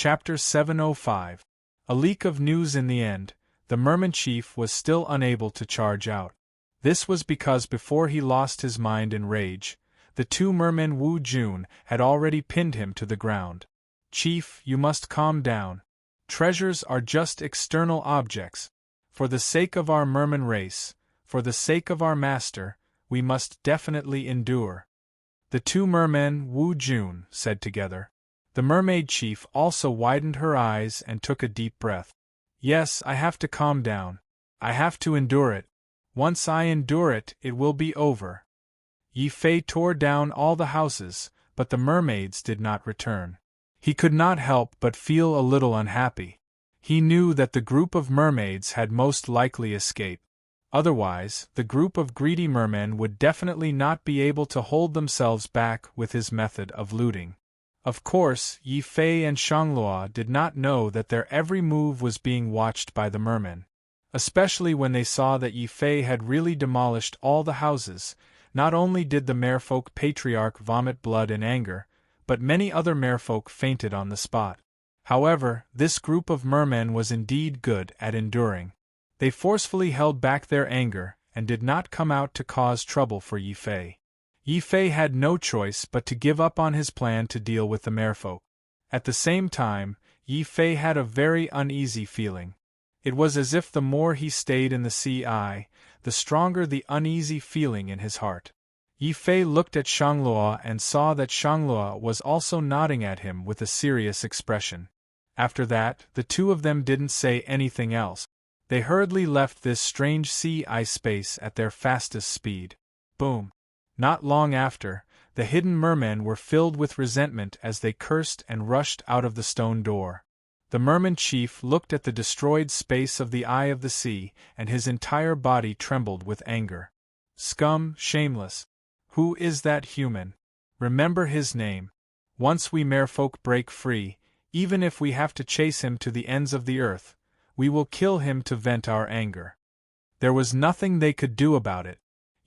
Chapter 705. A leak of news. In the end, the merman chief was still unable to charge out. This was because before he lost his mind in rage, the two mermen Wu Jun had already pinned him to the ground. Chief, you must calm down. Treasures are just external objects. For the sake of our merman race, for the sake of our master, we must definitely endure. The two mermen Wu Jun said together. The mermaid chief also widened her eyes and took a deep breath. Yes, I have to calm down. I have to endure it. Once I endure it, it will be over. Yi Fei tore down all the houses, but the mermaids did not return. He could not help but feel a little unhappy. He knew that the group of mermaids had most likely escaped. Otherwise, the group of greedy mermen would definitely not be able to hold themselves back with his method of looting. Of course, Yi Fei and Shangluo did not know that their every move was being watched by the mermen. Especially when they saw that Yi Fei had really demolished all the houses. Not only did the merfolk patriarch vomit blood in anger, but many other merfolk fainted on the spot. However, this group of mermen was indeed good at enduring. They forcefully held back their anger, and did not come out to cause trouble for Yi Fei. Yi Fei had no choice but to give up on his plan to deal with the merfolk. At the same time, Yi Fei had a very uneasy feeling. It was as if the more he stayed in the sea, the stronger the uneasy feeling in his heart. Yi Fei looked at Shangluo and saw that Shangluo was also nodding at him with a serious expression. After that, the two of them didn't say anything else. They hurriedly left this strange sea space at their fastest speed. Boom! Not long after, the hidden mermen were filled with resentment as they cursed and rushed out of the stone door. The merman chief looked at the destroyed space of the eye of the sea, and his entire body trembled with anger. Scum, shameless! Who is that human? Remember his name. Once we merfolk break free, even if we have to chase him to the ends of the earth, we will kill him to vent our anger. There was nothing they could do about it.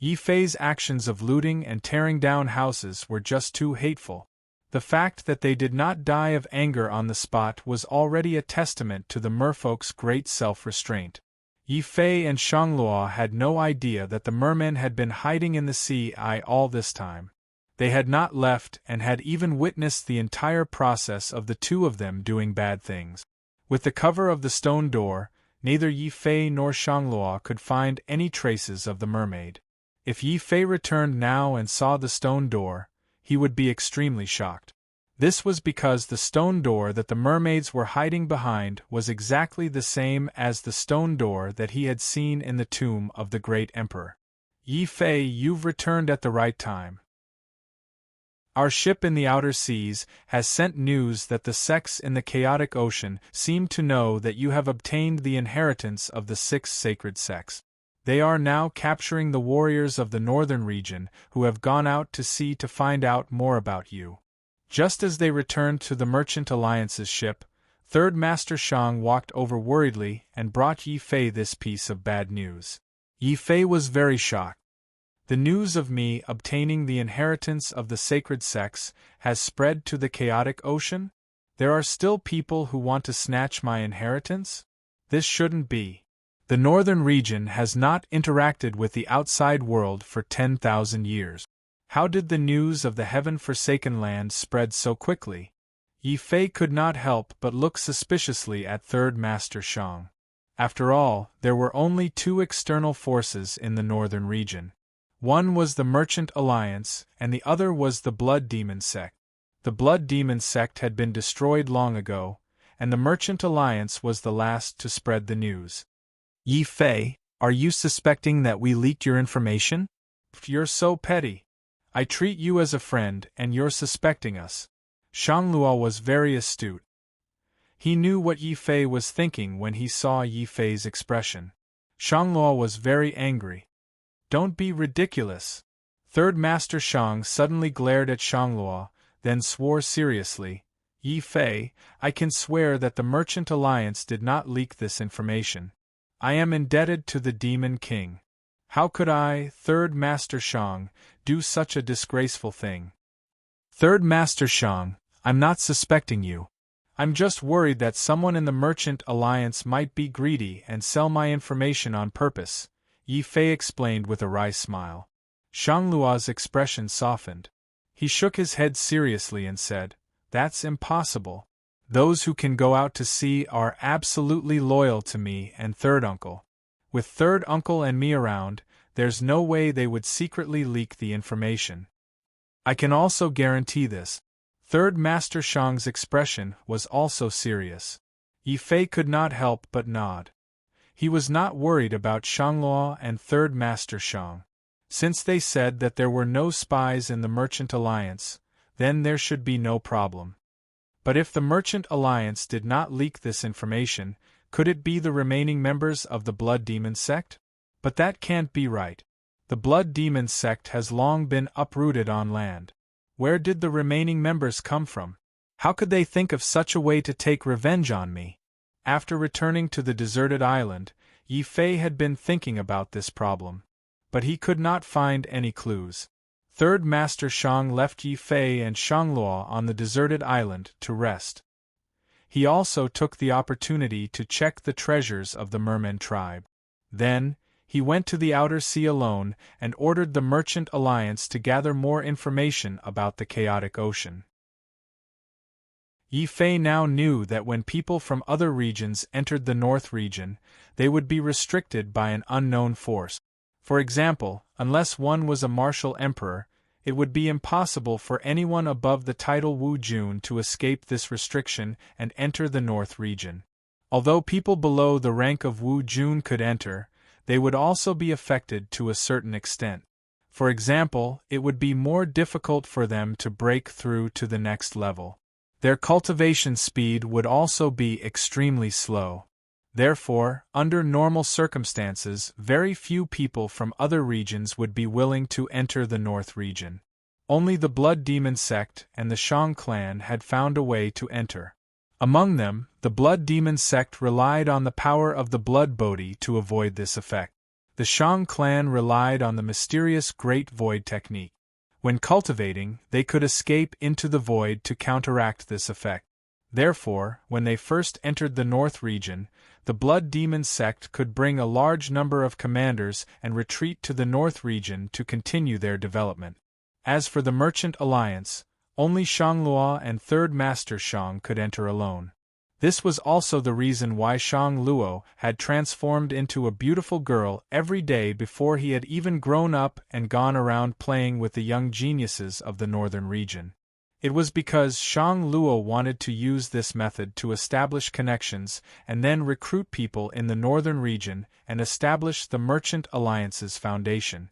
Yi Fei's actions of looting and tearing down houses were just too hateful. The fact that they did not die of anger on the spot was already a testament to the merfolk's great self-restraint. Yi Fei and Shangluo had no idea that the mermen had been hiding in the sea all this time. They had not left and had even witnessed the entire process of the two of them doing bad things. With the cover of the stone door, neither Yi Fei nor Shangluo could find any traces of the mermaid. If Yi Fei returned now and saw the stone door, he would be extremely shocked. This was because the stone door that the mermaids were hiding behind was exactly the same as the stone door that he had seen in the tomb of the great emperor. Yi Fei, you've returned at the right time. Our ship in the outer seas has sent news that the sects in the chaotic ocean seem to know that you have obtained the inheritance of the 6 sacred sects. They are now capturing the warriors of the northern region who have gone out to sea to find out more about you. Just as they returned to the Merchant Alliance's ship, Third Master Shang walked over worriedly and brought Yi Fei this piece of bad news. Yi Fei was very shocked. The news of me obtaining the inheritance of the sacred sects has spread to the chaotic ocean? There are still people who want to snatch my inheritance? This shouldn't be. The northern region has not interacted with the outside world for 10,000 years. How did the news of the heaven-forsaken land spread so quickly? Yi Fei could not help but look suspiciously at Third Master Shang. After all, there were only 2 external forces in the northern region. One was the Merchant Alliance, and the other was the Blood Demon sect. The Blood Demon sect had been destroyed long ago, and the Merchant Alliance was the last to spread the news. Yi Fei, are you suspecting that we leaked your information? You're so petty. I treat you as a friend and you're suspecting us. Shangluo was very astute. He knew what Yi Fei was thinking when he saw Yi Fei's expression. Shangluo was very angry. Don't be ridiculous. Third Master Shang suddenly glared at Shangluo, then swore seriously. Yi Fei, I can swear that the Merchant Alliance did not leak this information. I am indebted to the Demon King. How could I, Third Master Shang, do such a disgraceful thing? Third Master Shang, I'm not suspecting you. I'm just worried that someone in the Merchant Alliance might be greedy and sell my information on purpose, Yi Fei explained with a wry smile. Shangluo's expression softened. He shook his head seriously and said, "That's impossible. Those who can go out to sea are absolutely loyal to me and Third Uncle. With Third Uncle and me around, there's no way they would secretly leak the information. I can also guarantee this." Third Master Shang's expression was also serious. Yi Fei could not help but nod. He was not worried about Shangluo and Third Master Shang. Since they said that there were no spies in the Merchant Alliance, then there should be no problem. But if the Merchant Alliance did not leak this information, could it be the remaining members of the Blood Demon sect? But that can't be right. The Blood Demon sect has long been uprooted on land. Where did the remaining members come from? How could they think of such a way to take revenge on me? After returning to the deserted island, Yi Fei had been thinking about this problem. But he could not find any clues. Third Master Shang left Yi Fei and Shangluo on the deserted island to rest. He also took the opportunity to check the treasures of the Merman tribe. Then, he went to the outer sea alone and ordered the Merchant Alliance to gather more information about the chaotic ocean. Yi Fei now knew that when people from other regions entered the North region, they would be restricted by an unknown force. For example, unless one was a martial emperor, it would be impossible for anyone above the title Wu Jun to escape this restriction and enter the North region. Although people below the rank of Wu Jun could enter, they would also be affected to a certain extent. For example, it would be more difficult for them to break through to the next level. Their cultivation speed would also be extremely slow. Therefore, under normal circumstances, very few people from other regions would be willing to enter the North region. Only the Blood Demon sect and the Shang clan had found a way to enter. Among them, the Blood Demon sect relied on the power of the Blood Bodhi to avoid this effect. The Shang clan relied on the mysterious Great Void technique. When cultivating, they could escape into the void to counteract this effect. Therefore, when they first entered the North region, the Blood Demon sect could bring a large number of commanders and retreat to the North region to continue their development. As for the Merchant Alliance, only Shangluo and Third Master Shang could enter alone. This was also the reason why Shangluo had transformed into a beautiful girl every day before he had even grown up and gone around playing with the young geniuses of the northern region. It was because Shangluo wanted to use this method to establish connections and then recruit people in the northern region and establish the Merchant Alliance's foundation.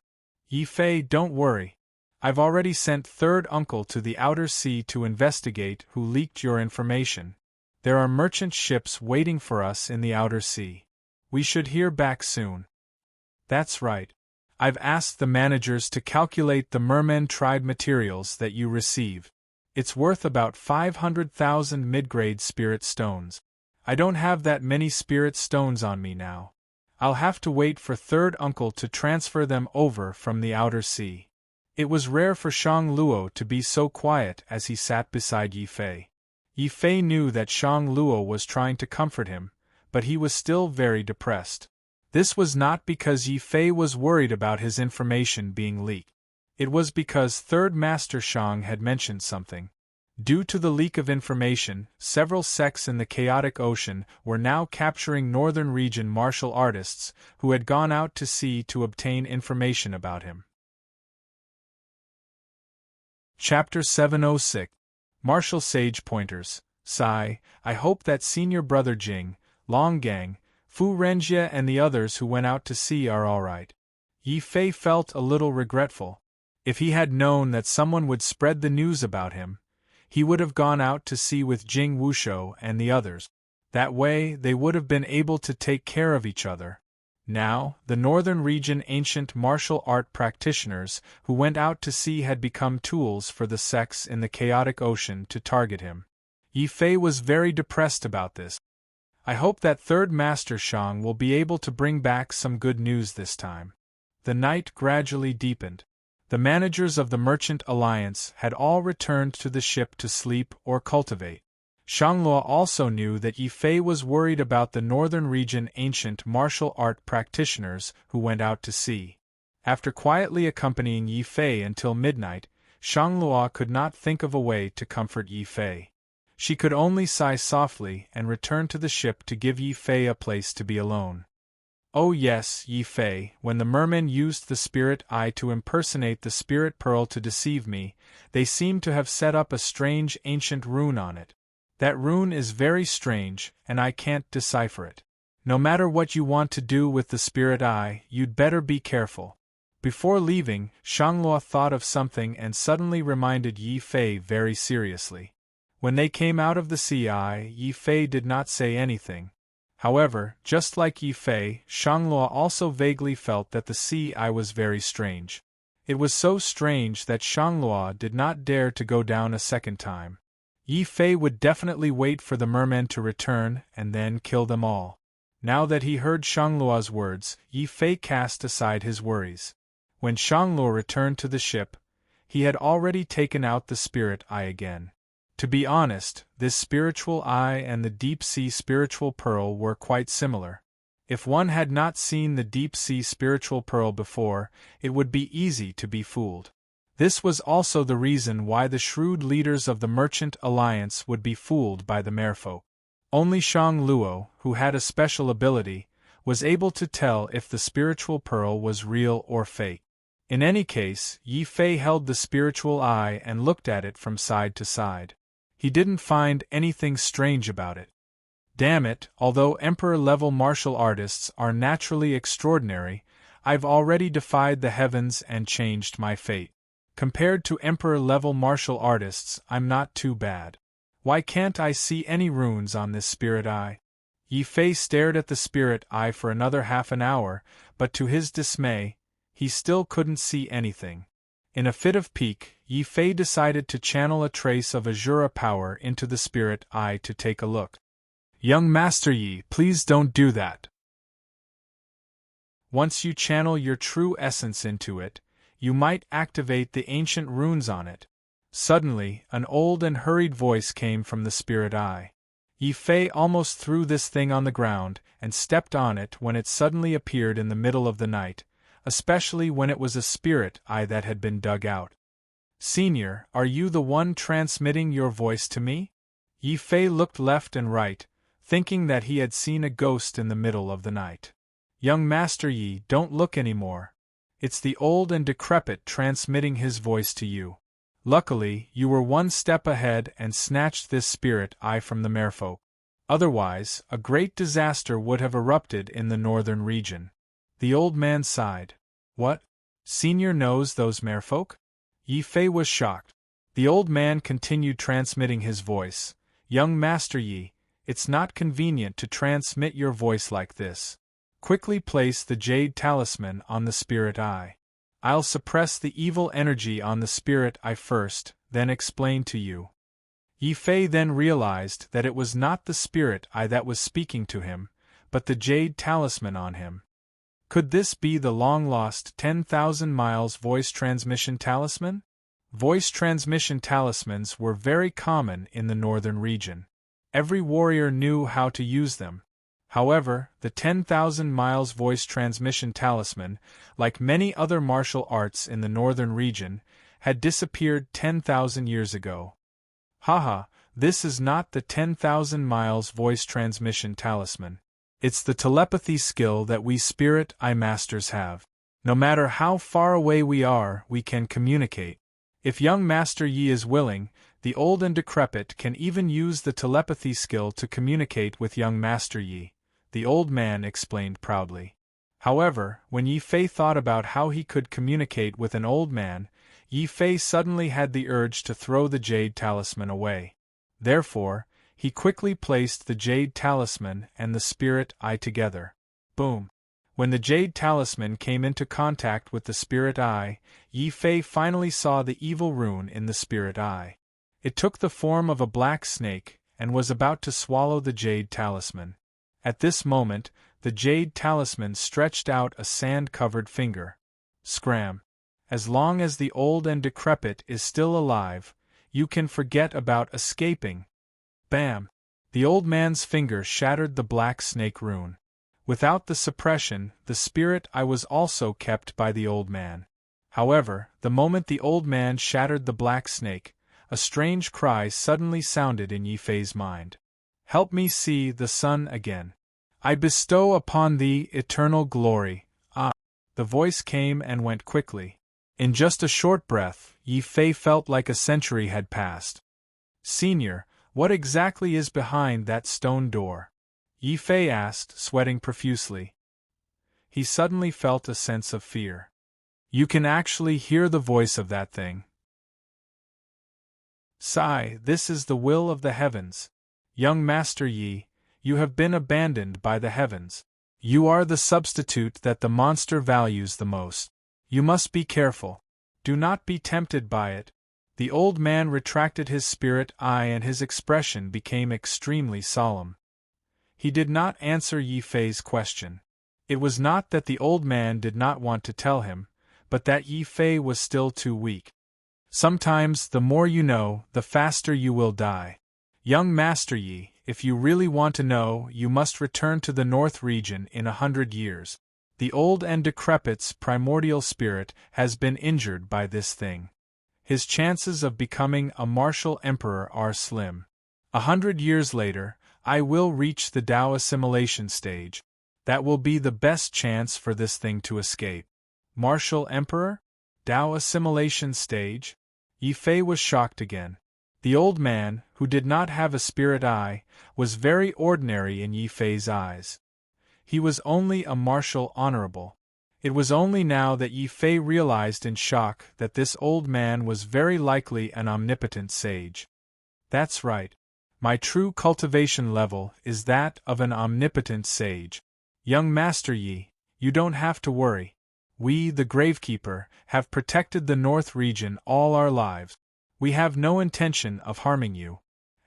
Yi Fei, don't worry. I've already sent Third Uncle to the outer sea to investigate who leaked your information. There are merchant ships waiting for us in the outer sea. We should hear back soon. That's right. I've asked the managers to calculate the merman tribe materials that you receive. It's worth about 500,000 mid-grade spirit stones. I don't have that many spirit stones on me now. I'll have to wait for Third Uncle to transfer them over from the outer sea. It was rare for Shangluo to be so quiet as he sat beside Yi Fei. Yi Fei knew that Shangluo was trying to comfort him, but he was still very depressed. This was not because Yi Fei was worried about his information being leaked. It was because Third Master Shang had mentioned something. Due to the leak of information, several sects in the chaotic ocean were now capturing northern region martial artists who had gone out to sea to obtain information about him. Chapter 706 Martial Sage Pointers. Sigh, I hope that Senior Brother Jing, Longgang, Fu Renjie and the others who went out to sea are all right. Yi Fei felt a little regretful. If he had known that someone would spread the news about him, he would have gone out to sea with Jing Wushou and the others. That way, they would have been able to take care of each other. Now, the northern region ancient martial art practitioners who went out to sea had become tools for the sects in the chaotic ocean to target him. Yi Fei was very depressed about this. I hope that Third Master Shang will be able to bring back some good news this time. The night gradually deepened. The managers of the Merchant Alliance had all returned to the ship to sleep or cultivate. Shanglua also knew that Yi Fei was worried about the northern region ancient martial art practitioners who went out to sea. After quietly accompanying Yi Fei until midnight, Shanglua could not think of a way to comfort Yi Fei. She could only sigh softly and return to the ship to give Yi Fei a place to be alone. Oh yes, Yi Fei, when the mermen used the spirit eye to impersonate the spirit pearl to deceive me, they seemed to have set up a strange ancient rune on it. That rune is very strange, and I can't decipher it. No matter what you want to do with the spirit eye, you'd better be careful. Before leaving, Shanglua thought of something and suddenly reminded Yi Fei very seriously. When they came out of the sea eye, Yi Fei did not say anything. However, just like Yi Fei, Shanglua also vaguely felt that the sea eye was very strange. It was so strange that Shanglua did not dare to go down a second time. Yi Fei would definitely wait for the mermen to return and then kill them all. Now that he heard Shanglua's words, Yi Fei cast aside his worries. When Shanglua returned to the ship, he had already taken out the spirit eye again. To be honest, this spiritual eye and the deep-sea spiritual pearl were quite similar. If one had not seen the deep-sea spiritual pearl before, it would be easy to be fooled. This was also the reason why the shrewd leaders of the Merchant Alliance would be fooled by the merfolk. Only Shang Luo, who had a special ability, was able to tell if the spiritual pearl was real or fake. In any case, Yi Fei held the spiritual eye and looked at it from side to side. He didn't find anything strange about it. Damn it, although Emperor-level martial artists are naturally extraordinary, I've already defied the heavens and changed my fate. Compared to Emperor-level martial artists, I'm not too bad. Why can't I see any runes on this spirit eye? Yi Fei stared at the spirit eye for another half an hour, but to his dismay, he still couldn't see anything. In a fit of pique, Yi Fei decided to channel a trace of Azura power into the spirit eye to take a look. Young Master Yi, please don't do that. Once you channel your true essence into it, you might activate the ancient runes on it. Suddenly, an old and hurried voice came from the spirit eye. Yi Fei almost threw this thing on the ground and stepped on it when it suddenly appeared in the middle of the night, especially when it was a spirit eye that had been dug out. Senior, are you the one transmitting your voice to me? Yi Fei looked left and right, thinking that he had seen a ghost in the middle of the night. Young Master Yi, don't look anymore. It's the old and decrepit transmitting his voice to you. Luckily, you were one step ahead and snatched this spirit eye from the merfolk. Otherwise, a great disaster would have erupted in the northern region. The old man sighed. What? Senior knows those merfolk? Yi Fei was shocked. The old man continued transmitting his voice. Young Master Yi, it's not convenient to transmit your voice like this. Quickly place the jade talisman on the spirit eye. I'll suppress the evil energy on the spirit eye first, then explain to you. Yi Fei then realized that it was not the spirit eye that was speaking to him, but the jade talisman on him. Could this be the long-lost 10,000 miles voice transmission talisman? Voice transmission talismans were very common in the northern region. Every warrior knew how to use them. However, the 10,000 miles voice transmission talisman, like many other martial arts in the northern region, had disappeared 10,000 years ago. Haha, this is not the 10,000 miles voice transmission talisman. It's the telepathy skill that we spirit eye masters have. No matter how far away we are, we can communicate. If young Master Yi is willing, the old and decrepit can even use the telepathy skill to communicate with young Master Yi, the old man explained proudly. However, when Yi Fei thought about how he could communicate with an old man, Yi Fei suddenly had the urge to throw the jade talisman away. Therefore, he quickly placed the jade talisman and the spirit eye together. Boom! When the jade talisman came into contact with the spirit eye, Yi Fei finally saw the evil rune in the spirit eye. It took the form of a black snake and was about to swallow the jade talisman. At this moment, the jade talisman stretched out a sand-covered finger. Scram! As long as the old and decrepit is still alive, you can forget about escaping. Bam! The old man's finger shattered the black snake rune. Without the suppression, the spirit I was also kept by the old man. However, the moment the old man shattered the black snake, a strange cry suddenly sounded in Yi Fei's mind. Help me see the sun again. I bestow upon thee eternal glory. Ah! The voice came and went quickly. In just a short breath, Yi Fei felt like a century had passed. Senior, what exactly is behind that stone door? Yi Fei asked, sweating profusely. He suddenly felt a sense of fear. You can actually hear the voice of that thing. Sigh, this is the will of the heavens. Young Master Yi, you have been abandoned by the heavens. You are the substitute that the monster values the most. You must be careful. Do not be tempted by it. The old man retracted his spirit eye and his expression became extremely solemn. He did not answer Yi Fei's question. It was not that the old man did not want to tell him, but that Yi Fei was still too weak. Sometimes the more you know, the faster you will die. Young Master Yi, if you really want to know, you must return to the North region in 100 years. The old and decrepit's primordial spirit has been injured by this thing. His chances of becoming a martial emperor are slim. 100 years later, I will reach the Tao assimilation stage. That will be the best chance for this thing to escape. Martial emperor? Tao assimilation stage? Yi Fei was shocked again. The old man, who did not have a spirit eye, was very ordinary in Yi Fei's eyes. He was only a martial honorable. It was only now that Yi Fei realized in shock that this old man was very likely an omnipotent sage. That's right. My true cultivation level is that of an omnipotent sage. Young Master Yi, you don't have to worry. We, the Gravekeeper, have protected the North region all our lives. We have no intention of harming you.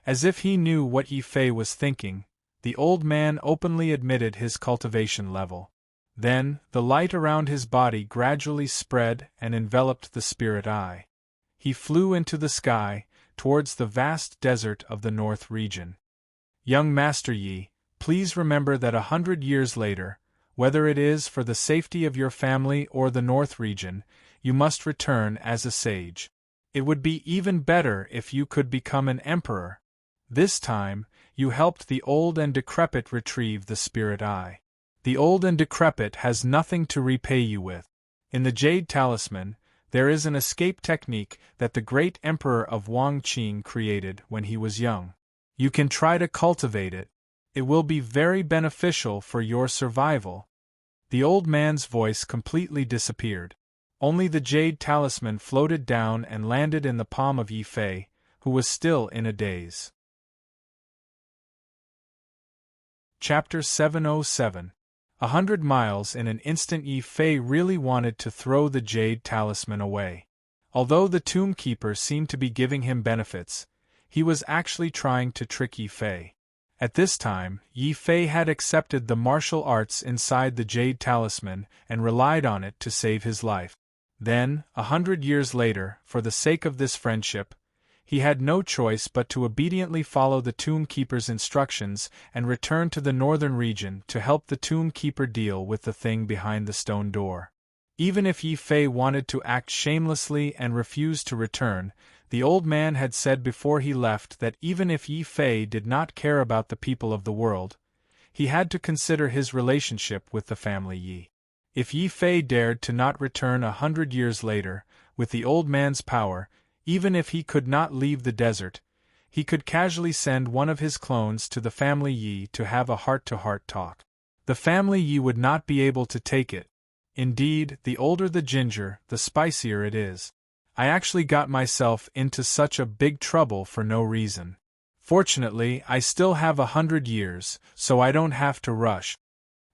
As if he knew what Yi Fei was thinking, the old man openly admitted his cultivation level. Then, the light around his body gradually spread and enveloped the spirit eye. He flew into the sky, towards the vast desert of the North region. Young Master Yi, please remember that 100 years later, whether it is for the safety of your family or the North region, you must return as a sage. It would be even better if you could become an emperor. This time, you helped the old and decrepit retrieve the spirit eye. The old and decrepit has nothing to repay you with. In the Jade Talisman, there is an escape technique that the great emperor of Wangqing created when he was young. You can try to cultivate it. It will be very beneficial for your survival. The old man's voice completely disappeared. Only the Jade Talisman floated down and landed in the palm of Yi Fei, who was still in a daze. Chapter 707. 100 miles in an instant. Yi Fei really wanted to throw the Jade Talisman away. Although the Tomb Keeper seemed to be giving him benefits, he was actually trying to trick Yi Fei. At this time, Yi Fei had accepted the martial arts inside the Jade Talisman and relied on it to save his life. Then, 100 years later, for the sake of this friendship, he had no choice but to obediently follow the Tomb Keeper's instructions and return to the northern region to help the Tomb Keeper deal with the thing behind the stone door. Even if Yi Fei wanted to act shamelessly and refused to return, the old man had said before he left that even if Yi Fei did not care about the people of the world, he had to consider his relationship with the family Yi. If Yi Fei dared to not return 100 years later, with the old man's power, even if he could not leave the desert, he could casually send one of his clones to the family Yi to have a heart-to-heart talk. The family Yi would not be able to take it. Indeed, the older the ginger, the spicier it is. I actually got myself into such a big trouble for no reason. Fortunately, I still have 100 years, so I don't have to rush.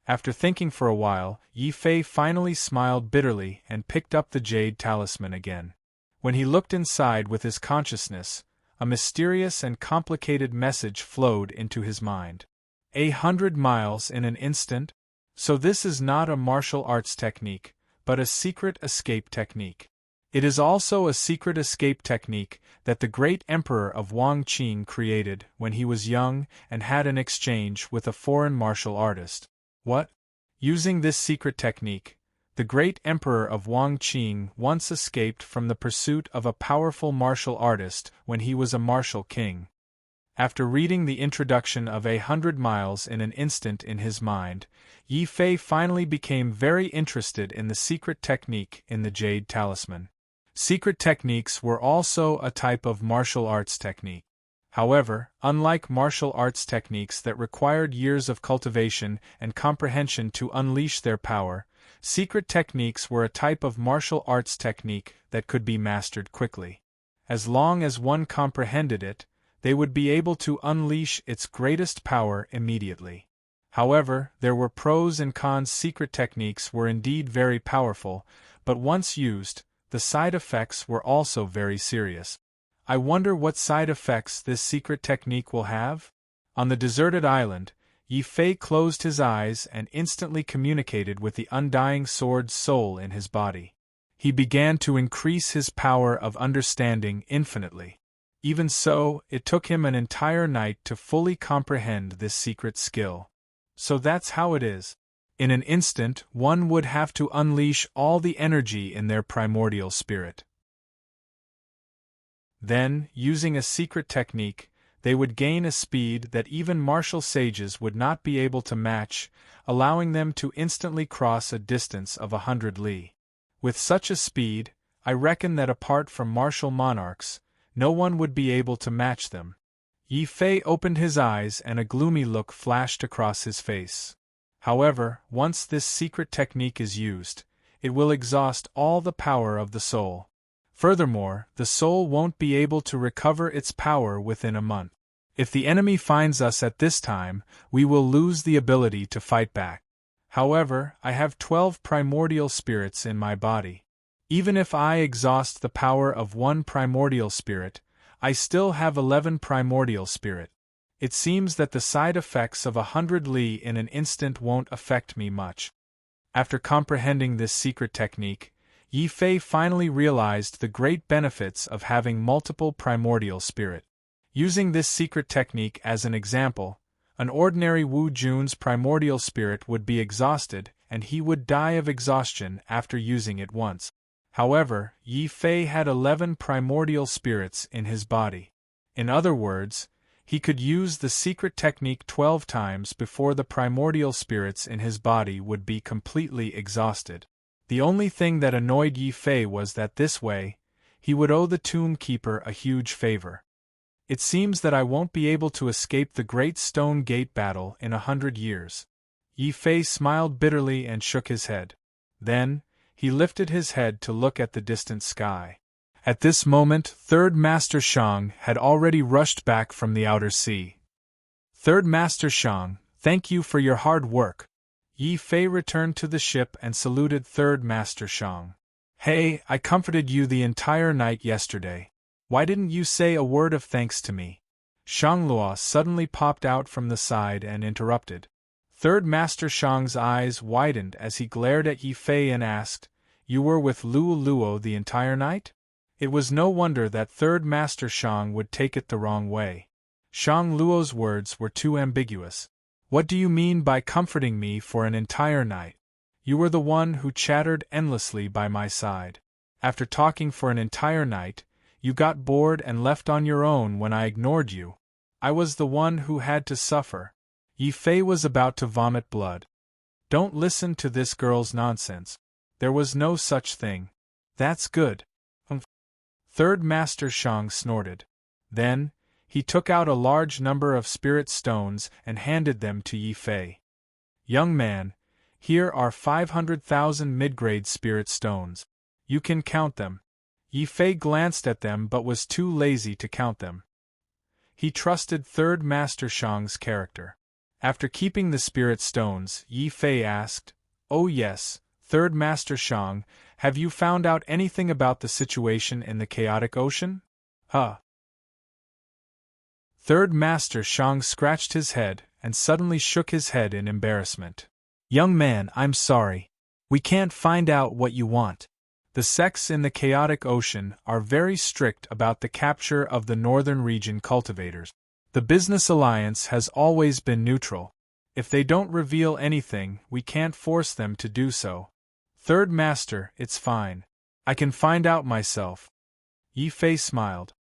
After thinking for a while, Yi Fei finally smiled bitterly and picked up the Jade Talisman again. When he looked inside with his consciousness, a mysterious and complicated message flowed into his mind. 100 miles in an instant? So this is not a martial arts technique, but a secret escape technique. It is also a secret escape technique that the great emperor of Wang Qing created when he was young and had an exchange with a foreign martial artist. What? Using this secret technique, the great emperor of Wang Qing once escaped from the pursuit of a powerful martial artist when he was a martial king. After reading the introduction of 100 Miles in an Instant in his mind, Yi Fei finally became very interested in the secret technique in the Jade Talisman. Secret techniques were also a type of martial arts technique. However, unlike martial arts techniques that required years of cultivation and comprehension to unleash their power, secret techniques were a type of martial arts technique that could be mastered quickly. As long as one comprehended it, they would be able to unleash its greatest power immediately. However, there were pros and cons. Secret techniques were indeed very powerful, but once used, the side effects were also very serious. I wonder what side effects this secret technique will have? On the deserted island, Yi Fei closed his eyes and instantly communicated with the undying sword's soul in his body. He began to increase his power of understanding infinitely. Even so, it took him an entire night to fully comprehend this secret skill. So that's how it is. In an instant, one would have to unleash all the energy in their primordial spirit. Then, using a secret technique, they would gain a speed that even martial sages would not be able to match, allowing them to instantly cross a distance of 100 li. With such a speed, I reckon that apart from martial monarchs, no one would be able to match them. Yi Fei opened his eyes and a gloomy look flashed across his face. However, once this secret technique is used, it will exhaust all the power of the soul. Furthermore, the soul won't be able to recover its power within a month. If the enemy finds us at this time, we will lose the ability to fight back. However, I have 12 primordial spirits in my body. Even if I exhaust the power of one primordial spirit, I still have 11 primordial spirit. It seems that the side effects of 100 li in an instant won't affect me much. After comprehending this secret technique, Yi Fei finally realized the great benefits of having multiple primordial spirit. Using this secret technique as an example, an ordinary Wu Jun's primordial spirit would be exhausted and he would die of exhaustion after using it once. However, Yi Fei had 11 primordial spirits in his body. In other words, he could use the secret technique 12 times before the primordial spirits in his body would be completely exhausted. The only thing that annoyed Yi Fei was that this way, he would owe the tomb keeper a huge favor. It seems that I won't be able to escape the Great Stone Gate battle in 100 years. Yi Fei smiled bitterly and shook his head. Then, he lifted his head to look at the distant sky. At this moment, Third Master Shang had already rushed back from the outer sea. Third Master Shang, thank you for your hard work. Yi Fei returned to the ship and saluted Third Master Shang. Hey, I comforted you the entire night yesterday. Why didn't you say a word of thanks to me? Shanglua suddenly popped out from the side and interrupted. Third Master Shang's eyes widened as he glared at Yi Fei and asked, You were with Luo Luo the entire night? It was no wonder that Third Master Shang would take it the wrong way. Shang Luo's words were too ambiguous. What do you mean by comforting me for an entire night? You were the one who chattered endlessly by my side. After talking for an entire night, you got bored and left on your own when I ignored you. I was the one who had to suffer. Yi Fei was about to vomit blood. Don't listen to this girl's nonsense. There was no such thing. That's good. Third Master Shang snorted. Then, he took out a large number of spirit stones and handed them to Yi Fei. Young man, here are 500,000 mid-grade spirit stones. You can count them. Yi Fei glanced at them but was too lazy to count them. He trusted Third Master Shang's character. After keeping the spirit stones, Yi Fei asked, Oh yes, Third Master Shang, have you found out anything about the situation in the chaotic ocean? Third Master Shang scratched his head and suddenly shook his head in embarrassment. Young man, I'm sorry. We can't find out what you want. The sects in the chaotic ocean are very strict about the capture of the northern region cultivators. The business alliance has always been neutral. If they don't reveal anything, we can't force them to do so. Third Master, it's fine. I can find out myself. Yi Fei smiled.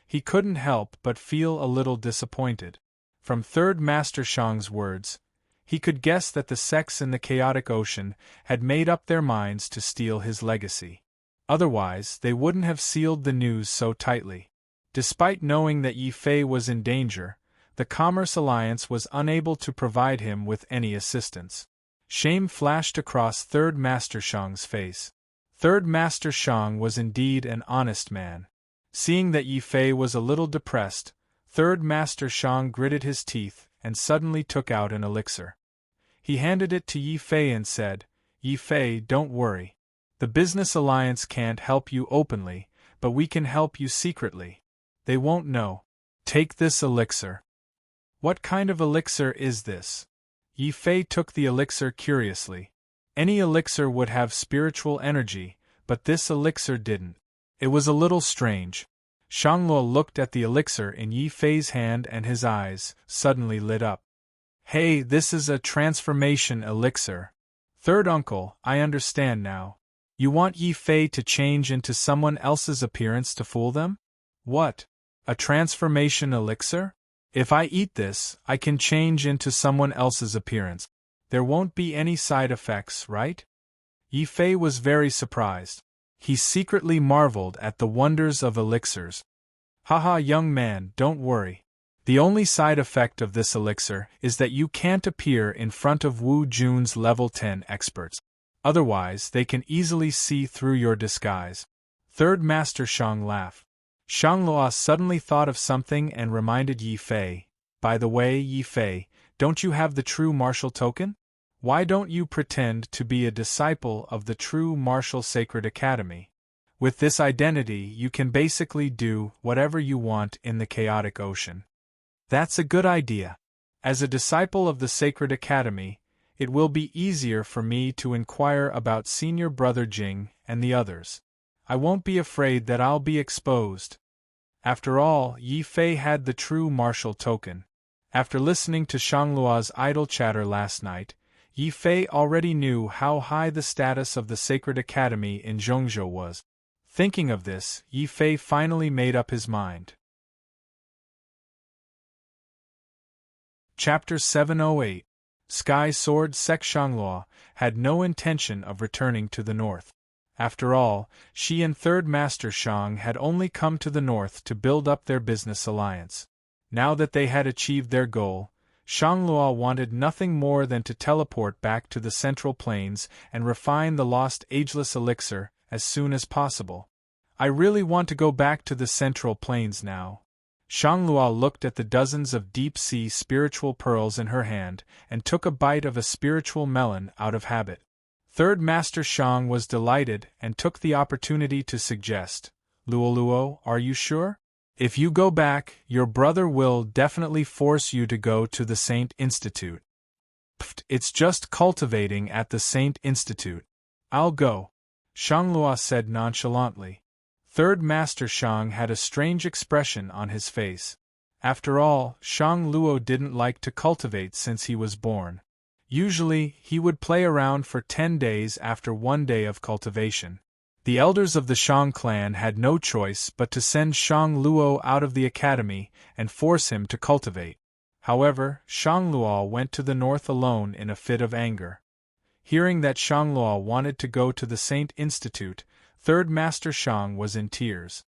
He couldn't help but feel a little disappointed. From Third Master Shang's words, he could guess that the sects in the chaotic ocean had made up their minds to steal his legacy. Otherwise, they wouldn't have sealed the news so tightly. Despite knowing that Yi Fei was in danger, the Commerce Alliance was unable to provide him with any assistance. Shame flashed across Third Master Shang's face. Third Master Shang was indeed an honest man. Seeing that Yi Fei was a little depressed, Third Master Shang gritted his teeth and suddenly took out an elixir. He handed it to Yi Fei and said, "Yi Fei, don't worry. The Business Alliance can't help you openly, but we can help you secretly. They won't know. Take this elixir." "What kind of elixir is this?" Yi Fei took the elixir curiously. Any elixir would have spiritual energy, but this elixir didn't. It was a little strange. Shangluo looked at the elixir in Yi Fei's hand and his eyes suddenly lit up. "Hey, this is a transformation elixir. Third uncle, I understand now. You want Yi Fei to change into someone else's appearance to fool them? What? A transformation elixir? If I eat this, I can change into someone else's appearance. There won't be any side effects, right?" Yi Fei was very surprised. He secretly marveled at the wonders of elixirs. "Haha, young man, don't worry. The only side effect of this elixir is that you can't appear in front of Wu Jun's level 10 experts. Otherwise, they can easily see through your disguise." Third Master Shang laughed. Shangluo suddenly thought of something and reminded Yi Fei, "By the way, Yi Fei, don't you have the true martial token? Why don't you pretend to be a disciple of the true martial sacred academy? With this identity, you can basically do whatever you want in the chaotic ocean." "That's a good idea. As a disciple of the sacred academy, it will be easier for me to inquire about senior brother Jing and the others. I won't be afraid that I'll be exposed." After all, Yi Fei had the true martial token. After listening to Shangluo's idle chatter last night, Yi Fei already knew how high the status of the Sacred Academy in Zhongzhou was. Thinking of this, Yi Fei finally made up his mind. Chapter 708. Sky Sword Sek. Shangluo had no intention of returning to the north. After all, she and Third Master Shang had only come to the north to build up their business alliance. Now that they had achieved their goal, Shangluo wanted nothing more than to teleport back to the Central Plains and refine the lost ageless elixir as soon as possible. "I really want to go back to the Central Plains now." Shangluo looked at the dozens of deep-sea spiritual pearls in her hand and took a bite of a spiritual melon out of habit. Third Master Shang was delighted and took the opportunity to suggest, "Luoluo, are you sure? If you go back, your brother will definitely force you to go to the Saint Institute." "Pfft, it's just cultivating at the Saint Institute. I'll go," Shangluo said nonchalantly. Third Master Shang had a strange expression on his face. After all, Shang Luo didn't like to cultivate since he was born. Usually, he would play around for 10 days after 1 day of cultivation. The elders of the Shang clan had no choice but to send Shang Luo out of the academy and force him to cultivate. However, Shang Luo went to the north alone in a fit of anger. Hearing that Shang Luo wanted to go to the Saint Institute, Third Master Shang was in tears.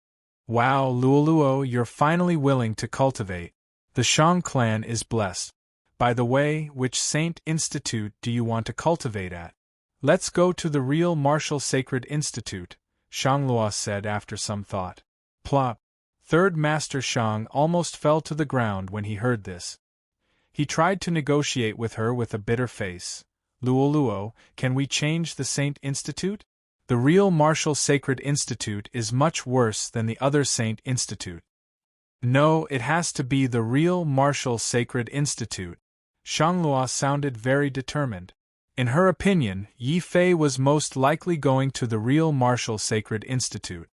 "Wow, Luoluo, you're finally willing to cultivate. The Shang clan is blessed. By the way, which Saint Institute do you want to cultivate at?" "Let's go to the real Martial Sacred Institute," Shangluo said after some thought. Plop! Third Master Shang almost fell to the ground when he heard this. He tried to negotiate with her with a bitter face. "Luoluo, can we change the Saint Institute? The real Martial Sacred Institute is much worse than the other Saint Institute." "No, it has to be the real Martial Sacred Institute." Shangluo sounded very determined. In her opinion, Yi Fei was most likely going to the real Martial Sacred Institute.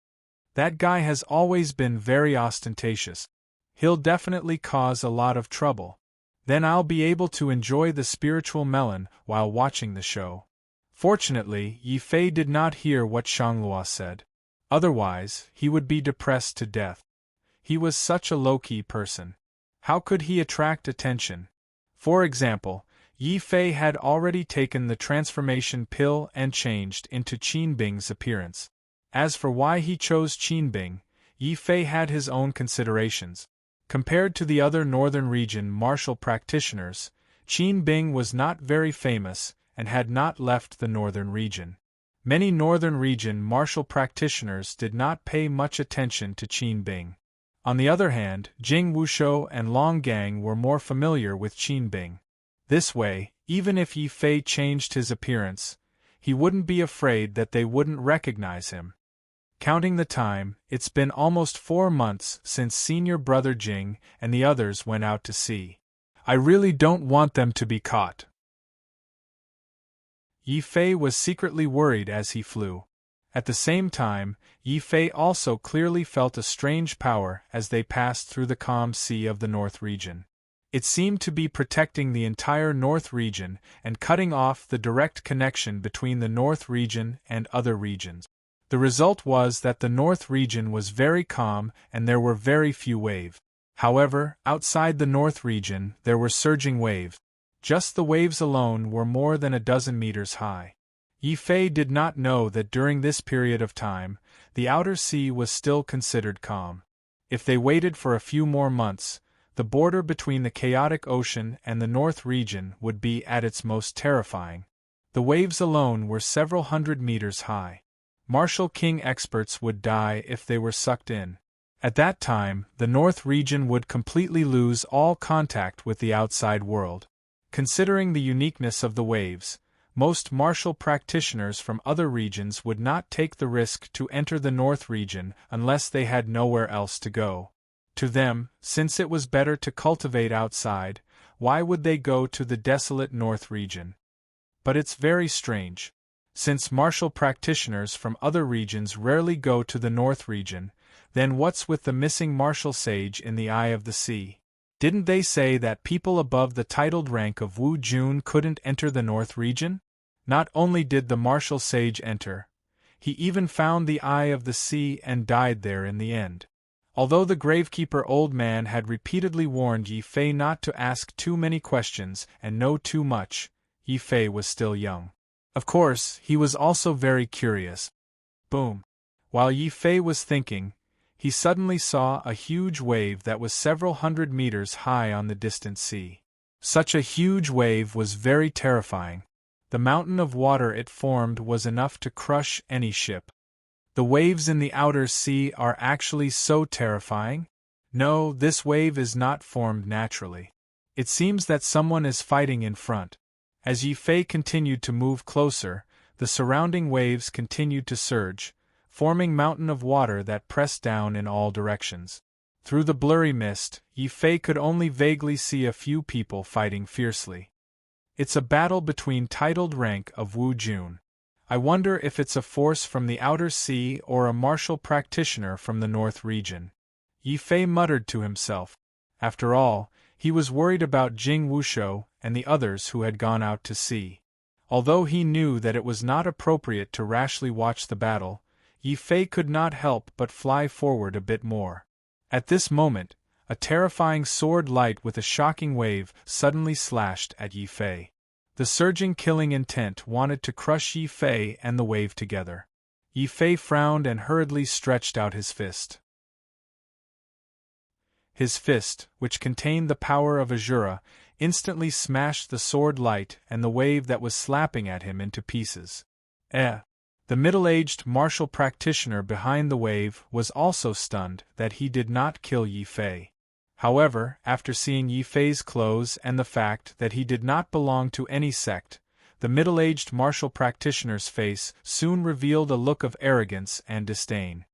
That guy has always been very ostentatious. He'll definitely cause a lot of trouble. Then I'll be able to enjoy the spiritual melon while watching the show. Fortunately, Yi Fei did not hear what Shanglua said. Otherwise, he would be depressed to death. He was such a low-key person. How could he attract attention? For example, Yi Fei had already taken the transformation pill and changed into Qinbing's appearance. As for why he chose Qinbing, Yi Fei had his own considerations. Compared to the other northern region martial practitioners, Qinbing was not very famous and had not left the northern region. Many northern region martial practitioners did not pay much attention to Qinbing. On the other hand, Jing Wushou and Long Gang were more familiar with Qinbing. This way, even if Yi Fei changed his appearance, he wouldn't be afraid that they wouldn't recognize him. Counting the time, it's been almost 4 months since senior brother Jing and the others went out to sea. I really don't want them to be caught. Yi Fei was secretly worried as he flew. At the same time, Yi Fei also clearly felt a strange power as they passed through the calm sea of the North region. It seemed to be protecting the entire North region and cutting off the direct connection between the North region and other regions. The result was that the North region was very calm and there were very few waves. However, outside the North region, there were surging waves. Just the waves alone were more than a dozen meters high. Yi Fei did not know that during this period of time, the outer sea was still considered calm. If they waited for a few more months, the border between the chaotic ocean and the North region would be at its most terrifying. The waves alone were several hundred meters high. Martial King experts would die if they were sucked in. At that time, the North region would completely lose all contact with the outside world. Considering the uniqueness of the waves, most martial practitioners from other regions would not take the risk to enter the North region unless they had nowhere else to go. To them, since it was better to cultivate outside, why would they go to the desolate North region? But it's very strange. Since martial practitioners from other regions rarely go to the North region, then what's with the missing martial sage in the eye of the sea? Didn't they say that people above the titled rank of Wu Jun couldn't enter the North region? Not only did the martial sage enter, he even found the eye of the sea and died there in the end. Although the gravekeeper old man had repeatedly warned Yi Fei not to ask too many questions and know too much, Yi Fei was still young. Of course, he was also very curious. Boom! While Yi Fei was thinking, he suddenly saw a huge wave that was several hundred meters high on the distant sea. Such a huge wave was very terrifying. The mountain of water it formed was enough to crush any ship. The waves in the outer sea are actually so terrifying? No, this wave is not formed naturally. It seems that someone is fighting in front. As Yi Fei continued to move closer, the surrounding waves continued to surge, forming mountain of water that pressed down in all directions. Through the blurry mist, Yi Fei could only vaguely see a few people fighting fiercely. It's a battle between titled rank of Wu Jun. I wonder if it's a force from the outer sea or a martial practitioner from the North region. Yi Fei muttered to himself. After all, he was worried about Jing Wushou and the others who had gone out to sea. Although he knew that it was not appropriate to rashly watch the battle, Yi Fei could not help but fly forward a bit more. At this moment, a terrifying sword light with a shocking wave suddenly slashed at Yi Fei. The surging killing intent wanted to crush Yi Fei and the wave together. Yi Fei frowned and hurriedly stretched out his fist. His fist, which contained the power of Azura, instantly smashed the sword light and the wave that was slapping at him into pieces. The middle-aged martial practitioner behind the wave was also stunned that he did not kill Yi Fei. However, after seeing Yi Fei's clothes and the fact that he did not belong to any sect, the middle-aged martial practitioner's face soon revealed a look of arrogance and disdain.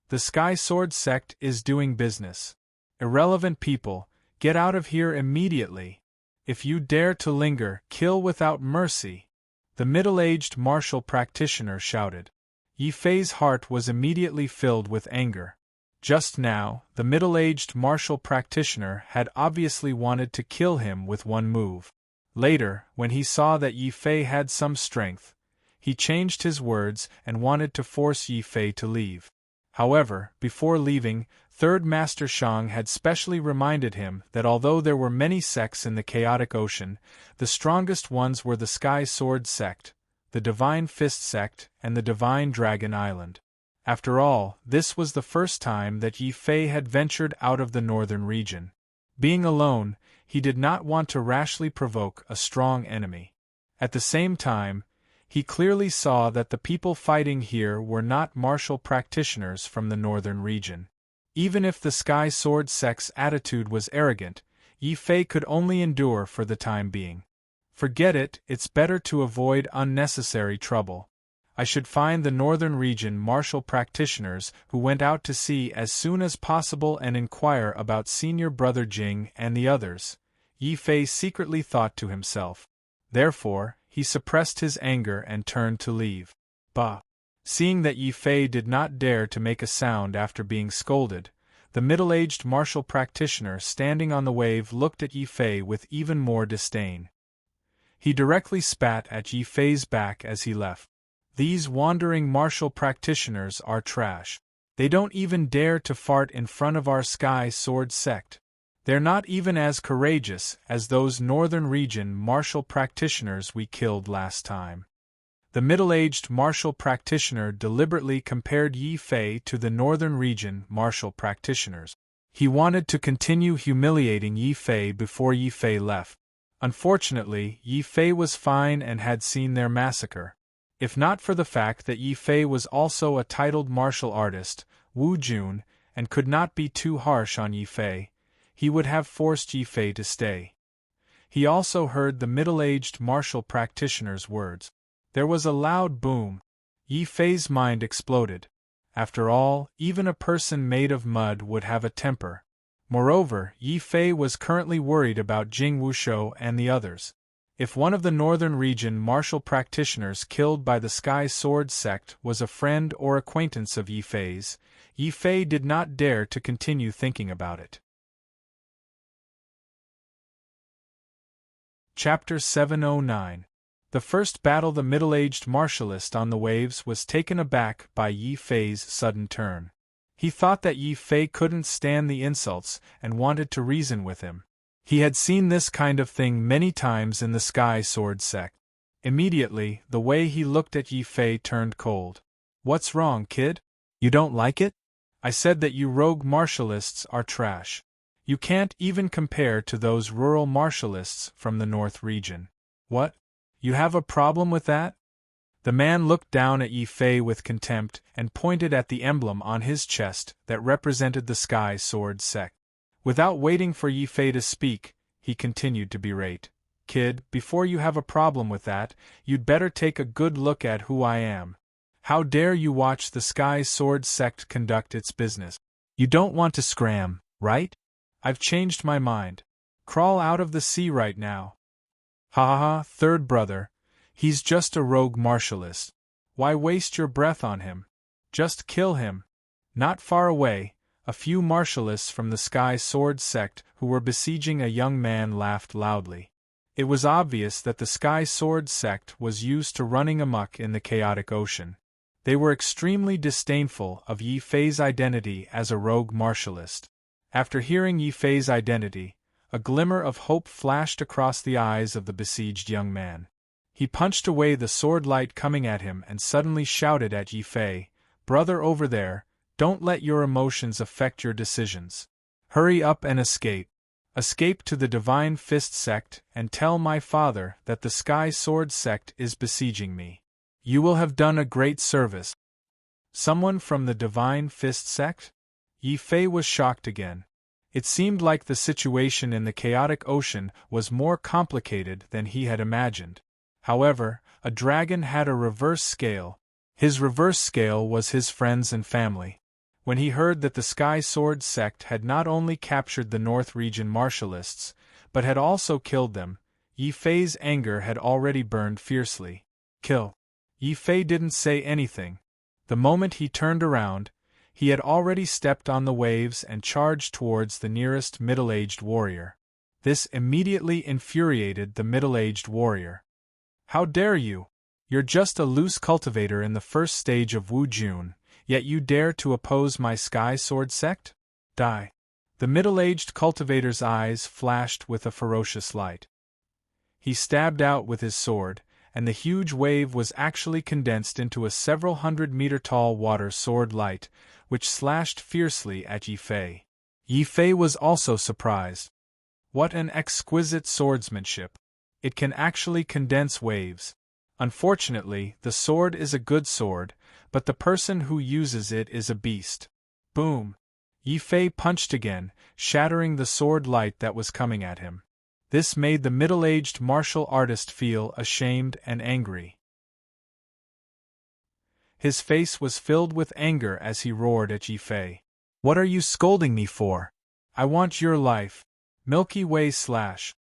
The Sky Sword sect is doing business. Irrelevant people, get out of here immediately. If you dare to linger, kill without mercy. the middle-aged martial practitioner shouted. Yi Fei's heart was immediately filled with anger. Just now, the middle-aged martial practitioner had obviously wanted to kill him with one move. Later, when he saw that Yi Fei had some strength, he changed his words and wanted to force Yi Fei to leave. However, before leaving, Third Master Shang had specially reminded him that although there were many sects in the Chaotic Ocean, the strongest ones were the Sky Sword Sect, the Divine Fist Sect, and the Divine Dragon Island. After all, this was the first time that Yi Fei had ventured out of the northern region. Being alone, he did not want to rashly provoke a strong enemy. At the same time, he clearly saw that the people fighting here were not martial practitioners from the northern region. Even if the Sky Sword Sect's attitude was arrogant, Yi Fei could only endure for the time being. Forget it, it's better to avoid unnecessary trouble. I should find the northern region martial practitioners who went out to sea as soon as possible and inquire about senior brother Jing and the others, Yi Fei secretly thought to himself. Therefore, he suppressed his anger and turned to leave. Bah! Seeing that Yi Fei did not dare to make a sound after being scolded, the middle-aged martial practitioner standing on the wave looked at Yi Fei with even more disdain. He directly spat at Yi Fei's back as he left. These wandering martial practitioners are trash. They don't even dare to fart in front of our Sky Sword Sect. They're not even as courageous as those northern region martial practitioners we killed last time. The middle-aged martial practitioner deliberately compared Yi Fei to the northern region martial practitioners. He wanted to continue humiliating Yi Fei before Yi Fei left. Unfortunately, Yi Fei was fine and had seen their massacre. If not for the fact that Yi Fei was also a titled martial artist, Wu Jun, and could not be too harsh on Yi Fei, he would have forced Yi Fei to stay. He also heard the middle-aged martial practitioner's words. There was a loud boom. Yi Fei's mind exploded. After all, even a person made of mud would have a temper. Moreover, Yi Fei was currently worried about Jing Wushou and the others. If one of the northern region martial practitioners killed by the Sky Sword Sect was a friend or acquaintance of Yi Fei's, Yi Fei did not dare to continue thinking about it. Chapter 709. The first battle. The middle-aged martialist on the waves was taken aback by Yi Fei's sudden turn. He thought that Yi Fei couldn't stand the insults and wanted to reason with him. He had seen this kind of thing many times in the Sky Sword Sect. Immediately, the way he looked at Yi Fei turned cold. What's wrong, kid? You don't like it? I said that you rogue martialists are trash. You can't even compare to those rural martialists from the North region. What? You have a problem with that? The man looked down at Yi Fei with contempt and pointed at the emblem on his chest that represented the Sky Sword Sect. Without waiting for Yi Fei to speak, he continued to berate. Kid, before you have a problem with that, you'd better take a good look at who I am. How dare you watch the Sky Sword Sect conduct its business? You don't want to scram, right? I've changed my mind. Crawl out of the sea right now. Ha ha ha, third brother. He's just a rogue martialist. Why waste your breath on him? Just kill him. Not far away, a few martialists from the Sky Sword Sect who were besieging a young man laughed loudly. It was obvious that the Sky Sword Sect was used to running amok in the chaotic ocean. They were extremely disdainful of Yi Fei's identity as a rogue martialist. After hearing Yi Fei's identity, a glimmer of hope flashed across the eyes of the besieged young man. He punched away the sword light coming at him and suddenly shouted at Yi Fei, "Brother over there, don't let your emotions affect your decisions. Hurry up and escape. Escape to the Divine Fist Sect and tell my father that the Sky Sword Sect is besieging me. You will have done a great service." Someone from the Divine Fist Sect? Yi Fei was shocked again. It seemed like the situation in the chaotic ocean was more complicated than he had imagined. However, a dragon had a reverse scale. His reverse scale was his friends and family. When he heard that the Sky Sword Sect had not only captured the North region martialists, but had also killed them, Yi Fei's anger had already burned fiercely. Kill. Yi Fei didn't say anything. The moment he turned around, he had already stepped on the waves and charged towards the nearest middle-aged warrior. This immediately infuriated the middle-aged warrior. How dare you? You're just a loose cultivator in the first stage of Wu Jun, yet you dare to oppose my Sky Sword sect? Die. The middle-aged cultivator's eyes flashed with a ferocious light. He stabbed out with his sword, and the huge wave was actually condensed into a several hundred-meter-tall water sword light, which slashed fiercely at Yi Fei. Yi Fei was also surprised. What an exquisite swordsmanship! It can actually condense waves. Unfortunately, the sword is a good sword, but the person who uses it is a beast. Boom! Yi Fei punched again, shattering the sword light that was coming at him. This made the middle-aged martial artist feel ashamed and angry. His face was filled with anger as he roared at Yi Fei. What are you scolding me for? I want your life. Milky Way slash.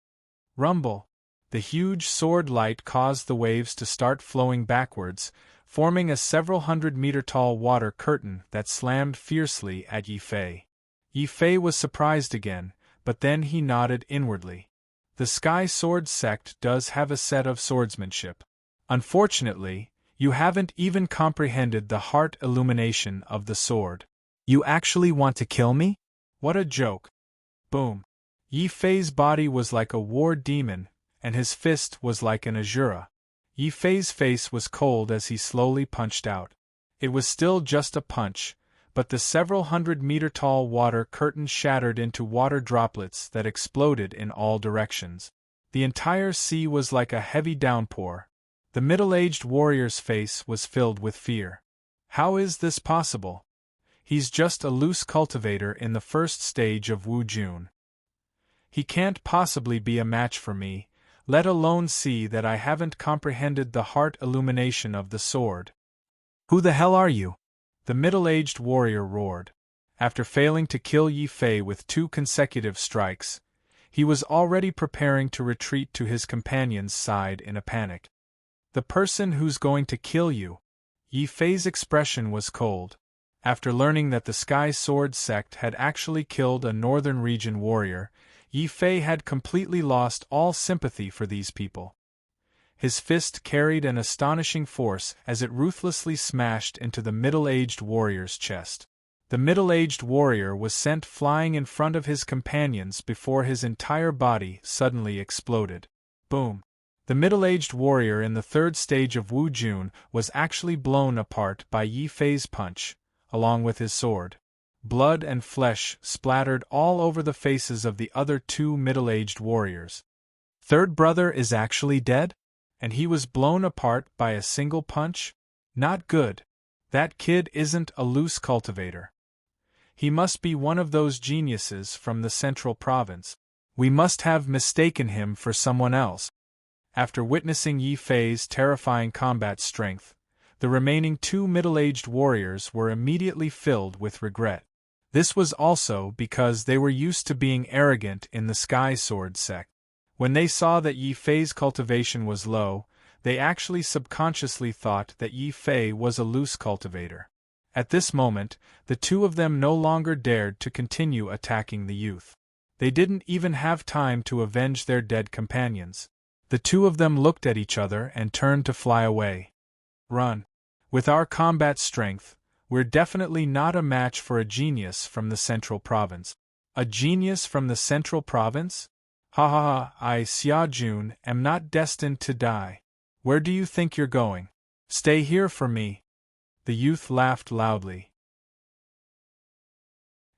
Rumble. The huge sword light caused the waves to start flowing backwards, forming a several hundred-meter-tall water curtain that slammed fiercely at Yi Fei. Yi Fei was surprised again, but then he nodded inwardly. The Sky Sword sect does have a set of swordsmanship. Unfortunately, you haven't even comprehended the heart illumination of the sword. You actually want to kill me? What a joke. Boom. Yi Fei's body was like a war demon, and his fist was like an Azura. Yi Fei's face was cold as he slowly punched out. It was still just a punch, but the several hundred-meter-tall water curtain shattered into water droplets that exploded in all directions. The entire sea was like a heavy downpour. The middle-aged warrior's face was filled with fear. How is this possible? He's just a loose cultivator in the first stage of Wu Jun. He can't possibly be a match for me, let alone see that I haven't comprehended the heart illumination of the sword. Who the hell are you? The middle-aged warrior roared. After failing to kill Yi Fei with 2 consecutive strikes, he was already preparing to retreat to his companion's side in a panic. The person who's going to kill you. Yi Fei's expression was cold. After learning that the Sky Sword sect had actually killed a northern region warrior, Yi Fei had completely lost all sympathy for these people. His fist carried an astonishing force as it ruthlessly smashed into the middle-aged warrior's chest. The middle-aged warrior was sent flying in front of his companions before his entire body suddenly exploded. Boom! The middle-aged warrior in the third stage of Wu Jun was actually blown apart by Yi Fei's punch, along with his sword. Blood and flesh splattered all over the faces of the other 2 middle-aged warriors. Third brother is actually dead? And he was blown apart by a single punch? Not good. That kid isn't a loose cultivator. He must be one of those geniuses from the central province. We must have mistaken him for someone else. After witnessing Yi Fei's terrifying combat strength, the remaining 2 middle-aged warriors were immediately filled with regret. This was also because they were used to being arrogant in the Sky Sword sect. When they saw that Yi Fei's cultivation was low, they actually subconsciously thought that Yi Fei was a loose cultivator. At this moment, the 2 of them no longer dared to continue attacking the youth. They didn't even have time to avenge their dead companions. The 2 of them looked at each other and turned to fly away. Run. With our combat strength, we're definitely not a match for a genius from the central province. A genius from the central province? Ha ha ha, I, Xia Jun, am not destined to die. Where do you think you're going? Stay here for me. The youth laughed loudly.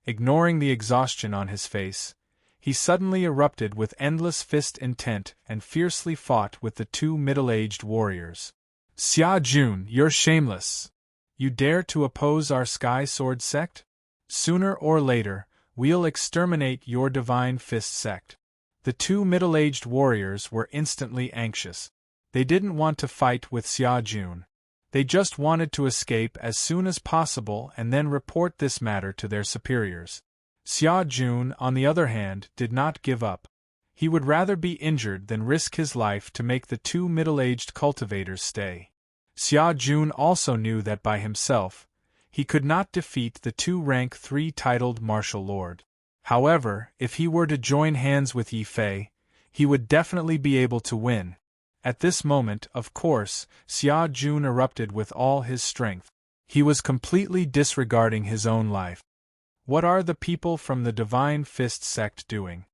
Ignoring the exhaustion on his face, he suddenly erupted with endless fist intent and fiercely fought with the 2 middle-aged warriors. Xia Jun, you're shameless. You dare to oppose our Sky Sword sect? Sooner or later, we'll exterminate your Divine Fist sect. The 2 middle-aged warriors were instantly anxious. They didn't want to fight with Xia Jun. They just wanted to escape as soon as possible and then report this matter to their superiors. Xia Jun, on the other hand, did not give up. He would rather be injured than risk his life to make the 2 middle-aged cultivators stay. Xia Jun also knew that by himself, he could not defeat the 2 rank 3 titled martial lord. However, if he were to join hands with Yi Fei, he would definitely be able to win. At this moment, of course, Xia Jun erupted with all his strength. He was completely disregarding his own life. What are the people from the Divine Fist sect doing?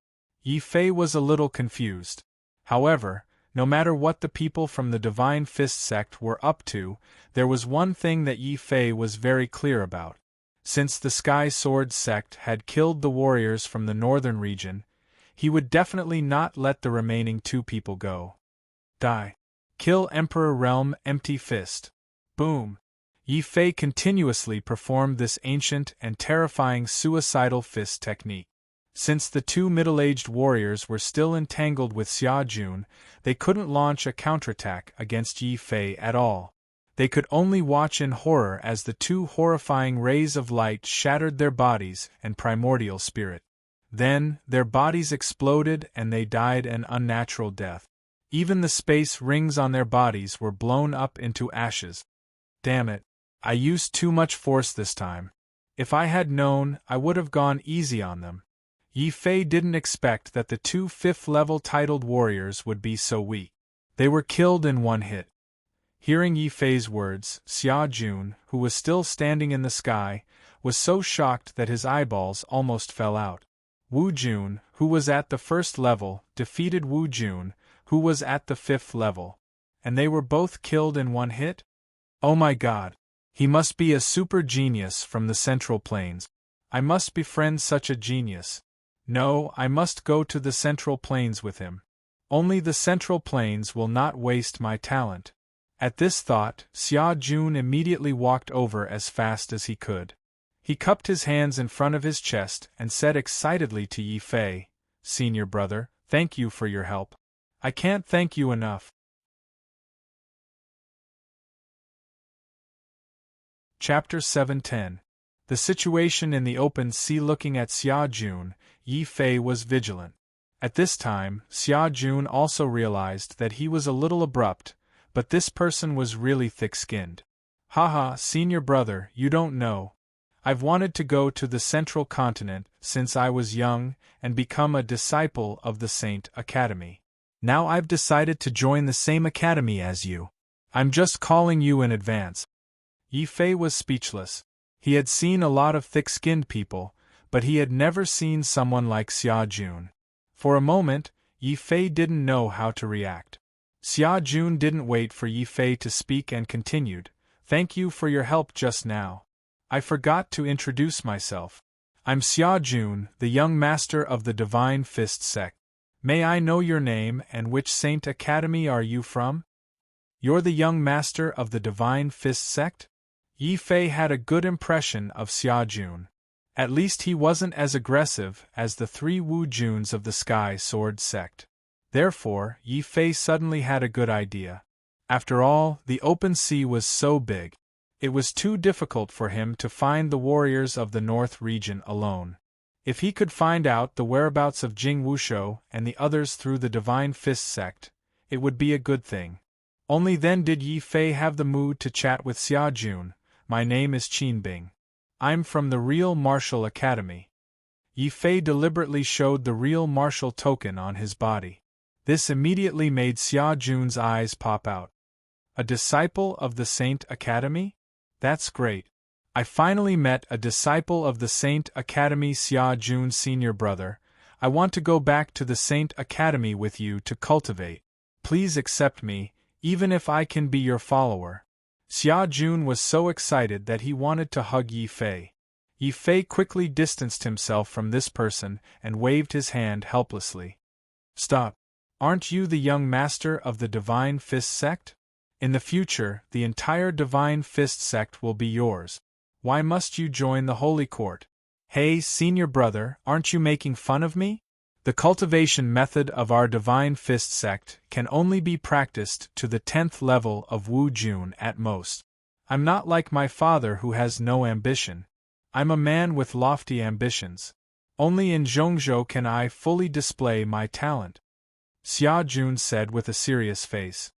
Yi Fei was a little confused. However, no matter what the people from the Divine Fist sect were up to, there was one thing that Yi Fei was very clear about. Since the Sky Sword sect had killed the warriors from the northern region, he would definitely not let the remaining 2 people go. Die. Kill Emperor Realm Empty Fist. Boom. Yi Fei continuously performed this ancient and terrifying suicidal fist technique. Since the 2 middle-aged warriors were still entangled with Xia Jun, they couldn't launch a counterattack against Yi Fei at all. They could only watch in horror as the 2 horrifying rays of light shattered their bodies and primordial spirit. Then, their bodies exploded and they died an unnatural death. Even the space rings on their bodies were blown up into ashes. Damn it. I used too much force this time. If I had known, I would have gone easy on them. Yi Fei didn't expect that the 2 5th-level titled warriors would be so weak. They were killed in one hit. Hearing Yi Fei's words, Xia Jun, who was still standing in the sky, was so shocked that his eyeballs almost fell out. Wu Jun, who was at the 1st level, defeated Wu Jun, who was at the 5th level. And they were both killed in one hit? Oh my god. He must be a super genius from the Central Plains. I must befriend such a genius. No, I must go to the Central Plains with him. Only the Central Plains will not waste my talent. At this thought, Xia Jun immediately walked over as fast as he could. He cupped his hands in front of his chest and said excitedly to Yi Fei, "Senior brother, thank you for your help. I can't thank you enough." Chapter 710. The situation in the open sea. Looking at Xia Jun, Yi Fei was vigilant. At this time, Xia Jun also realized that he was a little abrupt, but this person was really thick-skinned. Haha, senior brother, you don't know. I've wanted to go to the Central Continent since I was young and become a disciple of the Saint Academy. Now I've decided to join the same academy as you. I'm just calling you in advance. Yi Fei was speechless. He had seen a lot of thick-skinned people, but he had never seen someone like Xia Jun. For a moment, Yi Fei didn't know how to react. Xia Jun didn't wait for Yi Fei to speak and continued, "Thank you for your help just now. I forgot to introduce myself. I'm Xia Jun, the young master of the Divine Fist sect. May I know your name and which Saint Academy are you from?" "You're the young master of the Divine Fist sect?" Yi Fei had a good impression of Xia Jun. At least he wasn't as aggressive as the 3 Wu Juns of the Sky Sword sect. Therefore, Yi Fei suddenly had a good idea. After all, the open sea was so big. It was too difficult for him to find the warriors of the North region alone. If he could find out the whereabouts of Jing Wushou and the others through the Divine Fist sect, it would be a good thing. Only then did Yi Fei have the mood to chat with Xia Jun. "My name is Qin Bing. I'm from the Real Martial Academy." Yi Fei deliberately showed the Real Martial token on his body. This immediately made Xia Jun's eyes pop out. "A disciple of the Saint Academy? That's great. I finally met a disciple of the Saint Academy." "Xia Jun, senior brother, I want to go back to the Saint Academy with you to cultivate. Please accept me, even if I can be your follower." Xia Jun was so excited that he wanted to hug Yi Fei. Yi Fei quickly distanced himself from this person and waved his hand helplessly. "Stop. Aren't you the young master of the Divine Fist sect? In the future, the entire Divine Fist sect will be yours. Why must you join the Holy Court? Hey, senior brother, aren't you making fun of me? The cultivation method of our Divine Fist sect can only be practiced to the 10th level of Wu Jun at most. I'm not like my father who has no ambition. I'm a man with lofty ambitions. Only in Zhongzhou can I fully display my talent," Xia Jun said with a serious face.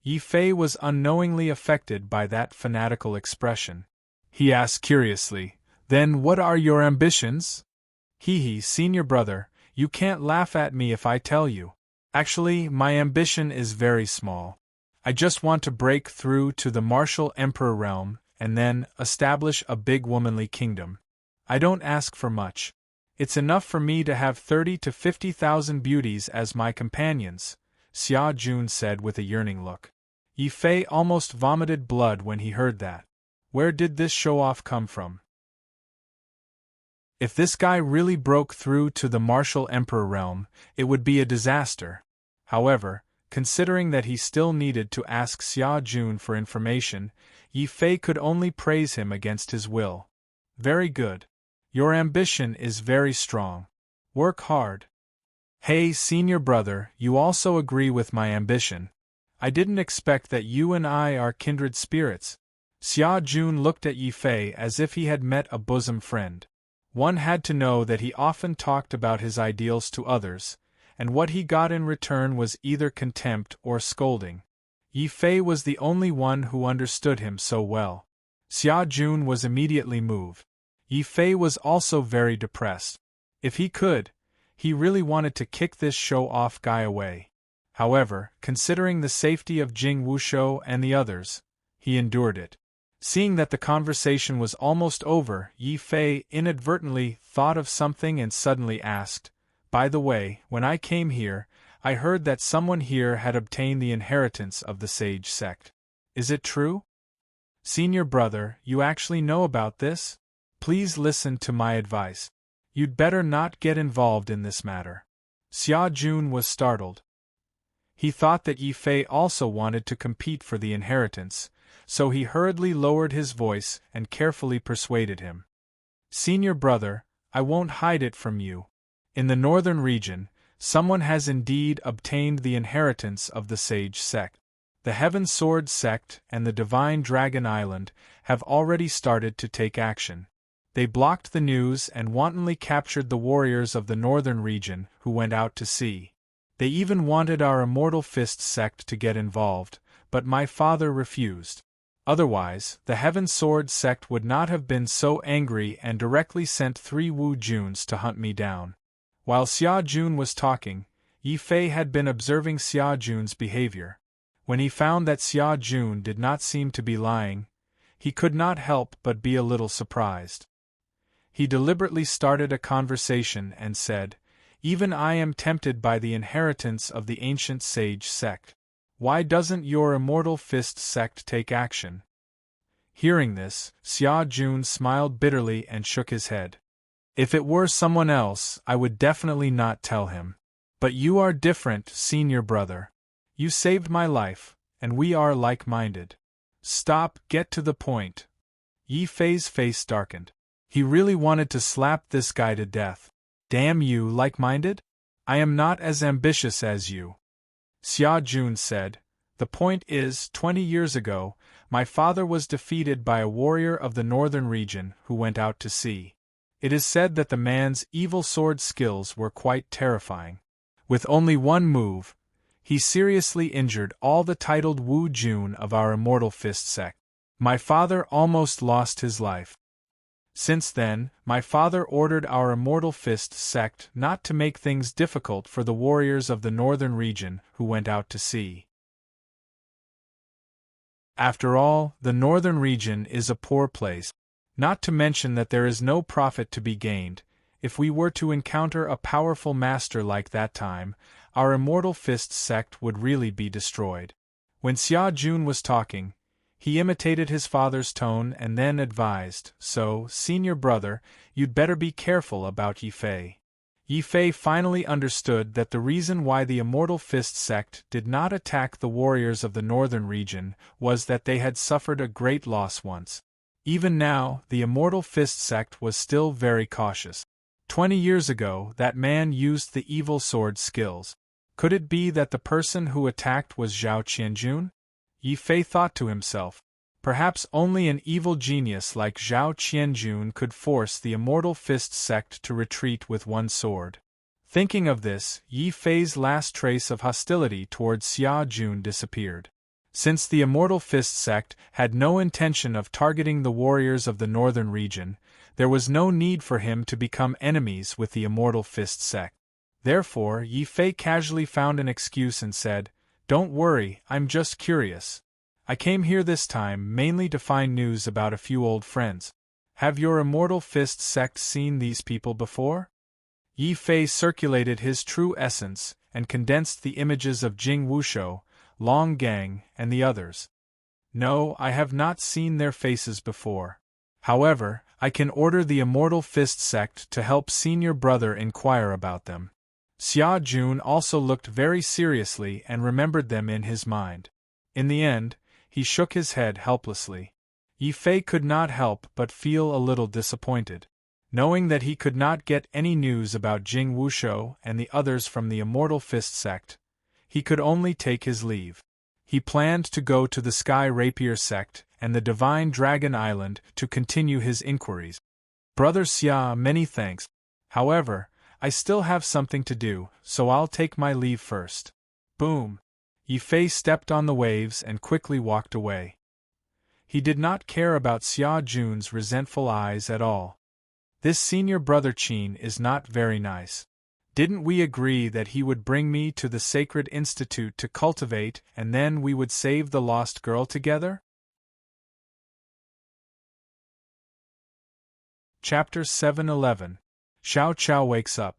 Yi Fei was unknowingly affected by that fanatical expression. He asked curiously, "Then what are your ambitions?" "Hee, senior brother, you can't laugh at me if I tell you. Actually, my ambition is very small. I just want to break through to the martial emperor realm and then establish a big womanly kingdom. I don't ask for much. It's enough for me to have 30 to 50,000 beauties as my companions," Xia Jun said with a yearning look. Yi Fei almost vomited blood when he heard that. Where did this show-off come from? If this guy really broke through to the martial emperor realm, it would be a disaster. However, considering that he still needed to ask Xia Jun for information, Yi Fei could only praise him against his will. "Very good. Your ambition is very strong. Work hard." "Hey, senior brother, you also agree with my ambition. I didn't expect that you and I are kindred spirits." Xia Jun looked at Yi Fei as if he had met a bosom friend. One had to know that he often talked about his ideals to others, and what he got in return was either contempt or scolding. Yi Fei was the only one who understood him so well. Xia Jun was immediately moved. Yi Fei was also very depressed. If he could, he really wanted to kick this show-off guy away. However, considering the safety of Jing Wushou and the others, he endured it. Seeing that the conversation was almost over, Yi Fei inadvertently thought of something and suddenly asked, "By the way, when I came here, I heard that someone here had obtained the inheritance of the sage sect. Is it true?" "Senior brother, you actually know about this? Please listen to my advice. You'd better not get involved in this matter." Xia Jun was startled. He thought that Yi Fei also wanted to compete for the inheritance, so he hurriedly lowered his voice and carefully persuaded him. "Senior brother, I won't hide it from you. In the northern region, someone has indeed obtained the inheritance of the sage sect. The Heaven Sword sect and the Divine Dragon Island have already started to take action. They blocked the news and wantonly captured the warriors of the northern region who went out to sea. They even wanted our Immortal Fist sect to get involved, but my father refused. Otherwise, the Heaven Sword sect would not have been so angry and directly sent 3 Wu Juns to hunt me down." While Xia Jun was talking, Yi Fei had been observing Xia Jun's behavior. When he found that Xia Jun did not seem to be lying, he could not help but be a little surprised. He deliberately started a conversation and said, "Even I am tempted by the inheritance of the ancient sage sect. Why doesn't your Immortal Fist sect take action?" Hearing this, Xia Jun smiled bitterly and shook his head. "If it were someone else, I would definitely not tell him. But you are different, senior brother. You saved my life, and we are like-minded." "Stop, get to the point." Yi Fei's face darkened. He really wanted to slap this guy to death. "Damn you, like-minded? I am not as ambitious as you." Xia Jun said, "The point is, 20 years ago, my father was defeated by a warrior of the northern region who went out to sea. It is said that the man's evil sword skills were quite terrifying. With only one move, he seriously injured all the titled Wu Jun of our Immortal Fist sect. My father almost lost his life. Since then, my father ordered our Immortal Fist sect not to make things difficult for the warriors of the northern region who went out to sea. After all, the northern region is a poor place. Not to mention that there is no profit to be gained. If we were to encounter a powerful master like that time, our Immortal Fist sect would really be destroyed." When Xia Jun was talking, he imitated his father's tone and then advised, "So, senior brother, you'd better be careful about Yi Fei." Yi Fei finally understood that the reason why the Immortal Fist sect did not attack the warriors of the northern region was that they had suffered a great loss once. Even now, the Immortal Fist sect was still very cautious. 20 years ago, that man used the evil sword skills. Could it be that the person who attacked was Zhao Qianjun? Yi Fei thought to himself. Perhaps only an evil genius like Zhao Qianjun could force the Immortal Fist sect to retreat with one sword. Thinking of this, Yi Fei's last trace of hostility towards Xia Jun disappeared. Since the Immortal Fist sect had no intention of targeting the warriors of the northern region, there was no need for him to become enemies with the Immortal Fist sect. Therefore, Yi Fei casually found an excuse and said, "Don't worry, I'm just curious. I came here this time mainly to find news about a few old friends. Have your Immortal Fist sect seen these people before?" Yi Fei circulated his true essence and condensed the images of Jing Wushou, Long Gang, and the others. "No, I have not seen their faces before. However, I can order the Immortal Fist sect to help senior brother inquire about them." Xia Jun also looked very seriously and remembered them in his mind. In the end, he shook his head helplessly. Yi Fei could not help but feel a little disappointed. Knowing that he could not get any news about Jing Wushou and the others from the Immortal Fist sect, he could only take his leave. He planned to go to the Sky Rapier sect and the Divine Dragon Island to continue his inquiries. "Brother Xia, many thanks. However, I still have something to do, so I'll take my leave first." Boom! Yi Fei stepped on the waves and quickly walked away. He did not care about Xia Jun's resentful eyes at all. "This senior brother Qin is not very nice. Didn't we agree that he would bring me to the Sacred Institute to cultivate and then we would save the lost girl together?" Chapter 711. Xiao Qiao wakes up.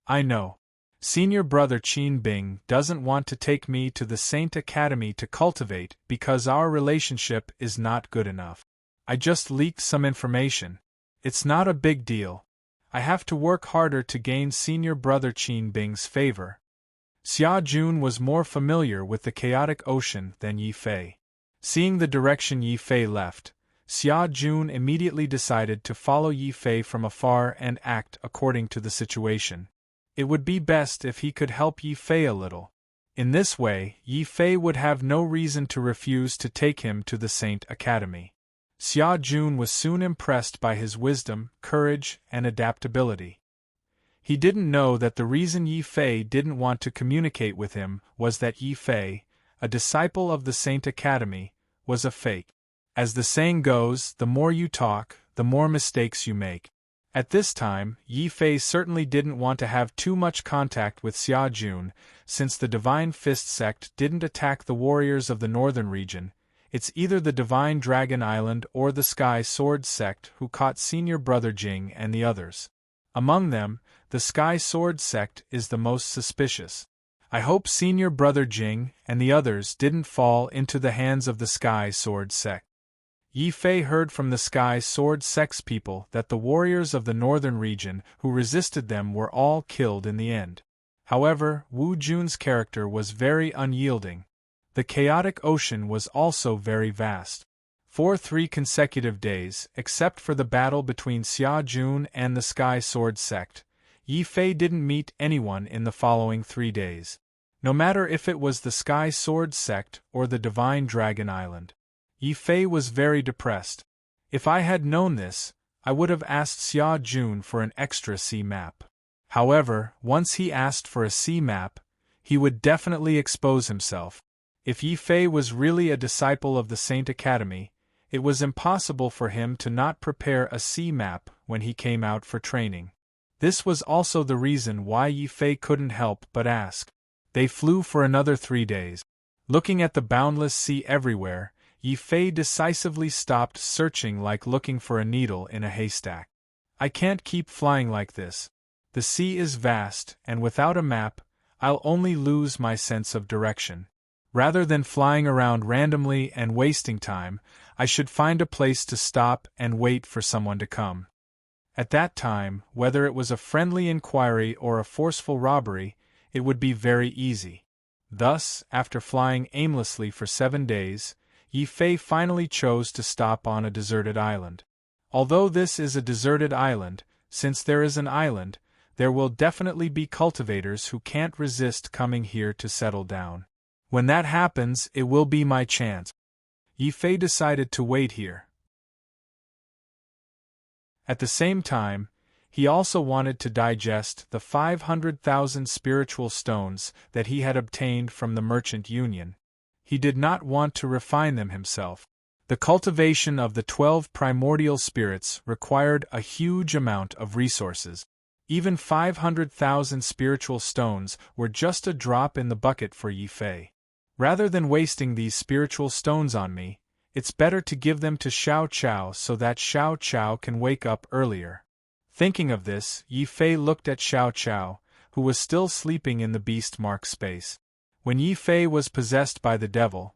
"I know. Senior brother Qin Bing doesn't want to take me to the Saint Academy to cultivate because our relationship is not good enough. I just leaked some information. It's not a big deal. I have to work harder to gain senior brother Qin Bing's favor." Xia Jun was more familiar with the chaotic ocean than Yi Fei. Seeing the direction Yi Fei left, Xia Jun immediately decided to follow Yi Fei from afar and act according to the situation. It would be best if he could help Yi Fei a little. In this way, Yi Fei would have no reason to refuse to take him to the Saint Academy. Xia Jun was soon impressed by his wisdom, courage, and adaptability. He didn't know that the reason Yi Fei didn't want to communicate with him was that Yi Fei, a disciple of the Saint Academy, was a fake. As the saying goes, the more you talk, the more mistakes you make. At this time, Yi Fei certainly didn't want to have too much contact with Xia Jun, since the Divine Fist sect didn't attack the warriors of the northern region. It's either the Divine Dragon Island or the Sky Sword sect who caught senior brother Jing and the others. Among them, the Sky Sword sect is the most suspicious. I hope senior brother Jing and the others didn't fall into the hands of the Sky Sword sect. Yi Fei heard from the Sky Sword sect's people that the warriors of the northern region who resisted them were all killed in the end. However, Wu Jun's character was very unyielding. The chaotic ocean was also very vast. For 3 consecutive days, except for the battle between Xia Jun and the Sky Sword sect, Yi Fei didn't meet anyone in the following 3 days. No matter if it was the Sky Sword sect or the Divine Dragon Island. Yi Fei was very depressed. If I had known this, I would have asked Xia Jun for an extra sea map. However, once he asked for a sea map, he would definitely expose himself. If Yi Fei was really a disciple of the Saint Academy, it was impossible for him to not prepare a sea map when he came out for training. This was also the reason why Yi Fei couldn't help but ask. They flew for another 3 days. Looking at the boundless sea everywhere, Yi Fei decisively stopped searching like looking for a needle in a haystack. "I can't keep flying like this. The sea is vast, and without a map, I'll only lose my sense of direction. Rather than flying around randomly and wasting time, I should find a place to stop and wait for someone to come." At that time, whether it was a friendly inquiry or a forceful robbery, it would be very easy. Thus, after flying aimlessly for 7 days, Yi Fei finally chose to stop on a deserted island. Although this is a deserted island, since there is an island, there will definitely be cultivators who can't resist coming here to settle down. When that happens, it will be my chance. Yi Fei decided to wait here. At the same time, he also wanted to digest the 500,000 spiritual stones that he had obtained from the Merchant Union. He did not want to refine them himself. The cultivation of the 12 primordial spirits required a huge amount of resources. Even 500,000 spiritual stones were just a drop in the bucket for Yi Fei. Rather than wasting these spiritual stones on me, it's better to give them to Xiao Qiao so that Xiao Qiao can wake up earlier. Thinking of this, Yi Fei looked at Xiao Qiao, who was still sleeping in the beast mark space. When Yi Fei was possessed by the devil,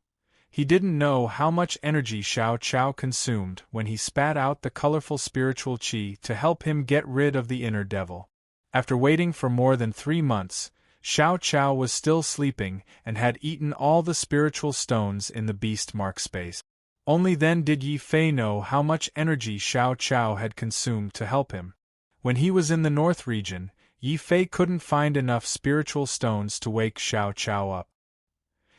he didn't know how much energy Xiao Qiao consumed when he spat out the colorful spiritual qi to help him get rid of the inner devil. After waiting for more than 3 months, Xiao Qiao was still sleeping and had eaten all the spiritual stones in the beast mark space. Only then did Yi Fei know how much energy Xiao Qiao had consumed to help him. When he was in the north region, Yi Fei couldn't find enough spiritual stones to wake Xiao Qiao up.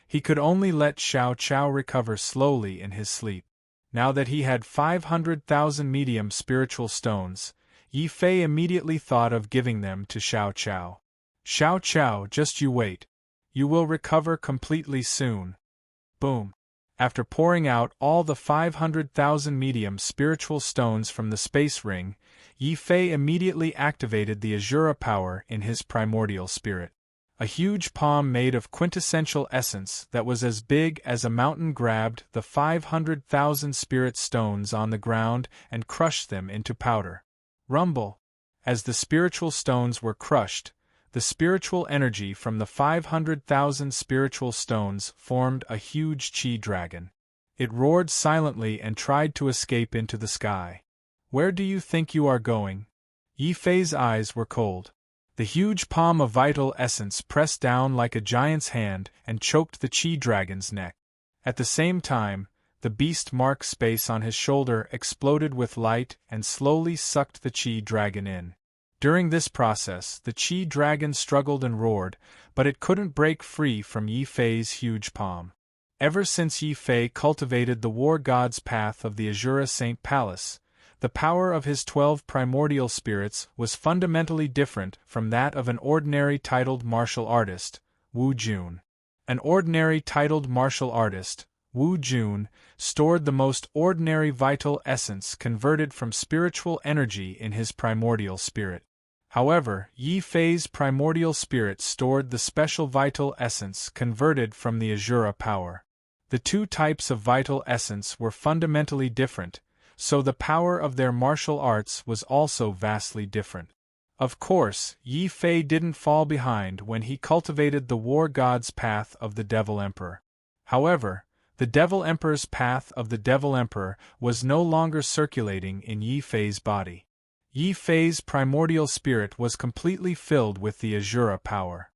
He could only let Xiao Qiao recover slowly in his sleep. Now that he had 500,000 medium spiritual stones, Yi Fei immediately thought of giving them to Xiao Qiao. Xiao Qiao, just you wait. You will recover completely soon. Boom. After pouring out all the 500,000 medium spiritual stones from the space ring, Yi Fei immediately activated the Azura power in his primordial spirit. A huge palm made of quintessential essence that was as big as a mountain grabbed the 500,000 spirit stones on the ground and crushed them into powder. Rumble! As the spiritual stones were crushed, the spiritual energy from the 500,000 spiritual stones formed a huge qi dragon. It roared silently and tried to escape into the sky. Where do you think you are going? Yi Fei's eyes were cold. The huge palm of vital essence pressed down like a giant's hand and choked the qi dragon's neck. At the same time, the beast mark space on his shoulder exploded with light and slowly sucked the qi dragon in. During this process, the qi dragon struggled and roared, but it couldn't break free from Yi Fei's huge palm. Ever since Yi Fei cultivated the war god's path of the Azura Saint Palace, the power of his 12 primordial spirits was fundamentally different from that of an ordinary titled martial artist, Wu Jun. An ordinary titled martial artist, Wu Jun, stored the most ordinary vital essence converted from spiritual energy in his primordial spirit. However, Yi Fei's primordial spirit stored the special vital essence converted from the Azura power. The two types of vital essence were fundamentally different, so the power of their martial arts was also vastly different. Of course, Yi Fei didn't fall behind when he cultivated the war god's path of the Devil Emperor. However, the Devil Emperor's path of the Devil Emperor was no longer circulating in Yi Fei's body. Yi Fei's primordial spirit was completely filled with the Azura power.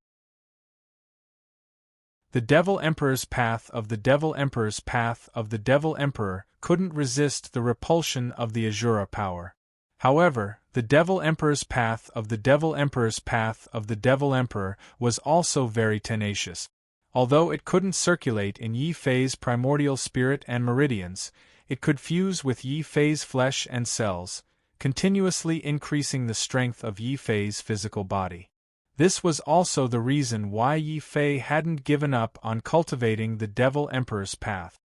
The Devil Emperor's path of the Devil Emperor's path of the Devil Emperor couldn't resist the repulsion of the Azura power. However, the Devil Emperor's path of the Devil Emperor's path of the Devil Emperor was also very tenacious. Although it couldn't circulate in Yi Fei's primordial spirit and meridians, it could fuse with Yi Fei's flesh and cells, continuously increasing the strength of Yi Fei's physical body. This was also the reason why Yi Fei hadn't given up on cultivating the Devil Emperor's path.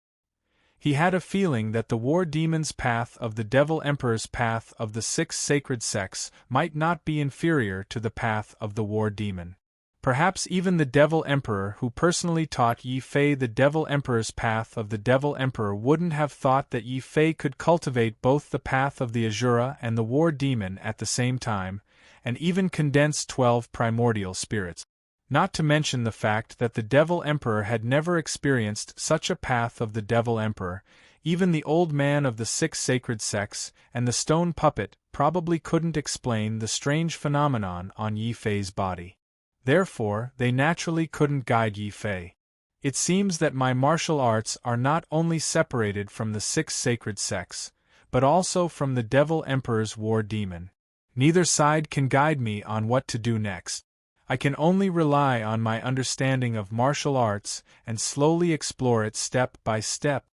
He had a feeling that the war demon's path of the Devil Emperor's path of the 6 sacred sects might not be inferior to the path of the war demon. Perhaps even the Devil Emperor who personally taught Yi Fei the Devil Emperor's path of the Devil Emperor wouldn't have thought that Yi Fei could cultivate both the path of the Azura and the war demon at the same time, and even condense 12 primordial spirits. Not to mention the fact that the Devil Emperor had never experienced such a path of the Devil Emperor. Even the old man of the 6 sacred sects and the stone puppet probably couldn't explain the strange phenomenon on Yi Fei's body. Therefore, they naturally couldn't guide Yi Fei. It seems that my martial arts are not only separated from the 6 sacred sects, but also from the Devil Emperor's war demon. Neither side can guide me on what to do next. I can only rely on my understanding of martial arts and slowly explore it step by step.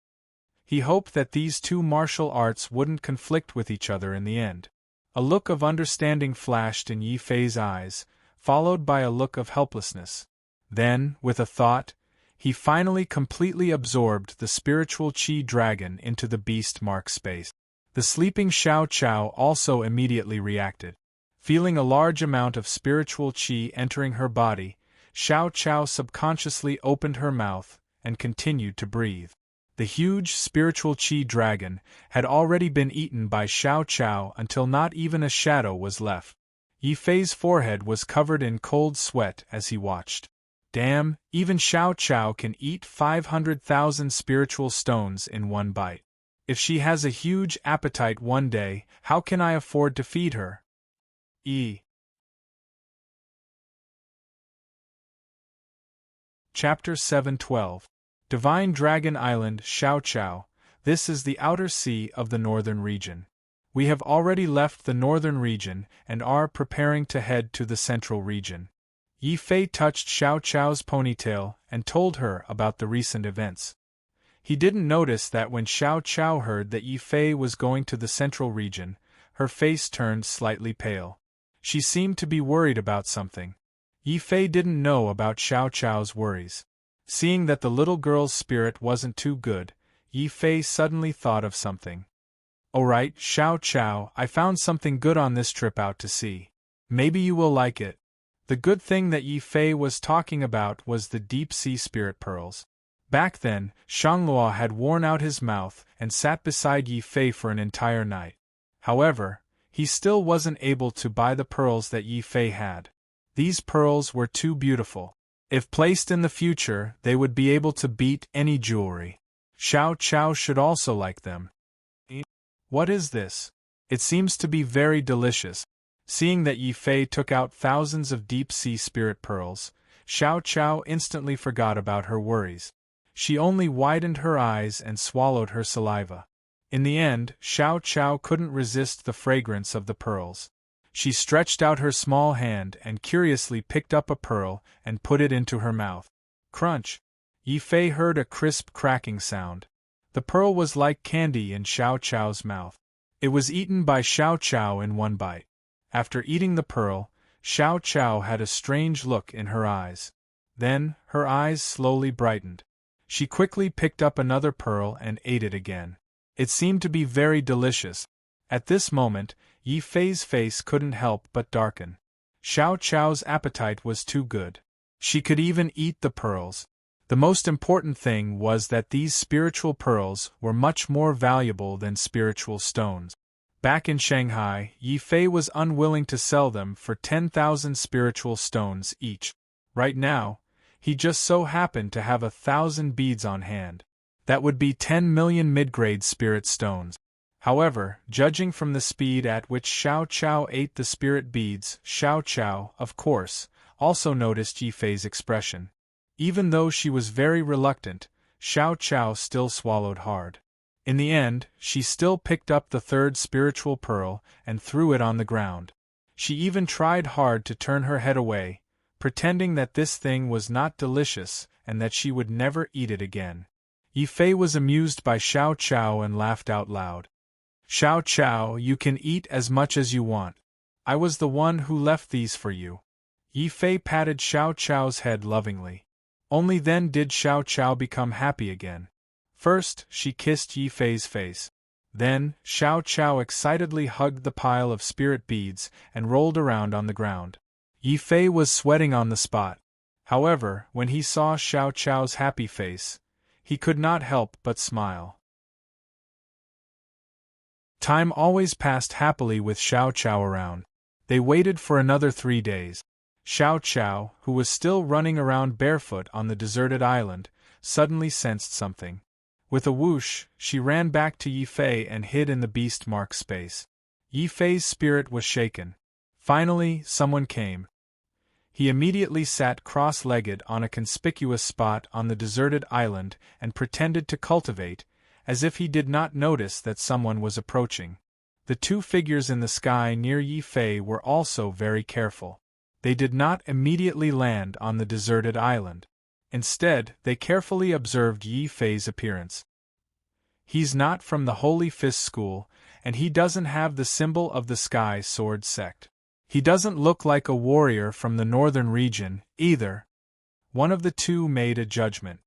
He hoped that these two martial arts wouldn't conflict with each other in the end. A look of understanding flashed in Yi Fei's eyes, followed by a look of helplessness. Then, with a thought, he finally completely absorbed the spiritual Qi dragon into the beast mark space. The sleeping Xiao Chao also immediately reacted. Feeling a large amount of spiritual Qi entering her body, Xiao Chao subconsciously opened her mouth and continued to breathe. The huge spiritual Qi dragon had already been eaten by Xiao Chao until not even a shadow was left. Yi Fei's forehead was covered in cold sweat as he watched. Damn, even Xiao Chao can eat 500,000 spiritual stones in one bite. If she has a huge appetite one day, how can I afford to feed her? Chapter 712. Divine Dragon Island, Xiao Chao. This is the outer sea of the northern region. We have already left the northern region and are preparing to head to the central region. Yi Fei touched Xiao Chao's ponytail and told her about the recent events. He didn't notice that when Xiao Chao heard that Yi Fei was going to the central region, her face turned slightly pale. She seemed to be worried about something. Yi Fei didn't know about Xiao Chao's worries. Seeing that the little girl's spirit wasn't too good, Yi Fei suddenly thought of something. Alright, Xiao Chao, I found something good on this trip out to sea. Maybe you will like it. The good thing that Yi Fei was talking about was the deep-sea spirit pearls. Back then, Shangluo had worn out his mouth and sat beside Yi Fei for an entire night. However, he still wasn't able to buy the pearls that Yi Fei had. These pearls were too beautiful. If placed in the future, they would be able to beat any jewelry. Xiao Chao should also like them. What is this? It seems to be very delicious. Seeing that Yi Fei took out thousands of deep-sea spirit pearls, Xiao Chao instantly forgot about her worries. She only widened her eyes and swallowed her saliva. In the end, Xiao Chao couldn't resist the fragrance of the pearls. She stretched out her small hand and curiously picked up a pearl and put it into her mouth. Crunch! Yi Fei heard a crisp cracking sound. The pearl was like candy in Xiao Chao's mouth. It was eaten by Xiao Chao in one bite. After eating the pearl, Xiao Chao had a strange look in her eyes. Then, her eyes slowly brightened. She quickly picked up another pearl and ate it again. It seemed to be very delicious. At this moment, Yi Fei's face couldn't help but darken. Xiao Chao's appetite was too good. She could even eat the pearls. The most important thing was that these spiritual pearls were much more valuable than spiritual stones. Back in Shanghai, Yi Fei was unwilling to sell them for 10,000 spiritual stones each. Right now, he just so happened to have 1,000 beads on hand. That would be 10 million mid-grade spirit stones. However, judging from the speed at which Xiao Chao ate the spirit beads, Xiao Chao, of course, also noticed Yi Fei's expression. Even though she was very reluctant, Xiao Chao still swallowed hard. In the end, she still picked up the third spiritual pearl and threw it on the ground. She even tried hard to turn her head away, pretending that this thing was not delicious and that she would never eat it again. Yi Fei was amused by Xiao Chao and laughed out loud. Xiao Chao, you can eat as much as you want. I was the one who left these for you. Yi Fei patted Xiao Chao's head lovingly. Only then did Xiao Chao become happy again. First, she kissed Yi Fei's face. Then, Xiao Chao excitedly hugged the pile of spirit beads and rolled around on the ground. Yi Fei was sweating on the spot. However, when he saw Xiao Chao's happy face, he could not help but smile. Time always passed happily with Xiao Chao around. They waited for another 3 days. Xiao Chao, who was still running around barefoot on the deserted island, suddenly sensed something. With a whoosh, she ran back to Yi Fei and hid in the beast mark space. Yi Fei's spirit was shaken. Finally, someone came. He immediately sat cross-legged on a conspicuous spot on the deserted island and pretended to cultivate, as if he did not notice that someone was approaching. The two figures in the sky near Yi Fei were also very careful. They did not immediately land on the deserted island. Instead, they carefully observed Yi Fei's appearance. He's not from the Holy Fist School, and he doesn't have the symbol of the Sky Sword sect. He doesn't look like a warrior from the northern region, either. One of the two made a judgment.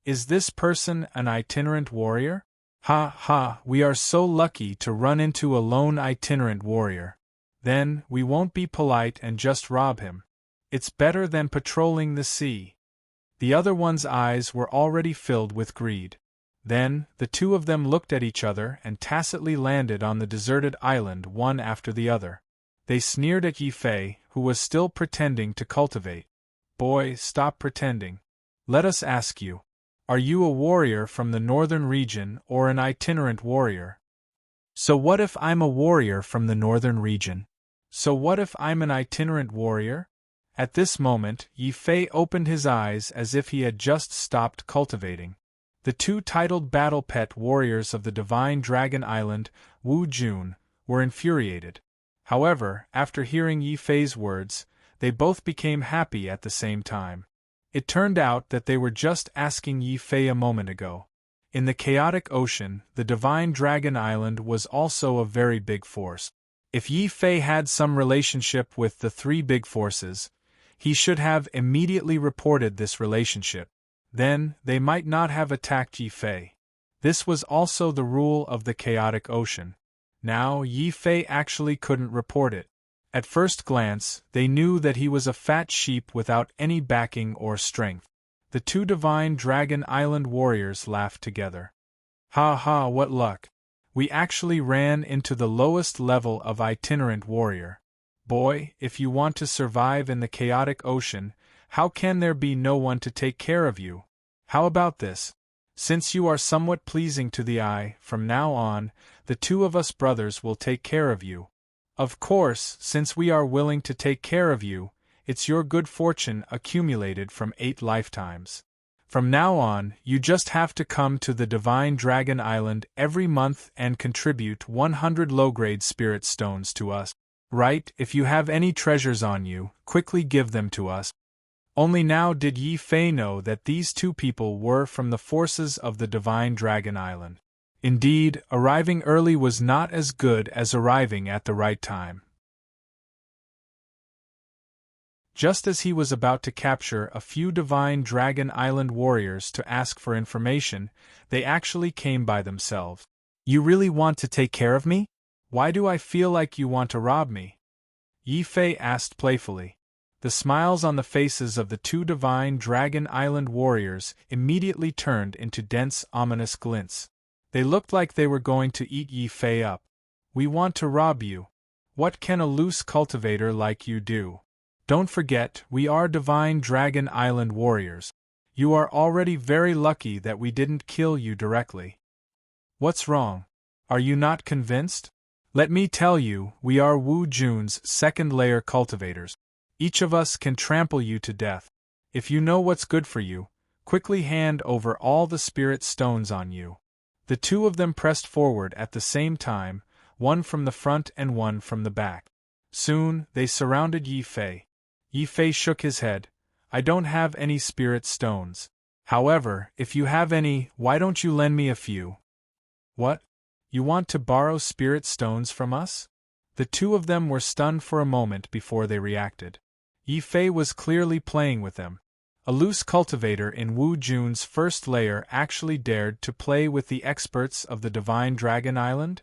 Is this person an itinerant warrior? Ha ha, we are so lucky to run into a lone itinerant warrior. Then, we won't be polite and just rob him. It's better than patrolling the sea. The other one's eyes were already filled with greed. Then, the two of them looked at each other and tacitly landed on the deserted island one after the other. They sneered at Yi Fei, who was still pretending to cultivate. Boy, stop pretending. Let us ask you. Are you a warrior from the northern region or an itinerant warrior? So what if I'm a warrior from the northern region? So what if I'm an itinerant warrior? At this moment, Yi Fei opened his eyes as if he had just stopped cultivating. The two titled battle pet warriors of the Divine Dragon Island, Wu Jun, were infuriated. However, after hearing Yi Fei's words, they both became happy at the same time. It turned out that they were just asking Yi Fei a moment ago. In the chaotic ocean, the Divine Dragon Island was also a very big force. If Yi Fei had some relationship with the three big forces, he should have immediately reported this relationship. Then, they might not have attacked Yi Fei. This was also the rule of the chaotic ocean. Now, Yi Fei actually couldn't report it. At first glance, they knew that he was a fat sheep without any backing or strength. The two Divine Dragon Island warriors laughed together. Ha ha, what luck! We actually ran into the lowest level of itinerant warrior. Boy, if you want to survive in the chaotic ocean, how can there be no one to take care of you? How about this? Since you are somewhat pleasing to the eye, from now on, the two of us brothers will take care of you. Of course, since we are willing to take care of you, it's your good fortune accumulated from 8 lifetimes. From now on, you just have to come to the Divine Dragon Island every month and contribute 100 low-grade spirit stones to us. Right, if you have any treasures on you, quickly give them to us. Only now did Yi Fei know that these two people were from the forces of the Divine Dragon Island. Indeed, arriving early was not as good as arriving at the right time. Just as he was about to capture a few Divine Dragon Island warriors to ask for information, they actually came by themselves. You really want to take care of me? Why do I feel like you want to rob me? Yi Fei asked playfully. The smiles on the faces of the two Divine Dragon Island warriors immediately turned into dense, ominous glints. They looked like they were going to eat Yi Fei up. We want to rob you. What can a loose cultivator like you do? Don't forget, we are Divine Dragon Island warriors. You are already very lucky that we didn't kill you directly. What's wrong? Are you not convinced? Let me tell you, we are Wu Jun's second-layer cultivators. Each of us can trample you to death. If you know what's good for you, quickly hand over all the spirit stones on you. The two of them pressed forward at the same time, one from the front and one from the back. Soon, they surrounded Yi Fei. Yi Fei shook his head. I don't have any spirit stones. However, if you have any, why don't you lend me a few? What? You want to borrow spirit stones from us? The two of them were stunned for a moment before they reacted. Yi Fei was clearly playing with them. A loose cultivator in Wu Jun's first layer actually dared to play with the experts of the Divine Dragon Island?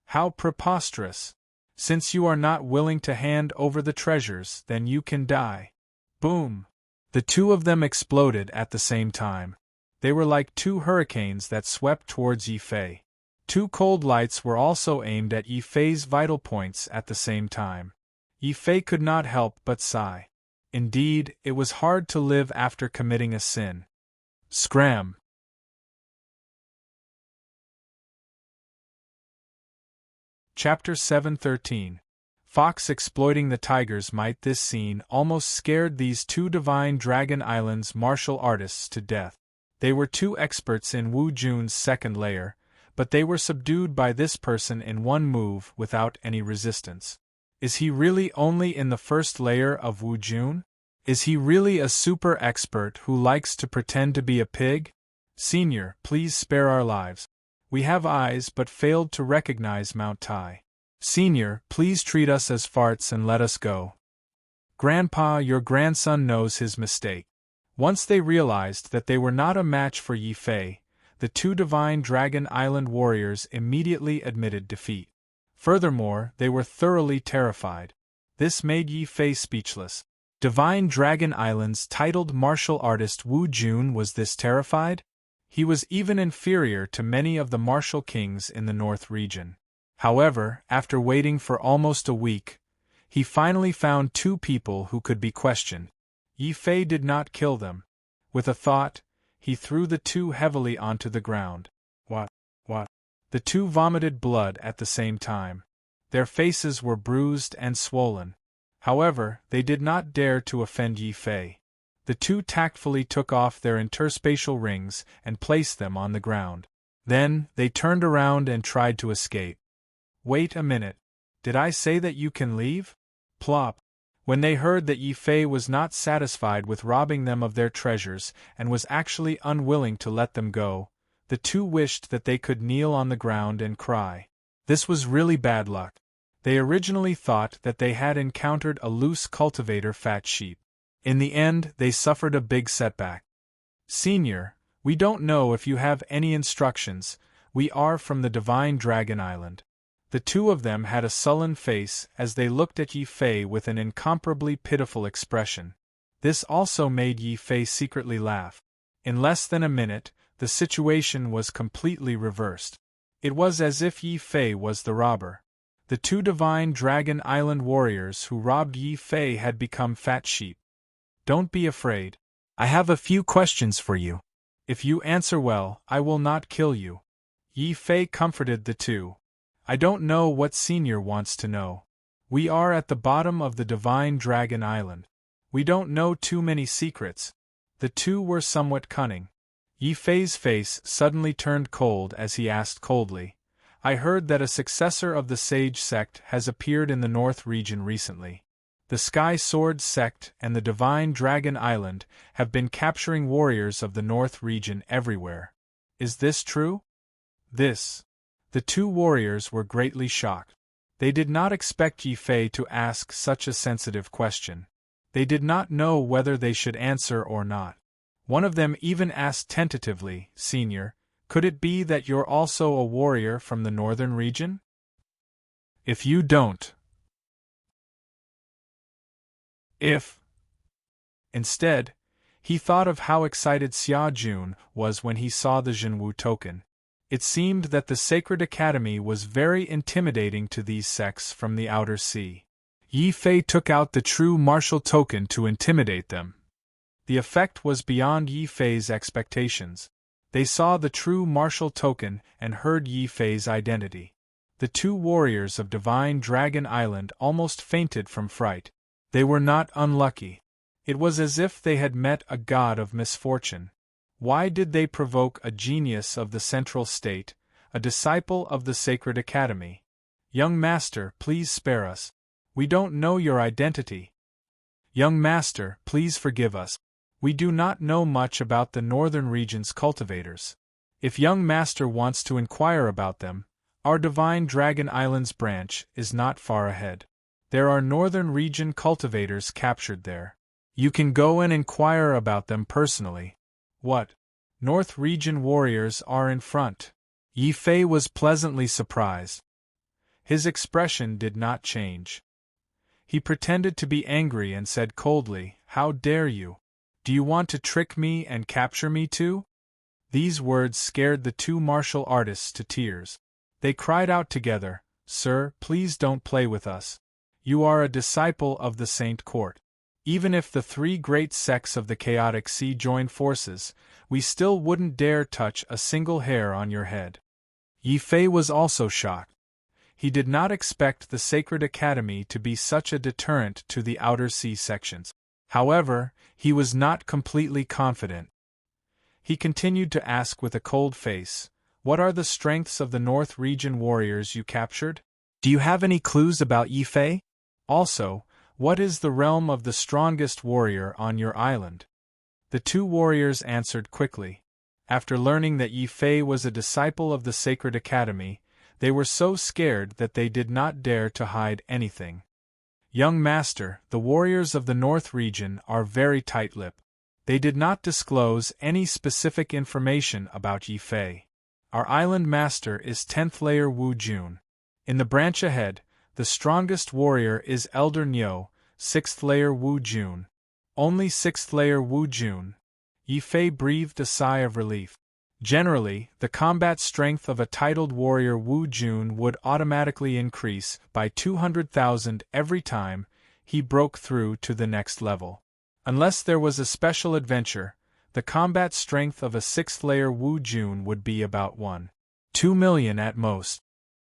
How preposterous! Since you are not willing to hand over the treasures, then you can die. Boom! The two of them exploded at the same time. They were like two hurricanes that swept towards Yi Fei. Two cold lights were also aimed at Yi Fei's vital points at the same time. Yi Fei could not help but sigh. Indeed, it was hard to live after committing a sin. Scram! Chapter 713. Fox exploiting the tiger's might. This scene almost scared these two Divine Dragon Island's martial artists to death. They were two experts in Wu Jun's second layer, but they were subdued by this person in one move without any resistance. Is he really only in the first layer of Wu Jun? Is he really a super expert who likes to pretend to be a pig? Senior, please spare our lives. We have eyes but failed to recognize Mount Tai. Senior, please treat us as farts and let us go. Grandpa, your grandson knows his mistake. Once they realized that they were not a match for Yi Fei, the two Divine Dragon Island warriors immediately admitted defeat. Furthermore, they were thoroughly terrified. This made Yi Fei speechless. Divine Dragon Island's titled martial artist Wu Jun was this terrified? He was even inferior to many of the martial kings in the North region. However, after waiting for almost a week, he finally found two people who could be questioned. Yi Fei did not kill them. With a thought, he threw the two heavily onto the ground. What? The two vomited blood at the same time. Their faces were bruised and swollen. However, they did not dare to offend Yi Fei. The two tactfully took off their interspatial rings and placed them on the ground. Then, they turned around and tried to escape. Wait a minute. Did I say that you can leave? Plop. When they heard that Yi Fei was not satisfied with robbing them of their treasures and was actually unwilling to let them go, the two wished that they could kneel on the ground and cry. This was really bad luck. They originally thought that they had encountered a loose cultivator fat sheep. In the end, they suffered a big setback. Senior, we don't know if you have any instructions. We are from the Divine Dragon Island. The two of them had a sullen face as they looked at Yi Fei with an incomparably pitiful expression. This also made Yi Fei secretly laugh. In less than a minute, the situation was completely reversed. It was as if Yi Fei was the robber. The two Divine Dragon Island warriors who robbed Yi Fei had become fat sheep. Don't be afraid. I have a few questions for you. If you answer well, I will not kill you. Yi Fei comforted the two. I don't know what Senior wants to know. We are at the bottom of the Divine Dragon Island. We don't know too many secrets. The two were somewhat cunning. Yi Fei's face suddenly turned cold as he asked coldly, I heard that a successor of the Sage sect has appeared in the North region recently. The Sky Sword sect and the Divine Dragon Island have been capturing warriors of the North region everywhere. Is this true? The two warriors were greatly shocked. They did not expect Yi Fei to ask such a sensitive question. They did not know whether they should answer or not. One of them even asked tentatively, Senior, could it be that you're also a warrior from the northern region? If you don't. Instead, he thought of how excited Xia Jun was when he saw the Zhenwu token. It seemed that the Sacred Academy was very intimidating to these sects from the outer sea. Yi Fei took out the true martial token to intimidate them. The effect was beyond Yi Fei's expectations. They saw the true martial token and heard Yi Fei's identity. The two warriors of Divine Dragon Island almost fainted from fright. They were not unlucky. It was as if they had met a god of misfortune. Why did they provoke a genius of the Central State, a disciple of the Sacred Academy? Young Master, please spare us. We don't know your identity. Young Master, please forgive us. We do not know much about the Northern region's cultivators. If Young Master wants to inquire about them, our Divine Dragon Islands branch is not far ahead. There are Northern region cultivators captured there. You can go and inquire about them personally. What? North region warriors are in front. Yi Fei was pleasantly surprised. His expression did not change. He pretended to be angry and said coldly, How dare you? Do you want to trick me and capture me too? These words scared the two martial artists to tears. They cried out together, Sir, please don't play with us. You are a disciple of the Saint Court. Even if the three great sects of the Chaotic Sea join forces, we still wouldn't dare touch a single hair on your head. Yi Fei was also shocked. He did not expect the Sacred Academy to be such a deterrent to the Outer Sea sections. However, he was not completely confident. He continued to ask with a cold face, What are the strengths of the North region warriors you captured? Do you have any clues about Yi Fei? Also, what is the realm of the strongest warrior on your island? The two warriors answered quickly. After learning that Yi Fei was a disciple of the Sacred Academy, they were so scared that they did not dare to hide anything. Young Master, the warriors of the North region are very tight-lipped. They did not disclose any specific information about Yi Fei. Our island master is 10th layer Wu Jun. In the branch ahead, the strongest warrior is Elder Nyo, 6th layer Wu Jun. Only 6th layer Wu Jun. Yi Fei breathed a sigh of relief. Generally, the combat strength of a titled warrior Wu Jun would automatically increase by 200,000 every time he broke through to the next level. Unless there was a special adventure, the combat strength of a 6th layer Wu Jun would be about 1.2 million at most.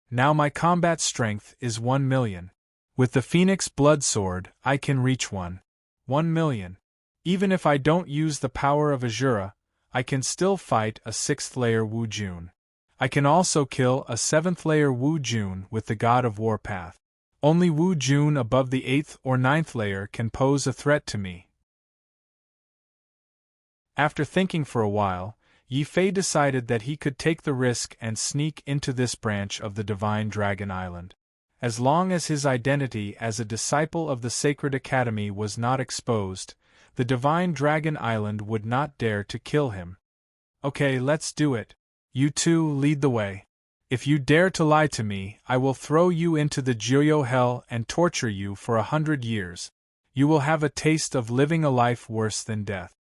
Now my combat strength is 1 million. With the Phoenix Blood Sword, I can reach 1 million. Even if I don't use the power of Azura, I can still fight a 6th layer Wu Jun. I can also kill a 7th layer Wu Jun with the God of Warpath. Only Wu Jun above the 8th or 9th layer can pose a threat to me. After thinking for a while, Yi Fei decided that he could take the risk and sneak into this branch of the Divine Dragon Island. As long as his identity as a disciple of the Sacred Academy was not exposed, the Divine Dragon Island would not dare to kill him. Okay, let's do it. You two lead the way. If you dare to lie to me, I will throw you into the Jiuyo Hell and torture you for 100 years. You will have a taste of living a life worse than death.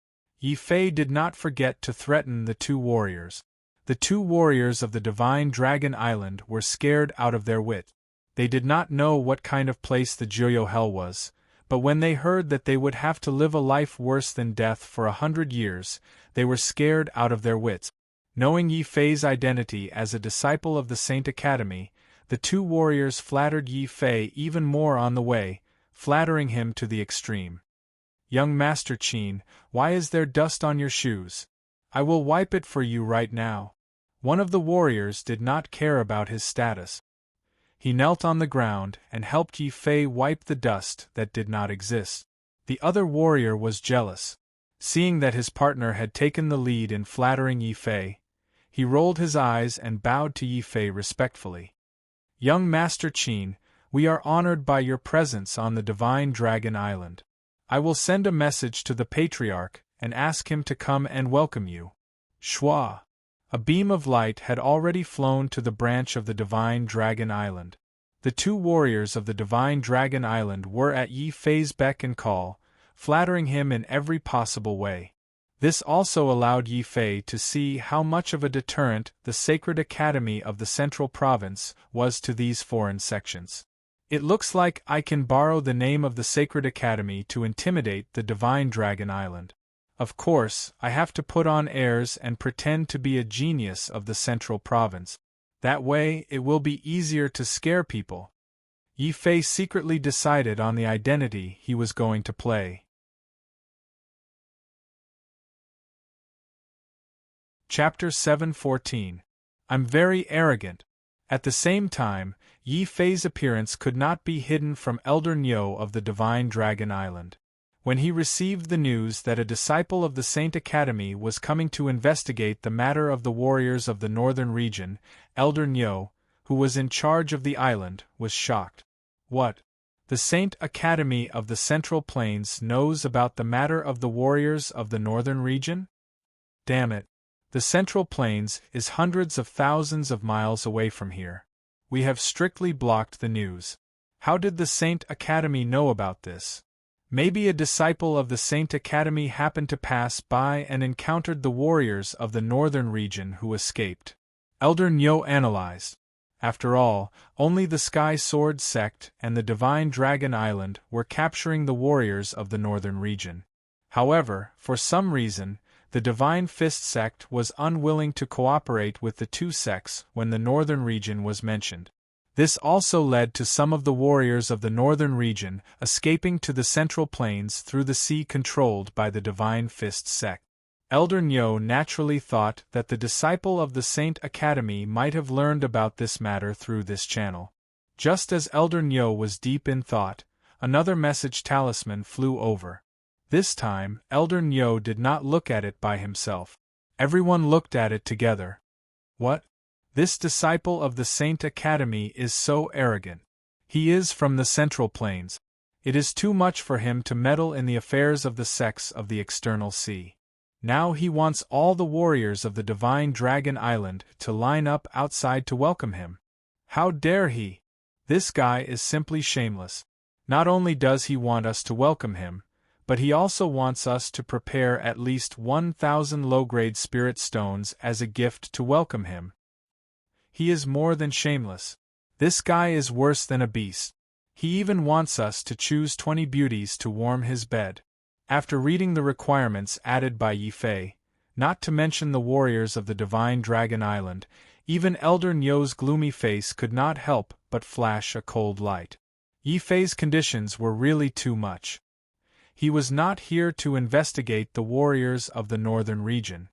Yi Fei did not forget to threaten the two warriors. The two warriors of the Divine Dragon Island were scared out of their wit. They did not know what kind of place the Jiuyo Hell was, but when they heard that they would have to live a life worse than death for 100 years, they were scared out of their wits. Knowing Yi Fei's identity as a disciple of the Saint Academy, the two warriors flattered Yi Fei even more on the way, flattering him to the extreme. Young Master Qin, why is there dust on your shoes? I will wipe it for you right now. One of the warriors did not care about his status. He knelt on the ground and helped Yi Fei wipe the dust that did not exist. The other warrior was jealous. Seeing that his partner had taken the lead in flattering Yi Fei, he rolled his eyes and bowed to Yi Fei respectfully. Young Master Qin, we are honored by your presence on the Divine Dragon Island. I will send a message to the Patriarch and ask him to come and welcome you. Shua. A beam of light had already flown to the branch of the Divine Dragon Island. The two warriors of the Divine Dragon Island were at Yi Fei's beck and call, flattering him in every possible way. This also allowed Yi Fei to see how much of a deterrent the Sacred Academy of the Central Province was to these foreign sections. It looks like I can borrow the name of the Sacred Academy to intimidate the Divine Dragon Island. Of course, I have to put on airs and pretend to be a genius of the Central Province. That way, it will be easier to scare people. Yi Fei secretly decided on the identity he was going to play. Chapter 7:14. I'm very arrogant. At the same time, Yi Fei's appearance could not be hidden from Elder Nyo of the Divine Dragon Island. When he received the news that a disciple of the Saint Academy was coming to investigate the matter of the warriors of the northern region, Elder Nyo, who was in charge of the island, was shocked. What? The Saint Academy of the Central Plains knows about the matter of the warriors of the northern region? Damn it. The Central Plains is hundreds of thousands of miles away from here. We have strictly blocked the news. How did the Saint Academy know about this? Maybe a disciple of the Saint Academy happened to pass by and encountered the warriors of the northern region who escaped. Elder Nyo analyzed. After all, only the Sky Sword sect and the Divine Dragon Island were capturing the warriors of the northern region. However, for some reason, the Divine Fist sect was unwilling to cooperate with the two sects when the northern region was mentioned. This also led to some of the warriors of the northern region escaping to the Central Plains through the sea controlled by the Divine Fist sect. Elder Nyo naturally thought that the disciple of the Saint Academy might have learned about this matter through this channel. Just as Elder Nyo was deep in thought, another message talisman flew over. This time, Elder Nyo did not look at it by himself. Everyone looked at it together. What? This disciple of the Saint Academy is so arrogant. He is from the Central Plains. It is too much for him to meddle in the affairs of the sex of the external sea. Now he wants all the warriors of the divine Dragon Island to line up outside to welcome him. How dare he? This guy is simply shameless. Not only does he want us to welcome him, but he also wants us to prepare at least 1,000 low-grade spirit stones as a gift to welcome him. He is more than shameless. This guy is worse than a beast. He even wants us to choose 20 beauties to warm his bed. After reading the requirements added by Yi Fei, not to mention the warriors of the divine Dragon Island, even Elder Nyo's gloomy face could not help but flash a cold light. Yi Fei's conditions were really too much. He was not here to investigate the warriors of the northern region.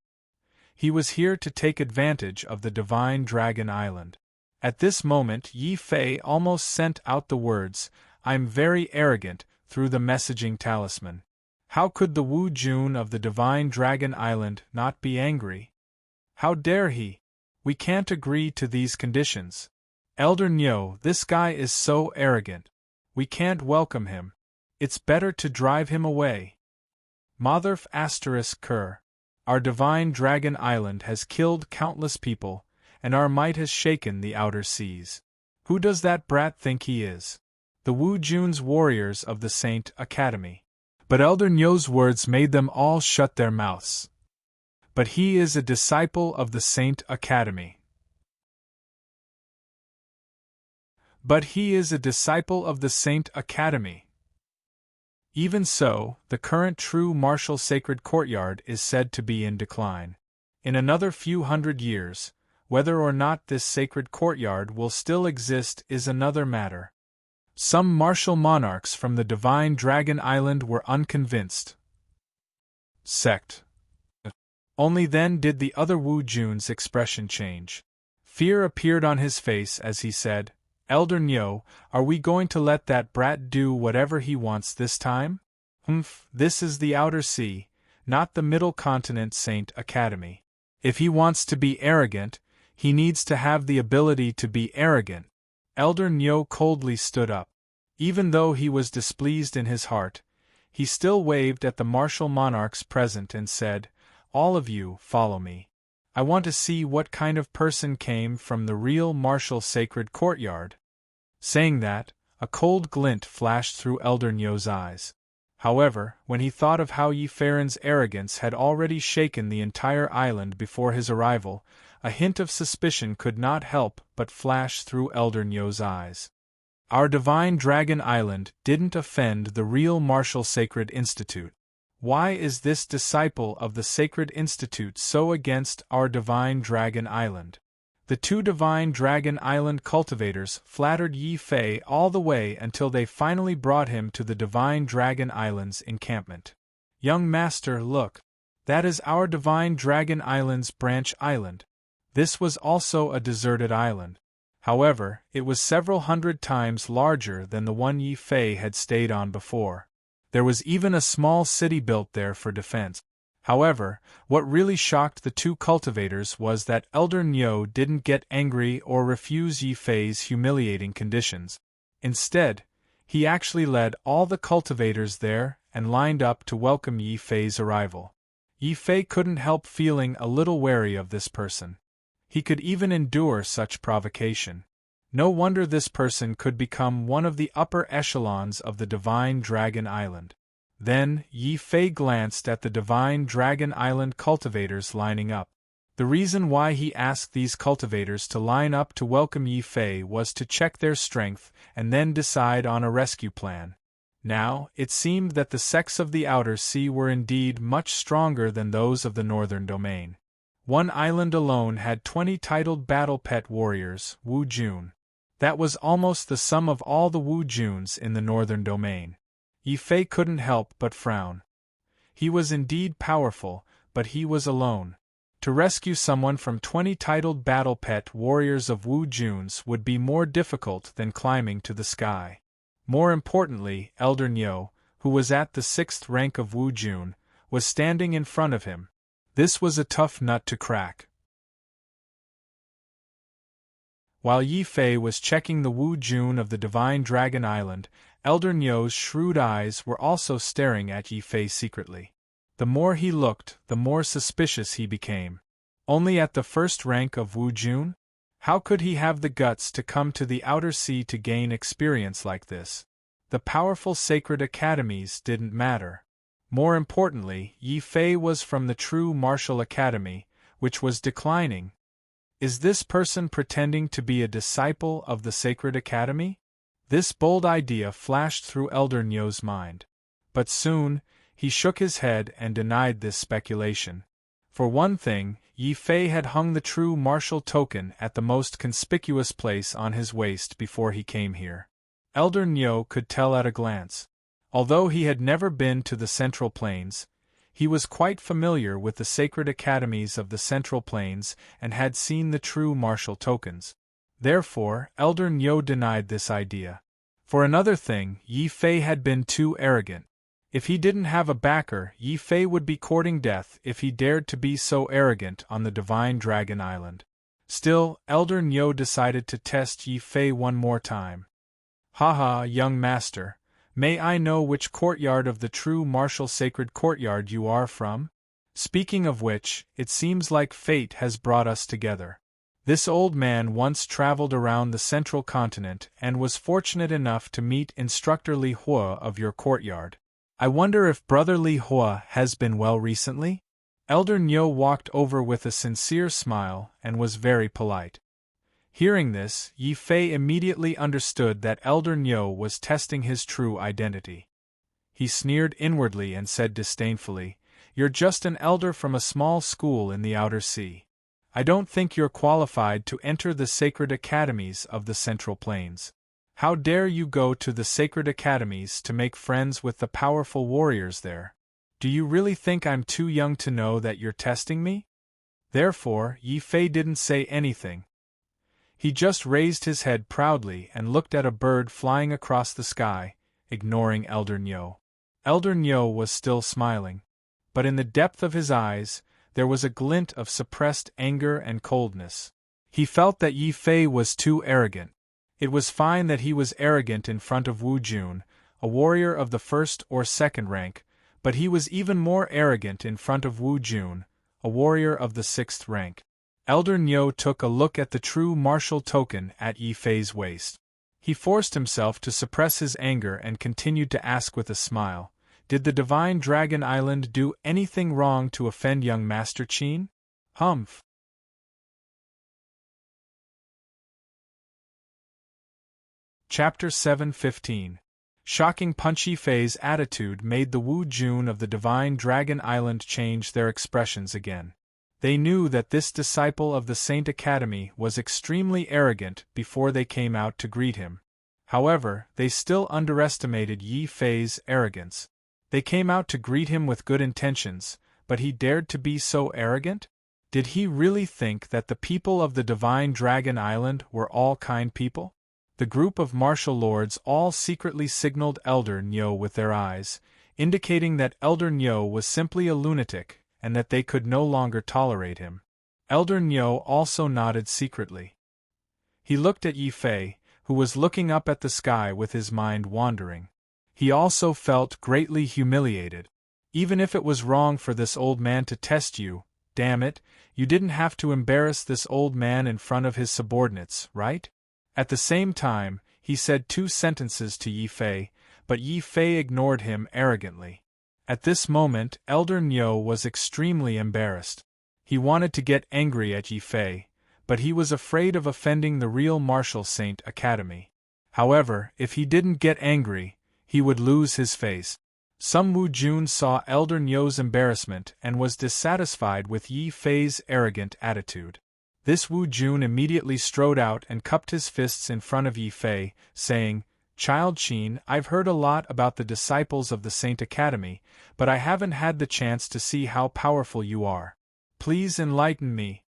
He was here to take advantage of the divine Dragon Island. At this moment Yi Fei almost sent out the words, "I'm very arrogant," through the messaging talisman. How could the Wu Jun of the divine Dragon Island not be angry? How dare he? We can't agree to these conditions. Elder Nyo, this guy is so arrogant. We can't welcome him. It's better to drive him away. Motherf ****. Our divine Dragon Island has killed countless people, and our might has shaken the outer seas. Who does that brat think he is? The Wu Jun's warriors of the Saint Academy. But Elder Nyo's words made them all shut their mouths. But he is a disciple of the Saint Academy. But he is a disciple of the Saint Academy. Even so, the current true martial sacred courtyard is said to be in decline. In another few hundred years, whether or not this sacred courtyard will still exist is another matter. Some martial monarchs from the divine Dragon Island were unconvinced. Sect. Only then did the other Wu Jun's expression change. Fear appeared on his face as he said, "Elder Nyo, are we going to let that brat do whatever he wants this time? This is the outer sea, not the middle continent Saint Academy. If he wants to be arrogant, he needs to have the ability to be arrogant." Elder Nyo coldly stood up. Even though he was displeased in his heart, he still waved at the martial monarchs present and said, "All of you, follow me. I want to see what kind of person came from the real martial sacred courtyard." Saying that, a cold glint flashed through Elder Nyo's eyes. However, when he thought of how Yi Fei's arrogance had already shaken the entire island before his arrival, a hint of suspicion could not help but flash through Elder Nyo's eyes. Our divine Dragon Island didn't offend the real martial sacred institute. Why is this disciple of the Sacred Institute so against our divine Dragon Island? The two divine Dragon Island cultivators flattered Yi Fei all the way until they finally brought him to the divine Dragon Island's encampment. "Young master, look. That is our divine Dragon Island's branch island." This was also a deserted island. However, it was several hundred times larger than the one Yi Fei had stayed on before. There was even a small city built there for defense. However, what really shocked the two cultivators was that Elder Nyo didn't get angry or refuse Yi Fei's humiliating conditions. Instead, he actually led all the cultivators there and lined up to welcome Yi Fei's arrival. Yi Fei couldn't help feeling a little wary of this person. He could even endure such provocation. No wonder this person could become one of the upper echelons of the divine Dragon Island. Then, Yi Fei glanced at the divine Dragon Island cultivators lining up. The reason why he asked these cultivators to line up to welcome Yi Fei was to check their strength and then decide on a rescue plan. Now, it seemed that the sects of the outer sea were indeed much stronger than those of the northern domain. One island alone had 20 titled battle pet warriors, Wu Jun. That was almost the sum of all the Wu Juns in the northern domain. Yi Fei couldn't help but frown. He was indeed powerful, but he was alone. To rescue someone from 20 titled battle pet warriors of Wu Juns would be more difficult than climbing to the sky. More importantly, Elder Nyo, who was at the 6th rank of Wu Jun, was standing in front of him. This was a tough nut to crack. While Yi Fei was checking the Wu Jun of the divine Dragon Island, Elder Nyo's shrewd eyes were also staring at Yi Fei secretly. The more he looked, the more suspicious he became. Only at the first rank of Wu Jun? How could he have the guts to come to the outer sea to gain experience like this? The powerful sacred academies didn't matter. More importantly, Yi Fei was from the true martial academy, which was declining. Is this person pretending to be a disciple of the sacred academy? This bold idea flashed through Elder Nyo's mind. But soon, he shook his head and denied this speculation. For one thing, Yi Fei had hung the true martial token at the most conspicuous place on his waist before he came here. Elder Nyo could tell at a glance. Although he had never been to the Central Plains, he was quite familiar with the sacred academies of the Central Plains and had seen the true martial tokens. Therefore, Elder Nyo denied this idea. For another thing, Yi Fei had been too arrogant. If he didn't have a backer, Yi Fei would be courting death if he dared to be so arrogant on the Divine Dragon Island. Still, Elder Nyo decided to test Yi Fei one more time. Haha, young master, may I know which courtyard of the true martial sacred courtyard you are from? Speaking of which, it seems like fate has brought us together. This old man once traveled around the central continent and was fortunate enough to meet Instructor Li Hua of your courtyard. I wonder if Brother Li Hua has been well recently? Elder Nyo walked over with a sincere smile and was very polite. Hearing this, Yi Fei immediately understood that Elder Nyo was testing his true identity. He sneered inwardly and said disdainfully, "You're just an elder from a small school in the outer sea. I don't think you're qualified to enter the sacred academies of the Central Plains. How dare you go to the sacred academies to make friends with the powerful warriors there? Do you really think I'm too young to know that you're testing me?" Therefore, Yi Fei didn't say anything. He just raised his head proudly and looked at a bird flying across the sky, ignoring Elder Nyo. Elder Nyo was still smiling. But in the depth of his eyes, there was a glint of suppressed anger and coldness. He felt that Yi Fei was too arrogant. It was fine that he was arrogant in front of Wu Jun, a warrior of the first or second rank, but he was even more arrogant in front of Wu Jun, a warrior of the sixth rank. Elder Nyo took a look at the true martial token at Yi Fei's waist. He forced himself to suppress his anger and continued to ask with a smile, "Did the Divine Dragon Island do anything wrong to offend young Master Qin?" Humph. Chapter 7:15. Shocking Punch. Yi Fei's attitude made the Wu Jun of the Divine Dragon Island change their expressions again. They knew that this disciple of the Saint Academy was extremely arrogant before they came out to greet him. However, they still underestimated Yi Fei's arrogance. They came out to greet him with good intentions, but he dared to be so arrogant? Did he really think that the people of the Divine Dragon Island were all kind people? The group of martial lords all secretly signaled Elder Nyo with their eyes, indicating that Elder Nyo was simply a lunatic and that they could no longer tolerate him. Elder Nyo also nodded secretly. He looked at Yi Fei, who was looking up at the sky with his mind wandering. He also felt greatly humiliated. Even if it was wrong for this old man to test you, damn it, you didn't have to embarrass this old man in front of his subordinates, right? At the same time, he said 2 sentences to Yi Fei, but Yi Fei ignored him arrogantly. At this moment, Elder Nyo was extremely embarrassed. He wanted to get angry at Yi Fei, but he was afraid of offending the real Martial Saint Academy. However, if he didn't get angry, he would lose his face. Some Wu Jun saw Elder Nyo's embarrassment and was dissatisfied with Yi Fei's arrogant attitude. This Wu Jun immediately strode out and cupped his fists in front of Yi Fei, saying, "Child Qin, I've heard a lot about the disciples of the Saint Academy, but I haven't had the chance to see how powerful you are. Please enlighten me."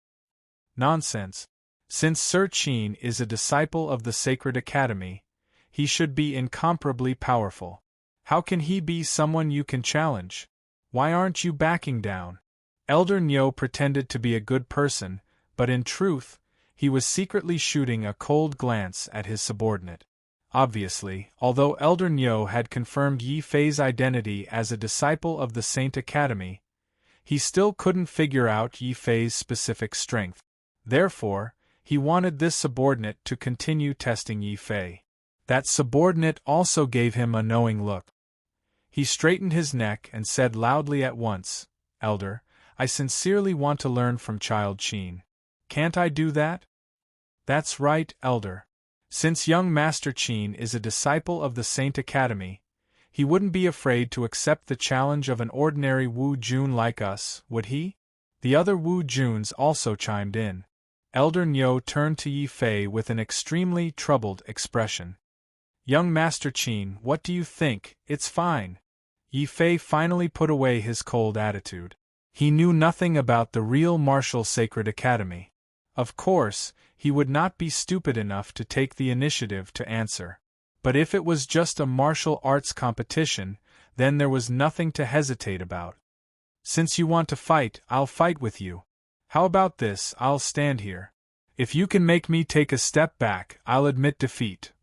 Nonsense. Since Sir Qin is a disciple of the Sacred Academy, he should be incomparably powerful. How can he be someone you can challenge? Why aren't you backing down? Elder Nyo pretended to be a good person, but in truth, he was secretly shooting a cold glance at his subordinate. Obviously, although Elder Nyo had confirmed Yi Fei's identity as a disciple of the Saint Academy, he still couldn't figure out Yi Fei's specific strength. Therefore, he wanted this subordinate to continue testing Yi Fei. That subordinate also gave him a knowing look. He straightened his neck and said loudly at once, "Elder, I sincerely want to learn from Child Qin. Can't I do that?" "That's right, Elder. Since young Master Qin is a disciple of the Saint Academy, he wouldn't be afraid to accept the challenge of an ordinary Wu Jun like us, would he?" The other Wu Juns also chimed in. Elder Nyo turned to Yi Fei with an extremely troubled expression. "Young Master Qin, what do you think? It's fine." Yi Fei finally put away his cold attitude. He knew nothing about the real martial sacred academy. Of course, he would not be stupid enough to take the initiative to answer. But if it was just a martial arts competition, then there was nothing to hesitate about. "Since you want to fight, I'll fight with you. How about this? I'll stand here. If you can make me take a step back, I'll admit defeat."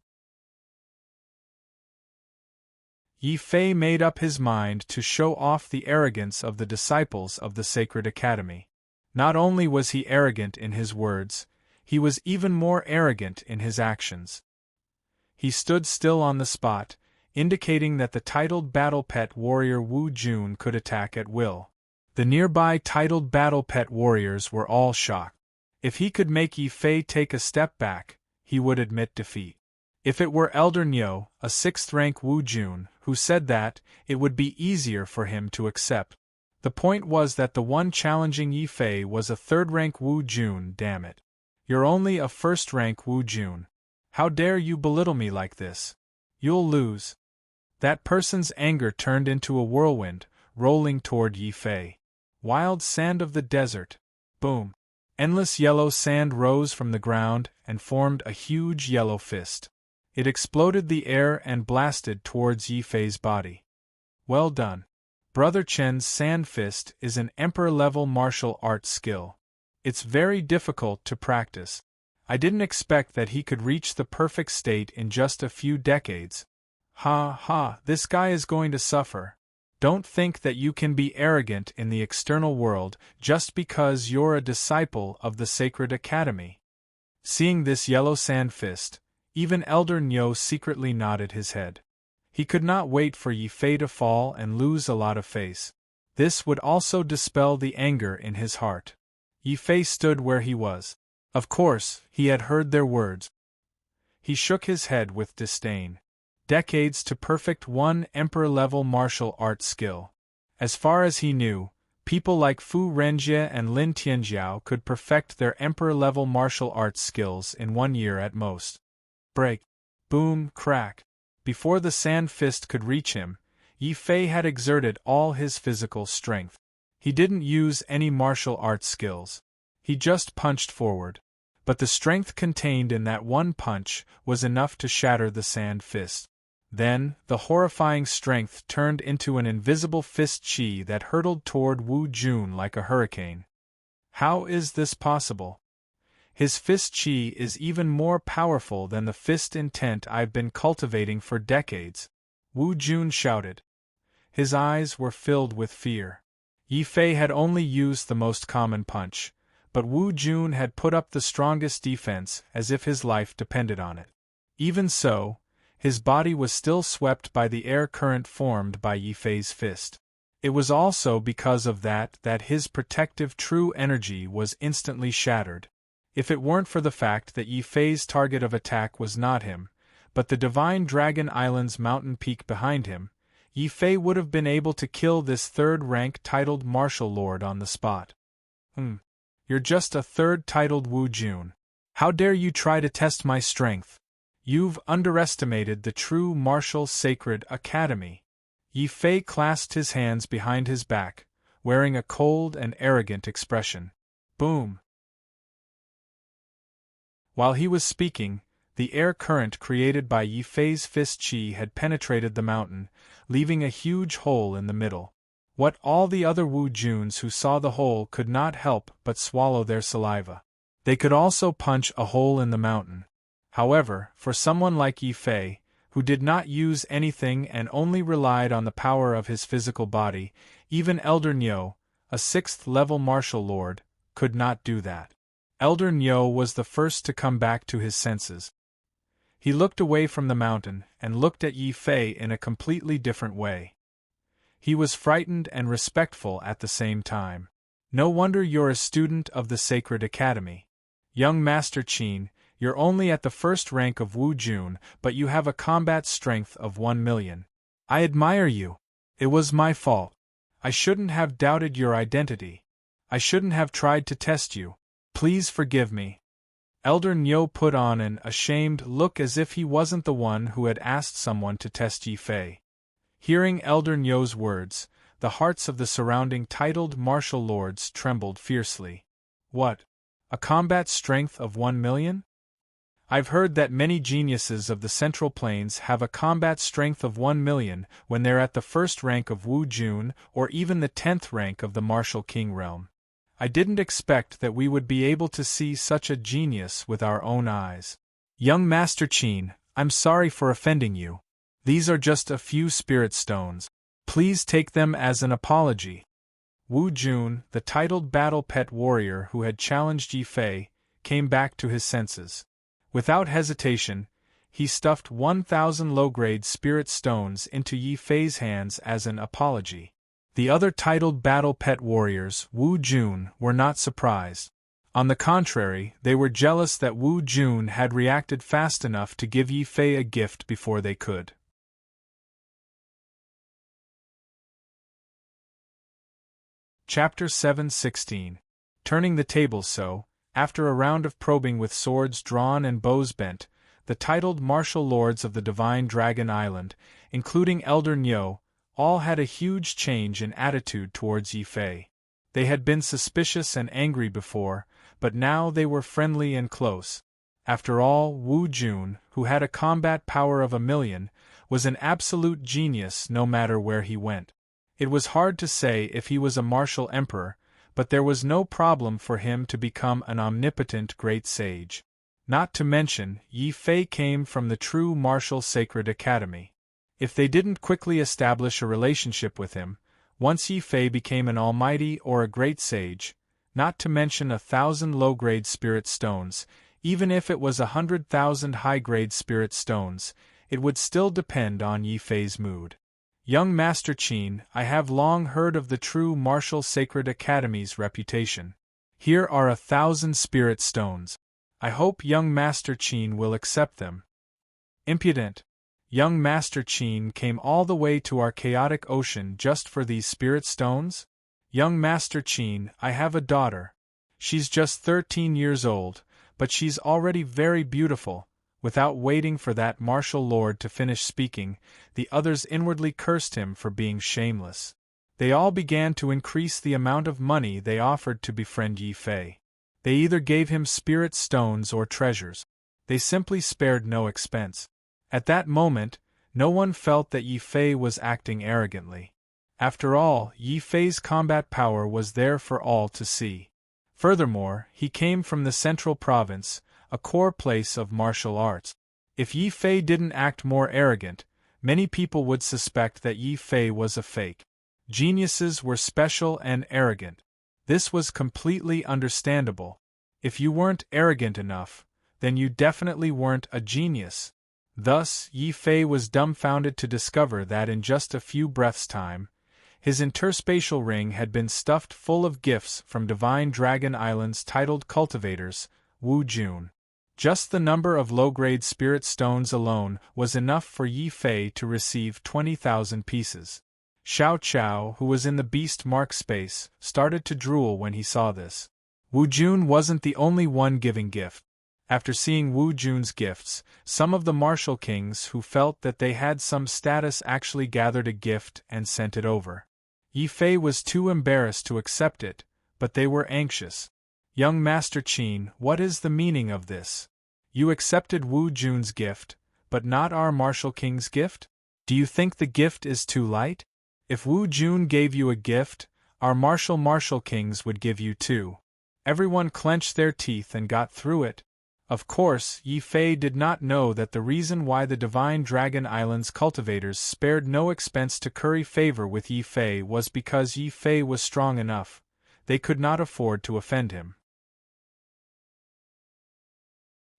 Yi Fei made up his mind to show off the arrogance of the disciples of the Sacred Academy. Not only was he arrogant in his words, he was even more arrogant in his actions. He stood still on the spot, indicating that the titled battle pet warrior Wu Jun could attack at will. The nearby titled battle pet warriors were all shocked. If he could make Yi Fei take a step back, he would admit defeat. If it were Elder Nyo, a 6th rank Wu Jun, who said that, it would be easier for him to accept. The point was that the one challenging Yi Fei was a 3rd rank Wu Jun, damn it. "You're only a 1st rank Wu Jun. How dare you belittle me like this? You'll lose." That person's anger turned into a whirlwind, rolling toward Yi Fei. Wild sand of the desert. Boom. Endless yellow sand rose from the ground and formed a huge yellow fist. It exploded the air and blasted towards Yi Fei's body. Well done. Brother Chen's sand fist is an emperor-level martial arts skill. It's very difficult to practice. I didn't expect that he could reach the perfect state in just a few decades. Ha ha, this guy is going to suffer. Don't think that you can be arrogant in the external world just because you're a disciple of the Sacred Academy. Seeing this yellow sand fist, even Elder Nyo secretly nodded his head. He could not wait for Yi Fei to fall and lose a lot of face. This would also dispel the anger in his heart. Yi Fei stood where he was. Of course, he had heard their words. He shook his head with disdain. Decades to perfect one emperor-level martial arts skill. As far as he knew, people like Fu Renjie and Lin Tianjiao could perfect their emperor-level martial arts skills in 1 year at most. Break. Boom, crack. Before the sand fist could reach him, Yi Fei had exerted all his physical strength. He didn't use any martial arts skills. He just punched forward. But the strength contained in that one punch was enough to shatter the sand fist. Then, the horrifying strength turned into an invisible fist chi that hurtled toward Wu Jun like a hurricane. How is this possible? His fist chi is even more powerful than the fist intent I've been cultivating for decades, Wu Jun shouted. His eyes were filled with fear. Yi Fei had only used the most common punch, but Wu Jun had put up the strongest defense as if his life depended on it. Even so, his body was still swept by the air current formed by Yi Fei's fist. It was also because of that his protective true energy was instantly shattered. If it weren't for the fact that Yi Fei's target of attack was not him, but the Divine Dragon Island's mountain peak behind him, Yi Fei would have been able to kill this 3rd-rank titled martial lord on the spot. You're just a 3rd titled Wu Jun. How dare you try to test my strength? You've underestimated the true martial sacred academy. Yi Fei clasped his hands behind his back, wearing a cold and arrogant expression. Boom! While he was speaking, the air current created by Yi Fei's fist chi had penetrated the mountain, leaving a huge hole in the middle. What all the other Wu Juns who saw the hole could not help but swallow their saliva. They could also punch a hole in the mountain. However, for someone like Yi Fei, who did not use anything and only relied on the power of his physical body. Even Elder Nyo, a 6th-level martial lord, could not do that. Elder Nyo was the first to come back to his senses. He looked away from the mountain and looked at Yi Fei in a completely different way. He was frightened and respectful at the same time. No wonder you're a student of the Sacred Academy. Young Master Qin, you're only at the first rank of Wu Jun, but you have a combat strength of 1 million. I admire you. It was my fault. I shouldn't have doubted your identity. I shouldn't have tried to test you. Please forgive me. Elder Nyo put on an ashamed look as if he wasn't the one who had asked someone to test Yi Fei. Hearing Elder Nyo's words, the hearts of the surrounding titled martial lords trembled fiercely. What? A combat strength of 1 million? I've heard that many geniuses of the Central Plains have a combat strength of 1 million when they're at the first rank of Wu Jun or even the 10th rank of the Martial King realm. I didn't expect that we would be able to see such a genius with our own eyes. Young Master Qin, I'm sorry for offending you. These are just a few spirit stones. Please take them as an apology. Wu Jun, the titled battle pet warrior who had challenged Yi Fei, came back to his senses. Without hesitation, he stuffed 1,000 low-grade spirit stones into Yi Fei's hands as an apology. The other titled battle pet warriors, Wu Jun, were not surprised. On the contrary, they were jealous that Wu Jun had reacted fast enough to give Yi Fei a gift before they could. Chapter 7:16. Turning the tables so, after a round of probing with swords drawn and bows bent, the titled martial lords of the Divine Dragon Island, including Elder Nyo, all had a huge change in attitude towards Yi Fei. They had been suspicious and angry before, but now they were friendly and close. After all, Wu Jun, who had a combat power of 1 million, was an absolute genius no matter where he went. It was hard to say if he was a martial emperor, but there was no problem for him to become an omnipotent great sage. Not to mention, Yi Fei came from the true martial sacred academy. If they didn't quickly establish a relationship with him, once Yi Fei became an almighty or a great sage, not to mention 1,000 low-grade spirit stones, even if it was 100,000 high-grade spirit stones, it would still depend on Yi Fei's mood. Young Master Qin, I have long heard of the true martial sacred academy's reputation. Here are 1,000 spirit stones. I hope young Master Qin will accept them. Impudent! Young Master Qin came all the way to our chaotic ocean just for these spirit stones? Young Master Qin, I have a daughter. She's just 13 years old, but she's already very beautiful. Without waiting for that martial lord to finish speaking, the others inwardly cursed him for being shameless. They all began to increase the amount of money they offered to befriend Yi Fei. They either gave him spirit stones or treasures. They simply spared no expense. At that moment, no one felt that Yi Fei was acting arrogantly. After all, Yi Fei's combat power was there for all to see. Furthermore, he came from the Central Province, a core place of martial arts. If Yi Fei didn't act more arrogant, many people would suspect that Yi Fei was a fake. Geniuses were special and arrogant. This was completely understandable. If you weren't arrogant enough, then you definitely weren't a genius. Thus, Yi Fei was dumbfounded to discover that in just a few breaths' time, his interspatial ring had been stuffed full of gifts from Divine Dragon Island's titled cultivators, Wu Jun. Just the number of low-grade spirit stones alone was enough for Yi Fei to receive 20,000 pieces. Xiao Chao, who was in the beast mark space, started to drool when he saw this. Wu Jun wasn't the only one giving gift. After seeing Wu Jun's gifts, some of the martial kings who felt that they had some status actually gathered a gift and sent it over. Yi Fei was too embarrassed to accept it, but they were anxious. Young Master Qin, what is the meaning of this? You accepted Wu Jun's gift, but not our martial king's gift? Do you think the gift is too light? If Wu Jun gave you a gift, our martial kings would give you two. Everyone clenched their teeth and got through it. Of course, Yi Fei did not know that the reason why the Divine Dragon Island's cultivators spared no expense to curry favor with Yi Fei was because Yi Fei was strong enough. They could not afford to offend him.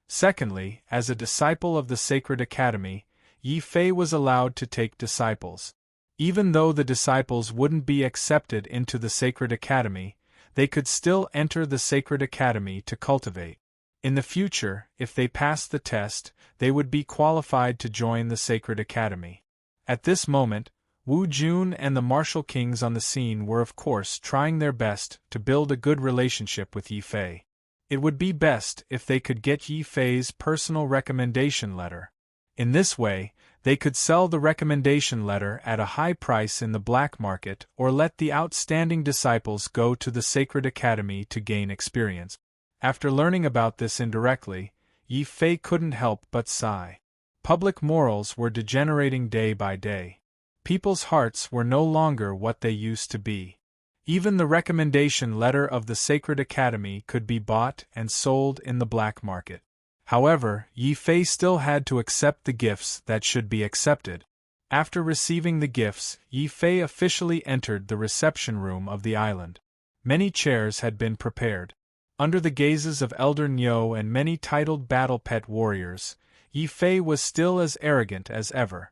Secondly, as a disciple of the Sacred Academy, Yi Fei was allowed to take disciples. Even though the disciples wouldn't be accepted into the Sacred Academy, they could still enter the Sacred Academy to cultivate. In the future, if they passed the test, they would be qualified to join the Sacred Academy. At this moment, Wu Jun and the martial kings on the scene were of course trying their best to build a good relationship with Yi Fei. It would be best if they could get Yi Fei's personal recommendation letter. In this way, they could sell the recommendation letter at a high price in the black market or let the outstanding disciples go to the Sacred Academy to gain experience. After learning about this indirectly, Yi Fei couldn't help but sigh. Public morals were degenerating day by day. People's hearts were no longer what they used to be. Even the recommendation letter of the Sacred Academy could be bought and sold in the black market. However, Yi Fei still had to accept the gifts that should be accepted. After receiving the gifts, Yi Fei officially entered the reception room of the island. Many chairs had been prepared. Under the gazes of Elder Nyo and many titled battle pet warriors, Yi Fei was still as arrogant as ever.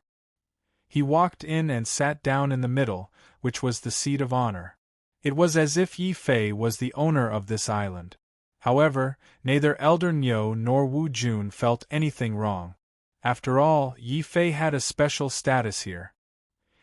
He walked in and sat down in the middle, which was the seat of honor. It was as if Yi Fei was the owner of this island. However, neither Elder Nyo nor Wu Jun felt anything wrong. After all, Yi Fei had a special status here.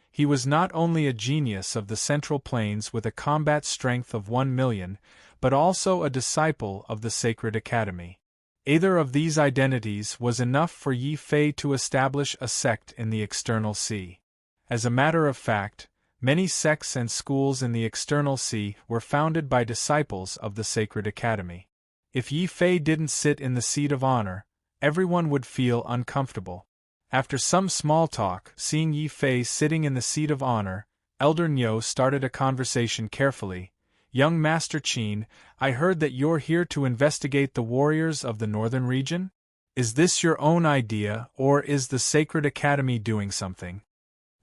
He was not only a genius of the Central Plains with a combat strength of 1 million, but also a disciple of the Sacred Academy. Either of these identities was enough for Yi Fei to establish a sect in the External Sea. As a matter of fact, many sects and schools in the External Sea were founded by disciples of the Sacred Academy. If Yi Fei didn't sit in the seat of honor, everyone would feel uncomfortable. After some small talk, seeing Yi Fei sitting in the seat of honor, Elder Nyo started a conversation carefully. "Young Master Qin, I heard that you're here to investigate the warriors of the northern region? Is this your own idea, or is the Sacred Academy doing something?"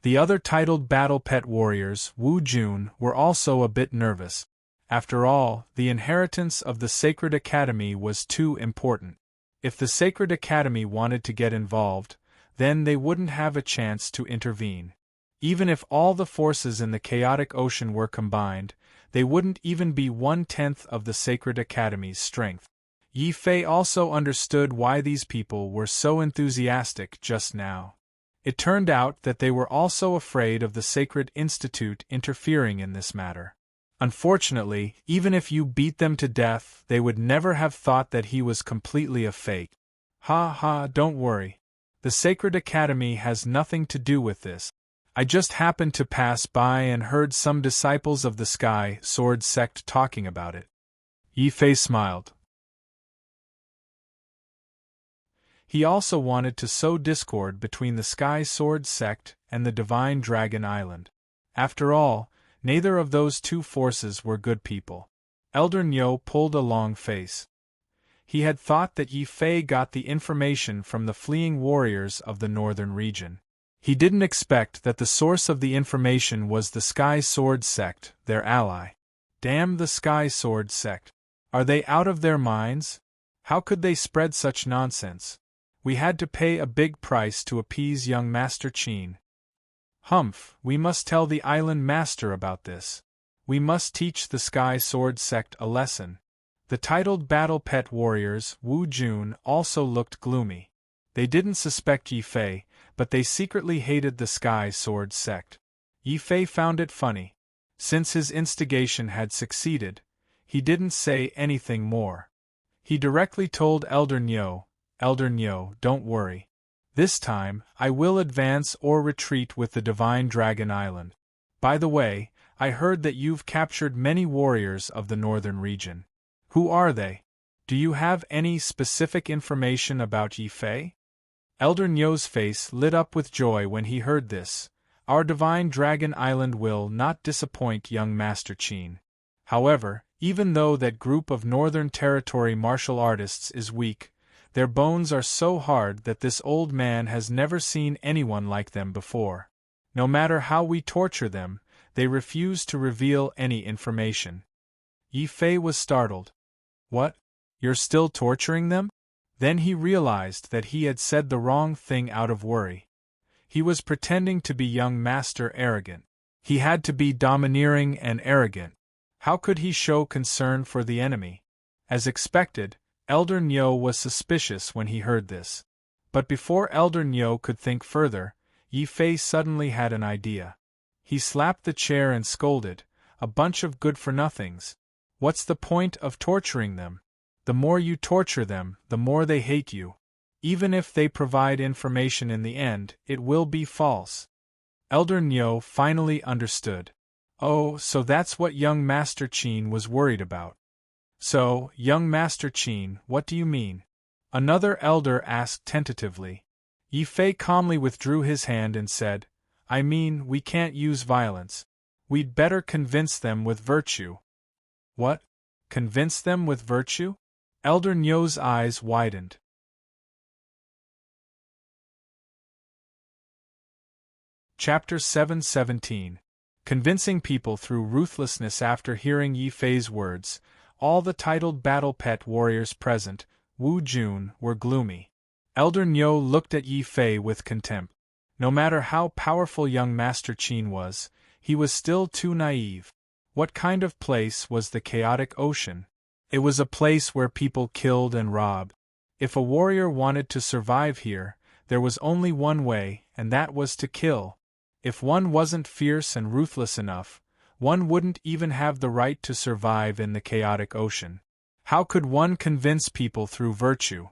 The other titled battle pet warriors, Wu Jun, were also a bit nervous. After all, the inheritance of the Sacred Academy was too important. If the Sacred Academy wanted to get involved, then they wouldn't have a chance to intervene. Even if all the forces in the chaotic ocean were combined, they wouldn't even be 1/10 of the Sacred Academy's strength. Yi Fei also understood why these people were so enthusiastic just now. It turned out that they were also afraid of the Sacred Institute interfering in this matter. Unfortunately, even if you beat them to death, they would never have thought that he was completely a fake. "Ha ha, don't worry. The Sacred Academy has nothing to do with this. I just happened to pass by and heard some disciples of the Sky Sword sect talking about it." Yi Fei smiled. He also wanted to sow discord between the Sky Sword sect and the Divine Dragon Island. After all, neither of those two forces were good people. Elder Nyo pulled a long face. He had thought that Yi Fei got the information from the fleeing warriors of the northern region. He didn't expect that the source of the information was the Sky Sword sect, their ally. Damn the Sky Sword sect. Are they out of their minds? How could they spread such nonsense? We had to pay a big price to appease young Master Qin. Humph, we must tell the island master about this. We must teach the Sky Sword sect a lesson. The titled battle pet warriors, Wu Jun, also looked gloomy. They didn't suspect Yi Fei, but they secretly hated the Sky Sword sect. Yi Fei found it funny. Since his instigation had succeeded, he didn't say anything more. He directly told Elder Nyo, "Elder Nyo, don't worry. This time, I will advance or retreat with the Divine Dragon Island. By the way, I heard that you've captured many warriors of the northern region. Who are they? Do you have any specific information about Yi Fei?" Elder Nyo's face lit up with joy when he heard this. "Our Divine Dragon Island will not disappoint young Master Qin. However, even though that group of Northern Territory martial artists is weak, Their bones are so hard that this old man has never seen anyone like them before. No matter how we torture them, they refuse to reveal any information." Yi Fei was startled. "What? You're still torturing them?" Then he realized that he had said the wrong thing out of worry. He was pretending to be young master arrogant. He had to be domineering and arrogant. How could he show concern for the enemy? As expected, Elder Nyo was suspicious when he heard this. But before Elder Nyo could think further, Yi Fei suddenly had an idea. He slapped the chair and scolded, "A bunch of good-for-nothings. What's the point of torturing them? The more you torture them, the more they hate you. Even if they provide information in the end, it will be false." Elder Nyo finally understood. Oh, so that's what young Master Qin was worried about. "So, young Master Qin, what do you mean?" another elder asked tentatively. Yi Fei calmly withdrew his hand and said, "I mean, we can't use violence. We'd better convince them with virtue." "What? Convince them with virtue?" Elder Nyo's eyes widened. Chapter 717. Convincing people through ruthlessness. After hearing Yi Fei's words, all the titled battle pet warriors present, Wu Jun, were gloomy. Elder Nyo looked at Yi Fei with contempt. No matter how powerful young Master Qin was, he was still too naive. What kind of place was the chaotic ocean? It was a place where people killed and robbed. If a warrior wanted to survive here, there was only one way, and that was to kill. If one wasn't fierce and ruthless enough, one wouldn't even have the right to survive in the chaotic ocean. How could one convince people through virtue?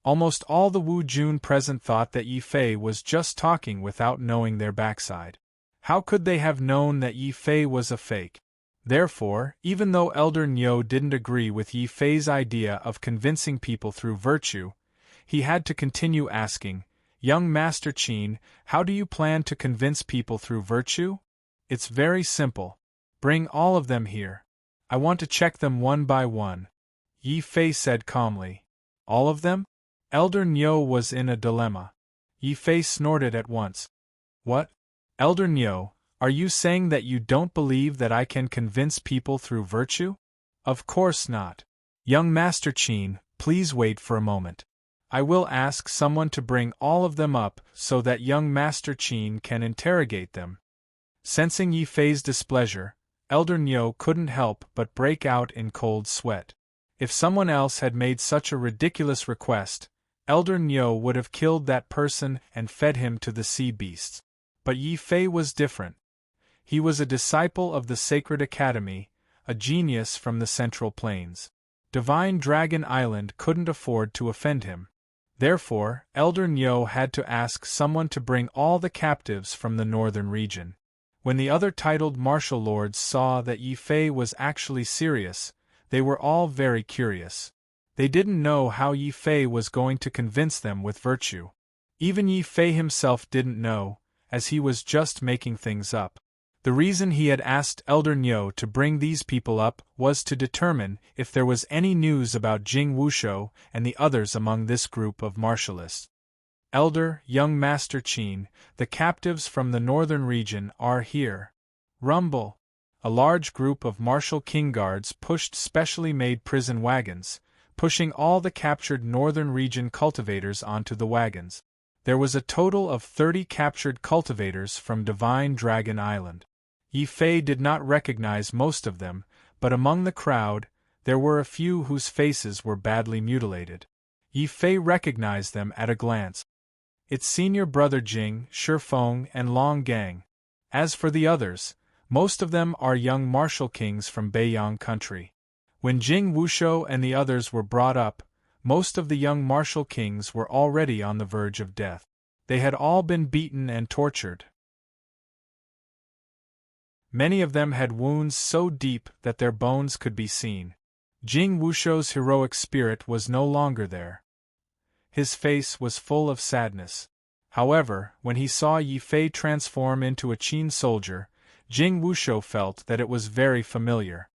Almost all the Wu Jun present thought that Yi Fei was just talking without knowing their backside. How could they have known that Yi Fei was a fake? Therefore, even though Elder Nyo didn't agree with Yi Fei's idea of convincing people through virtue, he had to continue asking, "Young Master Qin, how do you plan to convince people through virtue?" "It's very simple. Bring all of them here. I want to check them one by one," Yi Fei said calmly. "All of them?" Elder Nyo was in a dilemma. Yi Fei snorted at once. "What? Elder Nyo, are you saying that you don't believe that I can convince people through virtue?" "Of course not. Young Master Qin, please wait for a moment. I will ask someone to bring all of them up so that young Master Qin can interrogate them." Sensing Yi Fei's displeasure, Elder Nyo couldn't help but break out in cold sweat. If someone else had made such a ridiculous request, Elder Nyo would have killed that person and fed him to the sea beasts. But Yi Fei was different. He was a disciple of the Sacred Academy, a genius from the Central Plains. Divine Dragon Island couldn't afford to offend him. Therefore, Elder Nyo had to ask someone to bring all the captives from the northern region. When the other titled martial lords saw that Yi Fei was actually serious, they were all very curious. They didn't know how Yi Fei was going to convince them with virtue. Even Yi Fei himself didn't know, as he was just making things up. The reason he had asked Elder Nyo to bring these people up was to determine if there was any news about Jing Wushou and the others among this group of martialists. "Elder, young Master Qin, the captives from the northern region are here." Rumble! A large group of martial king guards pushed specially made prison wagons, pushing all the captured northern region cultivators onto the wagons. There was a total of 30 captured cultivators from Divine Dragon Island. Yi Fei did not recognize most of them, but among the crowd, there were a few whose faces were badly mutilated. Yi Fei recognized them at a glance. It's Senior Brother Jing, Shifeng, and Long Gang. As for the others, most of them are young martial kings from Beiyang country. When Jing Wushou and the others were brought up, most of the young martial kings were already on the verge of death. They had all been beaten and tortured. Many of them had wounds so deep that their bones could be seen. Jing Wushou's heroic spirit was no longer there. His face was full of sadness. However, when he saw Yi Fei transform into a Qin soldier, Jing Wushou felt that it was very familiar.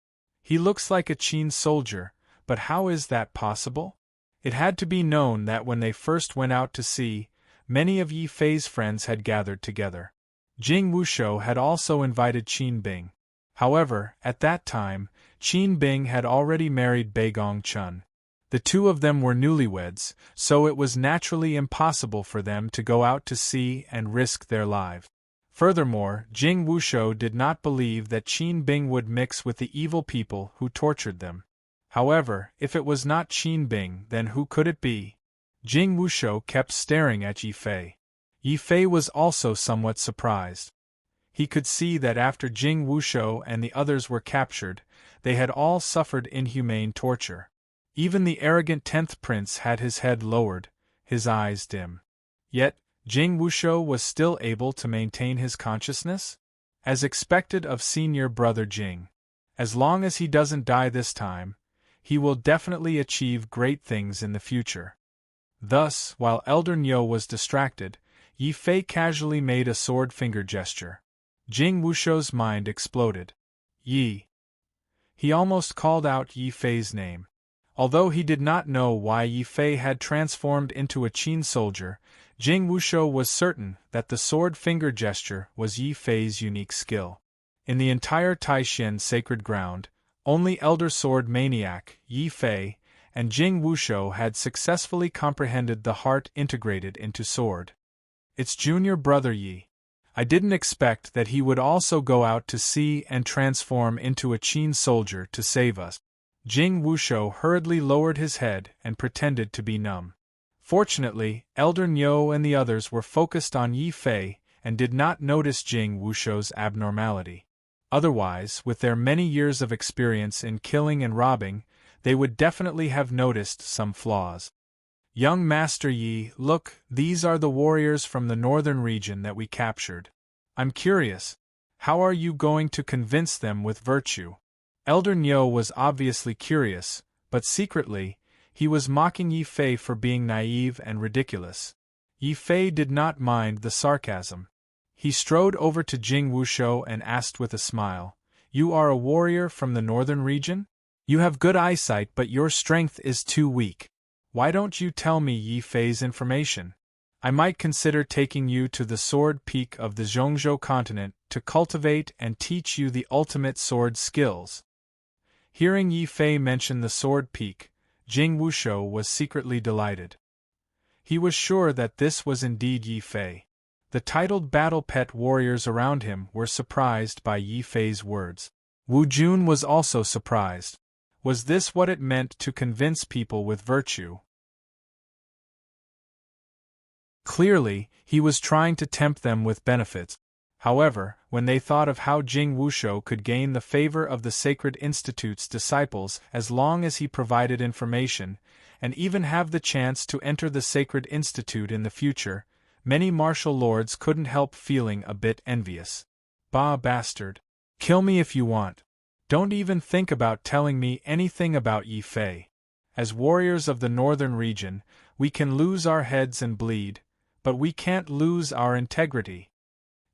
He looks like a Qin soldier, but how is that possible? It had to be known that when they first went out to sea, many of Yi Fei's friends had gathered together. Jing Wushou had also invited Qin Bing. However, at that time, Qin Bing had already married Beigong Chun. The two of them were newlyweds, so it was naturally impossible for them to go out to sea and risk their lives. Furthermore, Jing Wushou did not believe that Qin Bing would mix with the evil people who tortured them. However, if it was not Qin Bing, then who could it be? Jing Wushou kept staring at Yi Fei. Yi Fei was also somewhat surprised. He could see that after Jing Wushou and the others were captured, they had all suffered inhumane torture. Even the arrogant 10th prince had his head lowered, his eyes dim. Yet, Jing Wushou was still able to maintain his consciousness? As expected of senior brother Jing. As long as he doesn't die this time, he will definitely achieve great things in the future. Thus, while Elder Niu was distracted, Yi Fei casually made a sword finger gesture. Jing Wushou's mind exploded. Yi. He almost called out Yi Fei's name. Although he did not know why Yi Fei had transformed into a Qin soldier, Jing Wushou was certain that the sword finger gesture was Yi Fei's unique skill. In the entire Taishan sacred ground, only Elder Sword Maniac, Yi Fei, and Jing Wushou had successfully comprehended the heart integrated into sword. It's junior brother Yi. I didn't expect that he would also go out to sea and transform into a Qin soldier to save us. Jing Wushou hurriedly lowered his head and pretended to be numb. Fortunately, Elder Niu and the others were focused on Yi Fei and did not notice Jing Wushou's abnormality. Otherwise, with their many years of experience in killing and robbing, they would definitely have noticed some flaws. Young Master Yi, look, these are the warriors from the northern region that we captured. I'm curious, how are you going to convince them with virtue? Elder Niu was obviously curious, but secretly, he was mocking Yi Fei for being naive and ridiculous. Yi Fei did not mind the sarcasm. He strode over to Jing Wushou and asked with a smile, "You are a warrior from the northern region? You have good eyesight, but your strength is too weak. Why don't you tell me Yi Fei's information? I might consider taking you to the Sword Peak of the Zhongzhou continent to cultivate and teach you the ultimate sword skills." Hearing Yi Fei mention the Sword Peak, Jing Wushou was secretly delighted. He was sure that this was indeed Yi Fei. The titled battle pet warriors around him were surprised by Yi Fei's words. Wu Jun was also surprised. Was this what it meant to convince people with virtue? Clearly, he was trying to tempt them with benefits. However, when they thought of how Jing Wushou could gain the favor of the Sacred Institute's disciples as long as he provided information, and even have the chance to enter the Sacred Institute in the future, many martial lords couldn't help feeling a bit envious. Bah, bastard. Kill me if you want. Don't even think about telling me anything about Yi Fei. As warriors of the northern region, we can lose our heads and bleed, but we can't lose our integrity.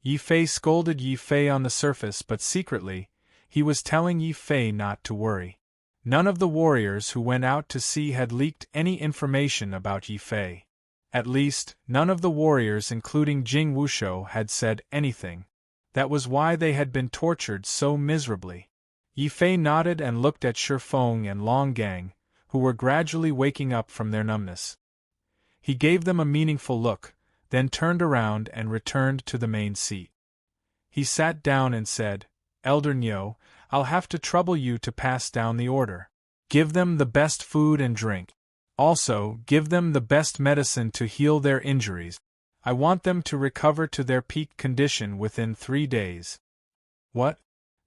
Yi Fei scolded Yi Fei on the surface, but secretly, he was telling Yi Fei not to worry. None of the warriors who went out to sea had leaked any information about Yi Fei. At least, none of the warriors including Jing Wushou had said anything. That was why they had been tortured so miserably. Yi Fei nodded and looked at Shi Feng and Long Gang, who were gradually waking up from their numbness. He gave them a meaningful look, then turned around and returned to the main seat. He sat down and said, "Elder Niu, I'll have to trouble you to pass down the order. Give them the best food and drink. Also, give them the best medicine to heal their injuries. I want them to recover to their peak condition within 3 days." What?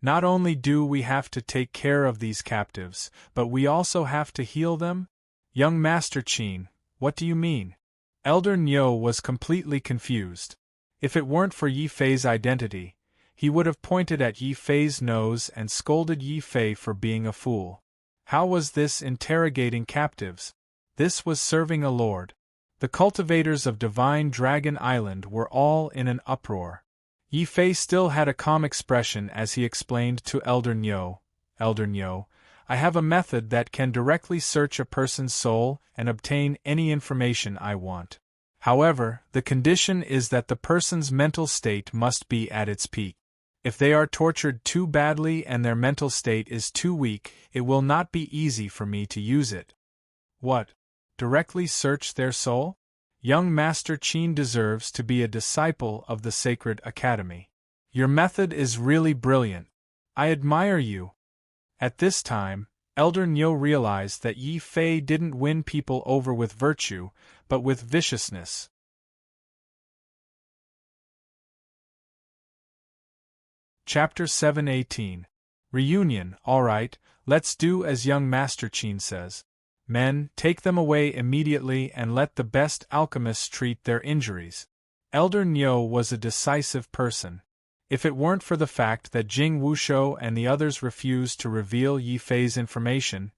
Not only do we have to take care of these captives, but we also have to heal them? Young Master Qin, what do you mean? Elder Niu was completely confused. If it weren't for Yi Fei's identity, he would have pointed at Yi Fei's nose and scolded Yi Fei for being a fool. How was this interrogating captives? This was serving a lord. The cultivators of Divine Dragon Island were all in an uproar. Yi Fei still had a calm expression as he explained to Elder Niu, "Elder Niu, I have a method that can directly search a person's soul and obtain any information I want. However, the condition is that the person's mental state must be at its peak. If they are tortured too badly and their mental state is too weak, it will not be easy for me to use it. What? Directly search their soul? Young Master Qin deserves to be a disciple of the Sacred Academy. Your method is really brilliant. I admire you. At this time, Elder Nyo realized that Yi Fei didn't win people over with virtue, but with viciousness. Chapter 7:18. Reunion. Alright, let's do as young Master Qin says. Men, take them away immediately and let the best alchemists treat their injuries. Elder Nyo was a decisive person. If it weren't for the fact that Jing Wushou and the others refused to reveal Yi Fei's information,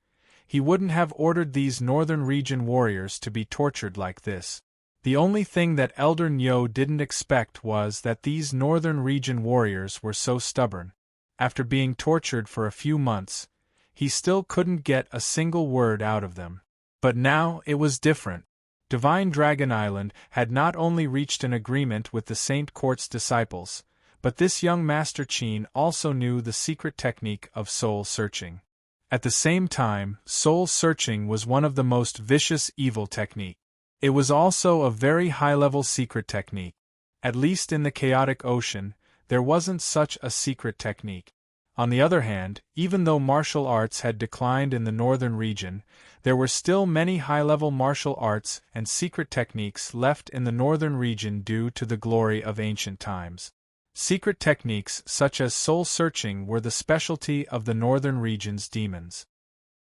he wouldn't have ordered these northern region warriors to be tortured like this. The only thing that Elder Nyo didn't expect was that these northern region warriors were so stubborn. After being tortured for a few months, he still couldn't get a single word out of them. But now it was different. Divine Dragon Island had not only reached an agreement with the Saint Court's disciples, but this young Master Qin also knew the secret technique of soul searching. At the same time, soul searching was one of the most vicious evil techniques. It was also a very high-level secret technique. At least in the chaotic ocean, there wasn't such a secret technique. On the other hand, even though martial arts had declined in the northern region, there were still many high-level martial arts and secret techniques left in the northern region due to the glory of ancient times. Secret techniques such as soul-searching were the specialty of the northern region's demons.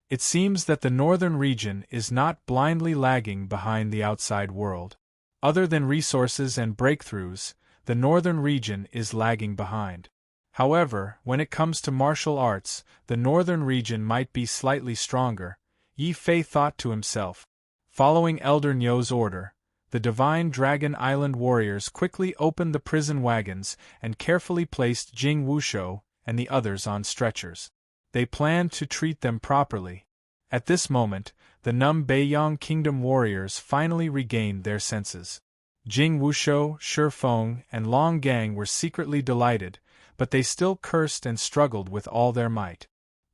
It seems that the northern region is not blindly lagging behind the outside world. Other than resources and breakthroughs, the northern region is lagging behind. However, when it comes to martial arts, the northern region might be slightly stronger, Yi Fei thought to himself. Following Elder Nyo's order, the Divine Dragon Island warriors quickly opened the prison wagons and carefully placed Jing Wushou and the others on stretchers. They planned to treat them properly. At this moment, the Num Beiyang Kingdom warriors finally regained their senses. Jing Wushou, Shi Feng, and Long Gang were secretly delighted, but they still cursed and struggled with all their might.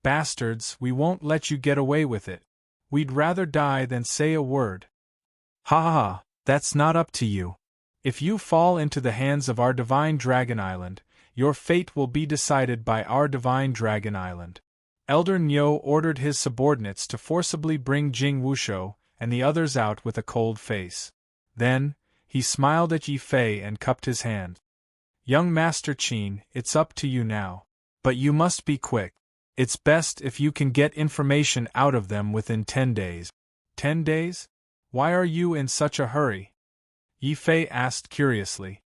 Bastards, we won't let you get away with it. We'd rather die than say a word. Ha ha ha, that's not up to you. If you fall into the hands of our Divine Dragon Island, your fate will be decided by our Divine Dragon Island. Elder Nyo ordered his subordinates to forcibly bring Jing Wushou and the others out with a cold face. Then, he smiled at Yi Fei and cupped his hand. Young Master Qin, it's up to you now. But you must be quick. It's best if you can get information out of them within 10 days. 10 days? Why are you in such a hurry? Yi Fei asked curiously.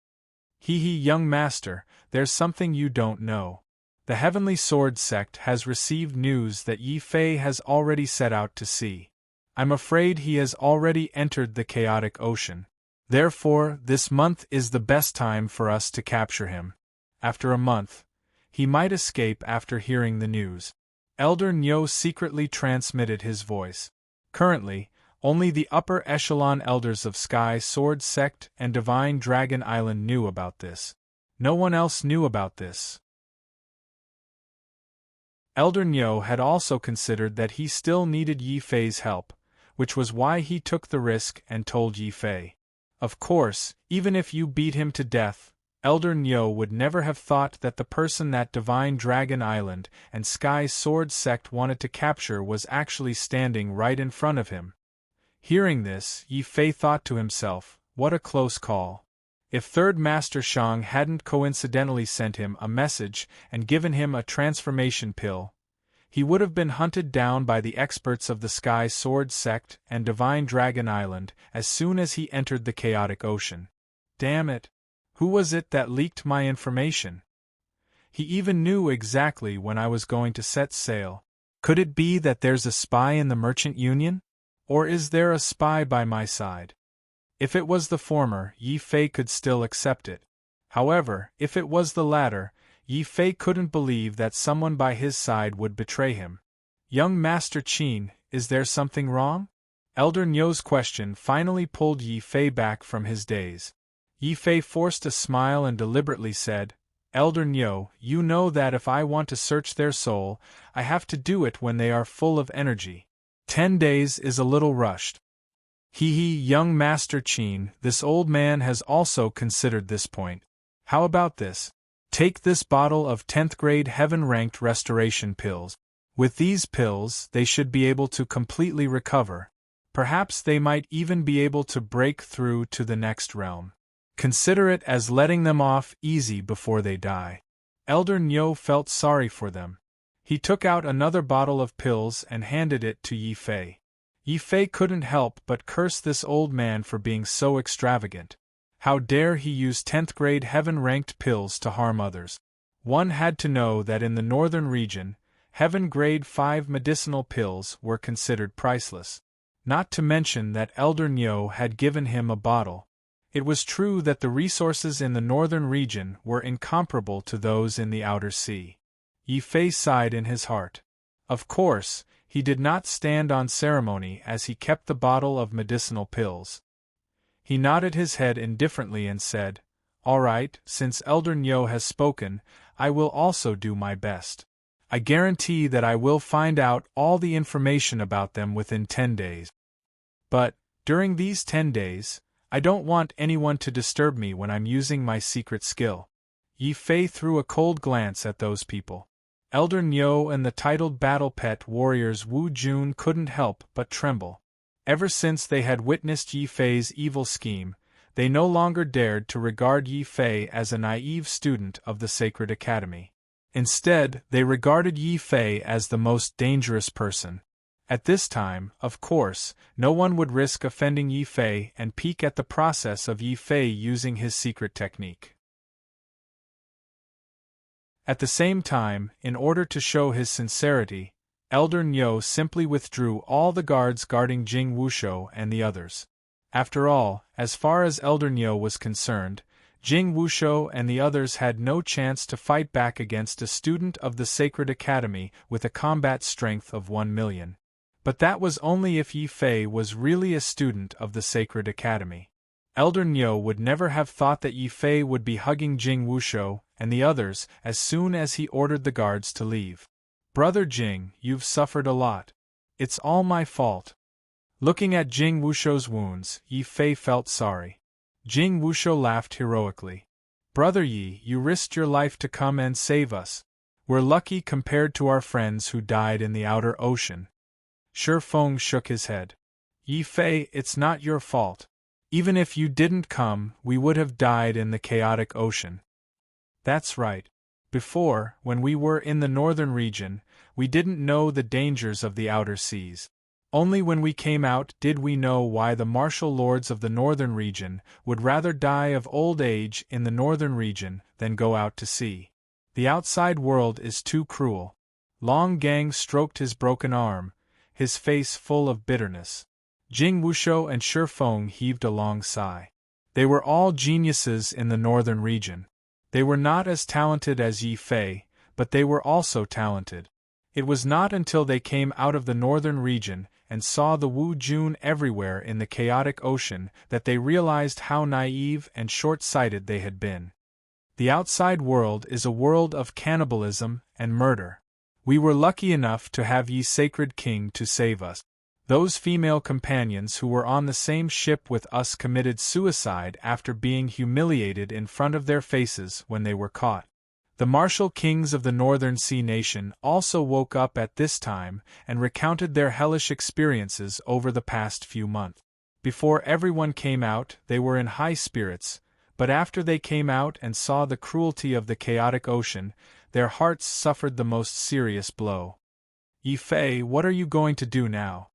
Young Master, there's something you don't know. The Heavenly Sword Sect has received news that Yi Fei has already set out to sea. I'm afraid he has already entered the chaotic ocean. Therefore, this month is the best time for us to capture him. After a month, he might escape after hearing the news. Elder Nyo secretly transmitted his voice. Currently, only the upper echelon elders of Sky Sword Sect and Divine Dragon Island knew about this. No one else knew about this. Elder Nyo had also considered that he still needed Yi Fei's help, which was why he took the risk and told Yi Fei. Of course, even if you beat him to death, Elder Nyo would never have thought that the person that Divine Dragon Island and Sky Sword Sect wanted to capture was actually standing right in front of him. Hearing this, Yi Fei thought to himself, what a close call. If Third Master Shang hadn't coincidentally sent him a message and given him a transformation pill, he would have been hunted down by the experts of the Sky Sword Sect and Divine Dragon Island as soon as he entered the chaotic ocean. Damn it! Who was it that leaked my information? He even knew exactly when I was going to set sail. Could it be that there's a spy in the Merchant Union? Or is there a spy by my side? If it was the former, Yi Fei could still accept it. However, if it was the latter, Yi Fei couldn't believe that someone by his side would betray him. Young Master Qin, is there something wrong? Elder Nyo's question finally pulled Yi Fei back from his daze. Yi Fei forced a smile and deliberately said, Elder Nyo, you know that if I want to search their soul, I have to do it when they are full of energy. 10 days is a little rushed. Young Master Qin, this old man has also considered this point. How about this? Take this bottle of 10th grade heaven-ranked restoration pills. With these pills, they should be able to completely recover. Perhaps they might even be able to break through to the next realm. Consider it as letting them off easy before they die. Elder Nyo felt sorry for them. He took out another bottle of pills and handed it to Yi Fei. Yi Fei couldn't help but curse this old man for being so extravagant. How dare he use 10th grade heaven-ranked pills to harm others? One had to know that in the northern region, heaven grade 5 medicinal pills were considered priceless. Not to mention that Elder Nyo had given him a bottle. It was true that the resources in the northern region were incomparable to those in the outer sea. Yi Fei sighed in his heart. Of course, he did not stand on ceremony as he kept the bottle of medicinal pills. He nodded his head indifferently and said, All right, since Elder Nyo has spoken, I will also do my best. I guarantee that I will find out all the information about them within 10 days. But, during these 10 days, I don't want anyone to disturb me when I'm using my secret skill. Yi Fei threw a cold glance at those people. Elder Nyo and the titled battle pet warriors Wu Jun couldn't help but tremble. Ever since they had witnessed Yi Fei's evil scheme, they no longer dared to regard Yi Fei as a naive student of the Sacred Academy. Instead, they regarded Yi Fei as the most dangerous person. At this time, of course, no one would risk offending Yi Fei and peek at the process of Yi Fei using his secret technique. At the same time, in order to show his sincerity, Elder Nyo simply withdrew all the guards guarding Jing Wushou and the others. After all, as far as Elder Nyo was concerned, Jing Wushou and the others had no chance to fight back against a student of the Sacred Academy with a combat strength of 1 million. But that was only if Yi Fei was really a student of the Sacred Academy. Elder Nyo would never have thought that Yi Fei would be hugging Jing Wushou and the others as soon as he ordered the guards to leave. Brother Jing, you've suffered a lot. It's all my fault. Looking at Jing Wushou's wounds, Yi Fei felt sorry. Jing Wushou laughed heroically. Brother Yi, you risked your life to come and save us. We're lucky compared to our friends who died in the outer ocean. Shi Feng shook his head. Yi Fei, it's not your fault. Even if you didn't come, we would have died in the chaotic ocean. That's right. Before, when we were in the northern region, we didn't know the dangers of the outer seas. Only when we came out did we know why the martial lords of the northern region would rather die of old age in the northern region than go out to sea. The outside world is too cruel. Long Gang stroked his broken arm, his face full of bitterness. Jing Wushou and Shi Feng heaved a long sigh. They were all geniuses in the northern region. They were not as talented as Yi Fei, but they were also talented. It was not until they came out of the northern region and saw the Wu Jun everywhere in the chaotic ocean that they realized how naive and short-sighted they had been. The outside world is a world of cannibalism and murder. We were lucky enough to have Yi's sacred king to save us. Those female companions who were on the same ship with us committed suicide after being humiliated in front of their faces when they were caught. The martial kings of the Northern Sea Nation also woke up at this time and recounted their hellish experiences over the past few months. Before everyone came out, they were in high spirits, but after they came out and saw the cruelty of the chaotic ocean, their hearts suffered the most serious blow. Yi Fei, what are you going to do now?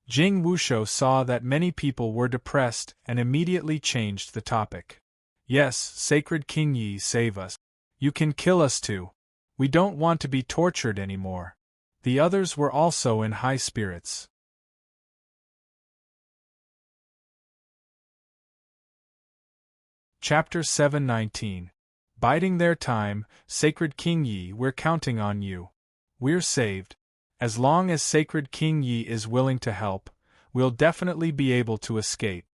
Jing Wushou saw that many people were depressed and immediately changed the topic. Yes, Sacred King Yi, save us. You can kill us too. We don't want to be tortured anymore. The others were also in high spirits. Chapter 719. Biding their time, Sacred King Yi, we're counting on you. We're saved. As long as Sacred King Yi is willing to help, we'll definitely be able to escape.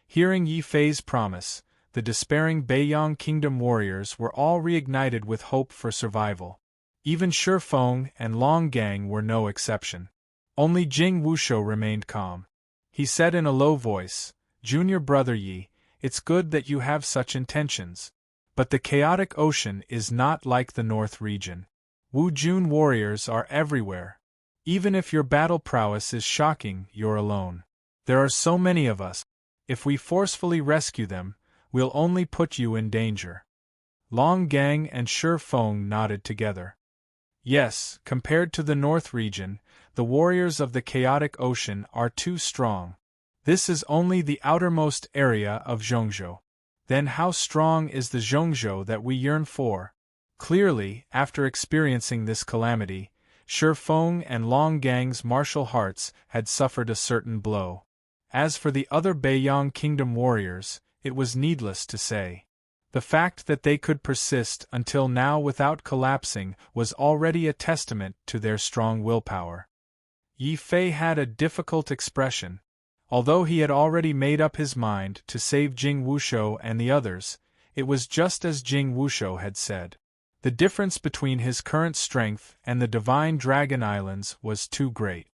Hearing Yi Fei's promise, the despairing Beiyang Kingdom warriors were all reignited with hope for survival. Even Shi Feng and Long Gang were no exception. Only Jing Wushou remained calm. He said in a low voice, "Junior brother Yi, it's good that you have such intentions. But the chaotic ocean is not like the North region. Wu Jun warriors are everywhere. Even if your battle prowess is shocking, you're alone. There are so many of us. If we forcefully rescue them, we'll only put you in danger." Long Gang and Shi Feng nodded together. Yes, compared to the North region, the warriors of the chaotic ocean are too strong. This is only the outermost area of Zhongzhou. Then how strong is the Zhongzhou that we yearn for? Clearly, after experiencing this calamity, Shi Feng and Long Gang's martial hearts had suffered a certain blow. As for the other Beiyang Kingdom warriors, it was needless to say. The fact that they could persist until now without collapsing was already a testament to their strong willpower. Yi Fei had a difficult expression. Although he had already made up his mind to save Jing Wushou and the others, it was just as Jing Wushou had said. The difference between his current strength and the Divine Dragon Islands was too great.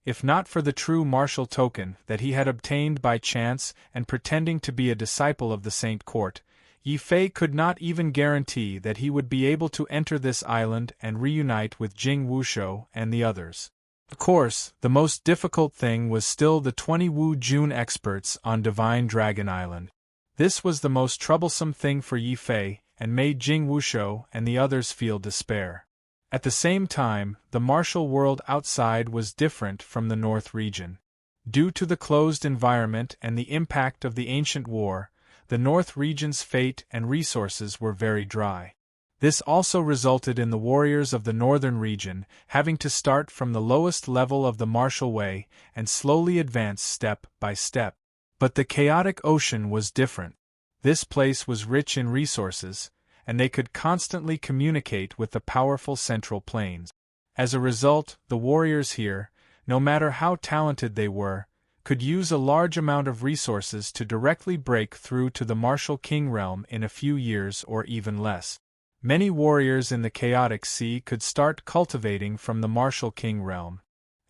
If not for the true martial token that he had obtained by chance and pretending to be a disciple of the Saint Court, Yi Fei could not even guarantee that he would be able to enter this island and reunite with Jing Wushou and the others. Of course, the most difficult thing was still the 20 Wu Jun experts on Divine Dragon Island. This was the most troublesome thing for Yi Fei, and made Jing Wushou and the others feel despair. At the same time, the martial world outside was different from the North region. Due to the closed environment and the impact of the ancient war, the North region's fate and resources were very dry. This also resulted in the warriors of the northern region having to start from the lowest level of the martial way and slowly advance step by step. But the chaotic ocean was different. This place was rich in resources, and they could constantly communicate with the powerful central plains. As a result, the warriors here, no matter how talented they were, could use a large amount of resources to directly break through to the martial king realm in a few years or even less. Many warriors in the Chaotic Sea could start cultivating from the martial king realm.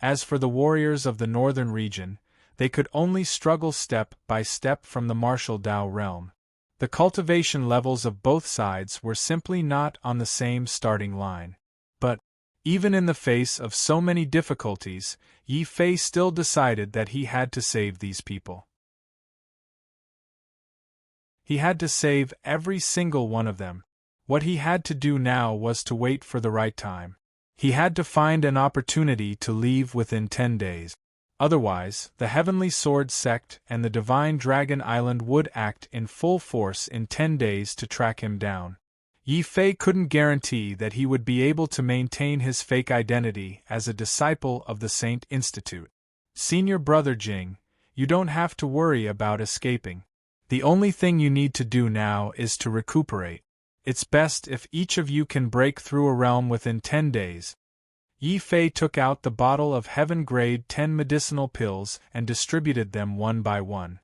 As for the warriors of the northern region, they could only struggle step by step from the martial Dao realm. The cultivation levels of both sides were simply not on the same starting line. But, even in the face of so many difficulties, Yi Fei still decided that he had to save these people. He had to save every single one of them. What he had to do now was to wait for the right time. He had to find an opportunity to leave within 10 days. Otherwise, the Heavenly Sword Sect and the Divine Dragon Island would act in full force in 10 days to track him down. Yi Fei couldn't guarantee that he would be able to maintain his fake identity as a disciple of the Saint Institute. Senior Brother Jing, you don't have to worry about escaping. The only thing you need to do now is to recuperate. It's best if each of you can break through a realm within 10 days. Yi Fei took out the bottle of Heaven Grade 10 medicinal pills and distributed them one by one.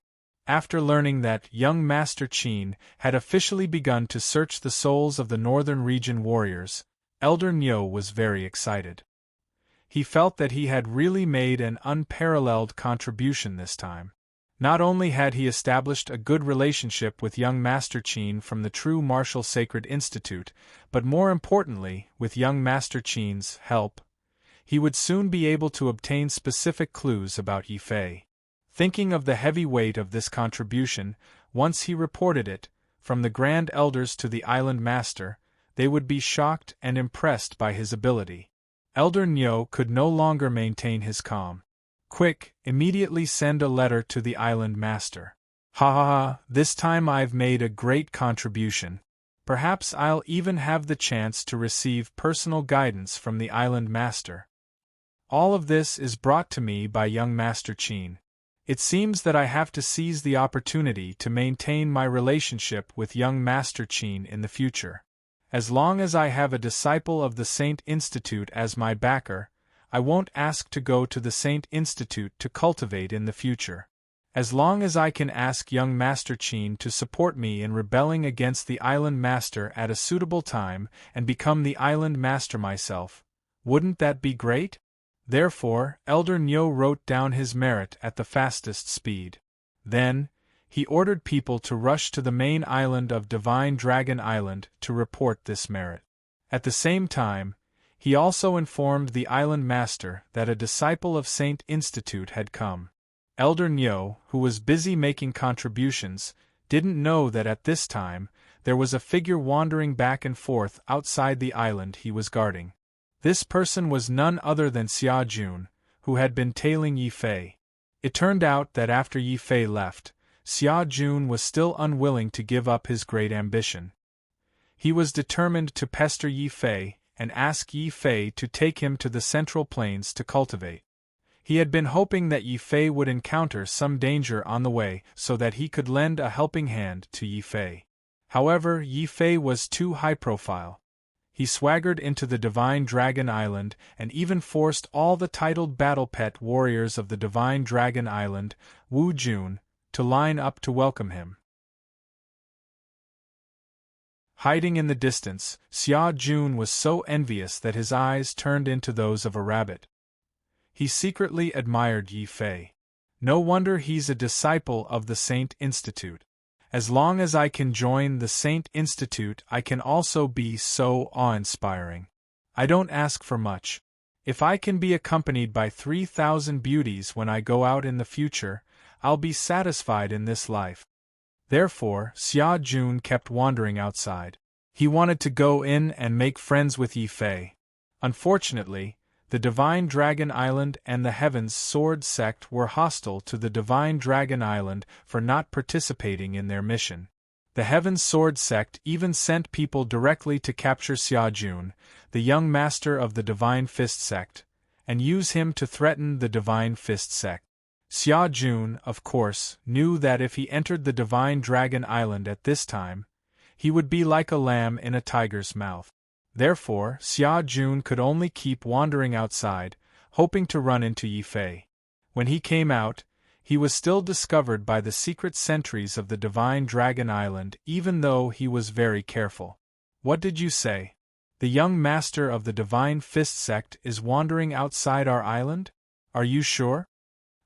After learning that young Master Qin had officially begun to search the souls of the Northern Region warriors, Elder Niu was very excited. He felt that he had really made an unparalleled contribution this time. Not only had he established a good relationship with young Master Qin from the True Martial Sacred Institute, but more importantly, with young Master Qin's help, he would soon be able to obtain specific clues about Yi Fei. Thinking of the heavy weight of this contribution, once he reported it, from the Grand Elders to the Island Master, they would be shocked and impressed by his ability. Elder Niu could no longer maintain his calm. Quick, immediately send a letter to the Island Master. Ha ha ha, this time I've made a great contribution. Perhaps I'll even have the chance to receive personal guidance from the Island Master. All of this is brought to me by young Master Qin. It seems that I have to seize the opportunity to maintain my relationship with young Master Qin in the future. As long as I have a disciple of the Saint Institute as my backer, I won't ask to go to the Saint Institute to cultivate in the future. As long as I can ask young Master Qin to support me in rebelling against the Island Master at a suitable time and become the Island Master myself, wouldn't that be great? Therefore, Elder Nyo wrote down his merit at the fastest speed. Then, he ordered people to rush to the main island of Divine Dragon Island to report this merit. At the same time, he also informed the Island Master that a disciple of Saint Institute had come. Elder Nyo, who was busy making contributions, didn't know that at this time, there was a figure wandering back and forth outside the island he was guarding. This person was none other than Xia Jun, who had been tailing Yi Fei. It turned out that after Yi Fei left, Xia Jun was still unwilling to give up his great ambition. He was determined to pester Yi Fei and ask Yi Fei to take him to the Central Plains to cultivate. He had been hoping that Yi Fei would encounter some danger on the way so that he could lend a helping hand to Yi Fei. However, Yi Fei was too high profile. He swaggered into the Divine Dragon Island and even forced all the titled battle pet warriors of the Divine Dragon Island, Wu Jun, to line up to welcome him. Hiding in the distance, Xia Jun was so envious that his eyes turned into those of a rabbit. He secretly admired Yi Fei. No wonder he's a disciple of the Saint Institute. As long as I can join the Saint Institute, I can also be so awe-inspiring. I don't ask for much. If I can be accompanied by 3,000 beauties when I go out in the future, I'll be satisfied in this life. Therefore, Xia Jun kept wandering outside. He wanted to go in and make friends with Yi Fei. Unfortunately, the Divine Dragon Island and the Heaven's Sword sect were hostile to the Divine Dragon Island for not participating in their mission. The Heaven's Sword sect even sent people directly to capture Xia Jun, the young master of the Divine Fist sect, and use him to threaten the Divine Fist sect. Xia Jun, of course, knew that if he entered the Divine Dragon Island at this time, he would be like a lamb in a tiger's mouth. Therefore, Xia Jun could only keep wandering outside, hoping to run into Yi Fei. When he came out, he was still discovered by the secret sentries of the Divine Dragon Island, even though he was very careful. What did you say? The young master of the Divine Fist sect is wandering outside our island? Are you sure?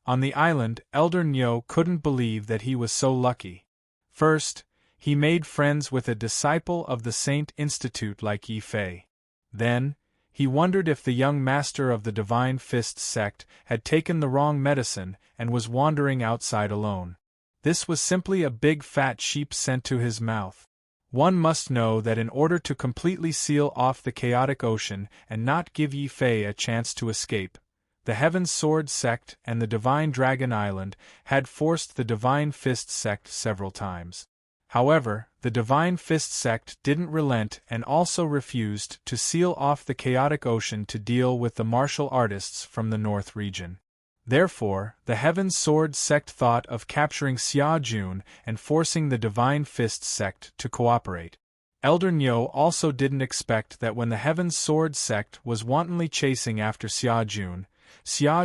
On the island, Elder Nyo couldn't believe that he was so lucky. First, he made friends with a disciple of the Saint Institute like Yi Fei. Then, he wondered if the young master of the Divine Fist sect had taken the wrong medicine and was wandering outside alone. This was simply a big fat sheep sent to his mouth. One must know that in order to completely seal off the chaotic ocean and not give Yi Fei a chance to escape, the Heaven's Sword sect and the Divine Dragon Island had forced the Divine Fist sect several times. However, the Divine Fist sect didn't relent and also refused to seal off the chaotic ocean to deal with the martial artists from the North region. Therefore, the Heaven's Sword sect thought of capturing Xia Jun and forcing the Divine Fist sect to cooperate. Elder Nyo also didn't expect that when the Heaven's Sword sect was wantonly chasing after Xia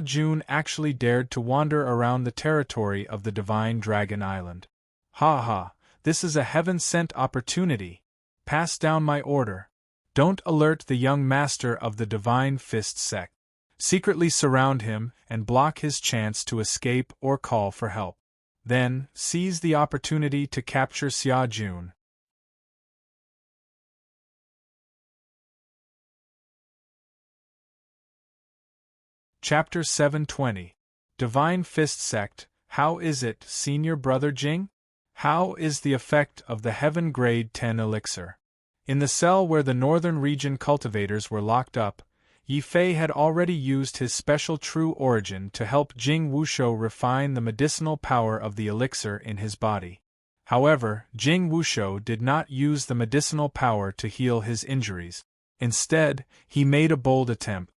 Jun actually dared to wander around the territory of the Divine Dragon Island. Ha ha! This is a heaven-sent opportunity. Pass down my order. Don't alert the young master of the Divine Fist sect. Secretly surround him and block his chance to escape or call for help. Then, seize the opportunity to capture Xia Jun. Chapter 720. Divine Fist Sect. How is it, Senior Brother Jing? How is the effect of the Heaven Grade 10 elixir? In the cell where the Northern Region cultivators were locked up, Yi Fei had already used his special true origin to help Jing Wushou refine the medicinal power of the elixir in his body. However, Jing Wushou did not use the medicinal power to heal his injuries. Instead, he made a bold attempt.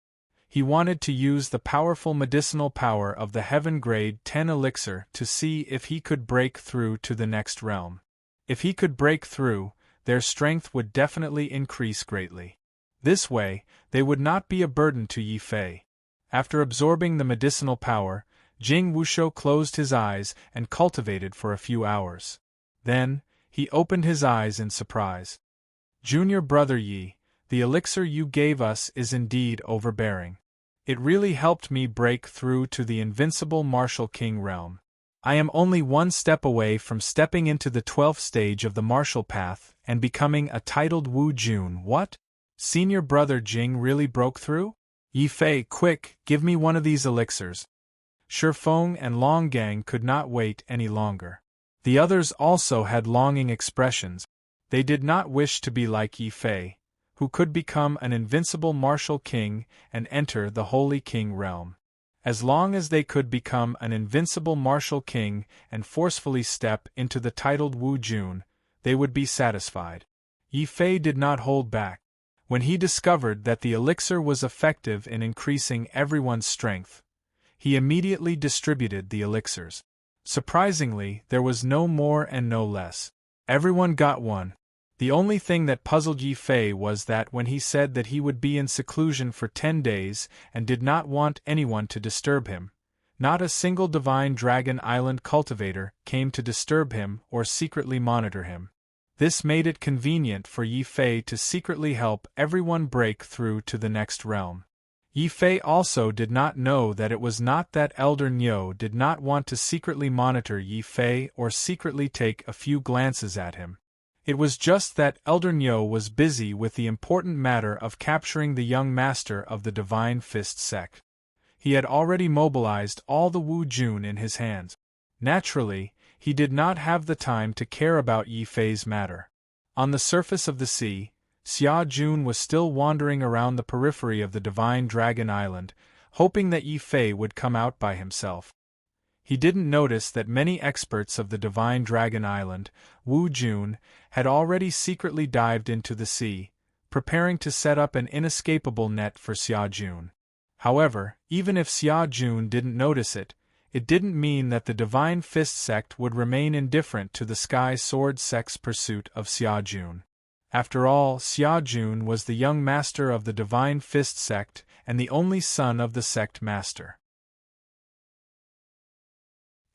He wanted to use the powerful medicinal power of the Heaven Grade 10 elixir to see if he could break through to the next realm. If he could break through, their strength would definitely increase greatly. This way, they would not be a burden to Yi Fei. After absorbing the medicinal power, Jing Wushou closed his eyes and cultivated for a few hours. Then, he opened his eyes in surprise. Junior brother Yi, the elixir you gave us is indeed overbearing. It really helped me break through to the invincible martial king realm. I am only one step away from stepping into the 12th stage of the martial path and becoming a titled Wu Jun. What? Senior brother Jing really broke through? Yi Fei, quick, give me one of these elixirs. Shifeng and Long Gang could not wait any longer. The others also had longing expressions. They did not wish to be like Yi Fei, who could become an invincible martial king and enter the Holy King realm. As long as they could become an invincible martial king and forcefully step into the titled Wu Jun, they would be satisfied. Yi Fei did not hold back. When he discovered that the elixir was effective in increasing everyone's strength, he immediately distributed the elixirs. Surprisingly, there was no more and no less. Everyone got one. The only thing that puzzled Yi Fei was that when he said that he would be in seclusion for 10 days and did not want anyone to disturb him, not a single Divine Dragon Island cultivator came to disturb him or secretly monitor him. This made it convenient for Yi Fei to secretly help everyone break through to the next realm. Yi Fei also did not know that it was not that Elder Niu did not want to secretly monitor Yi Fei or secretly take a few glances at him. It was just that Elder Niu was busy with the important matter of capturing the young master of the Divine Fist sect. He had already mobilized all the Wu Jun in his hands. Naturally, he did not have the time to care about Yi Fei's matter. On the surface of the sea, Xia Jun was still wandering around the periphery of the Divine Dragon Island, hoping that Yi Fei would come out by himself. He didn't notice that many experts of the Divine Dragon Island, Wu Jun, had already secretly dived into the sea, preparing to set up an inescapable net for Xia Jun. However, even if Xia Jun didn't notice it, it didn't mean that the Divine Fist sect would remain indifferent to the Sky Sword sect's pursuit of Xia Jun. After all, Xia Jun was the young master of the Divine Fist sect and the only son of the sect master.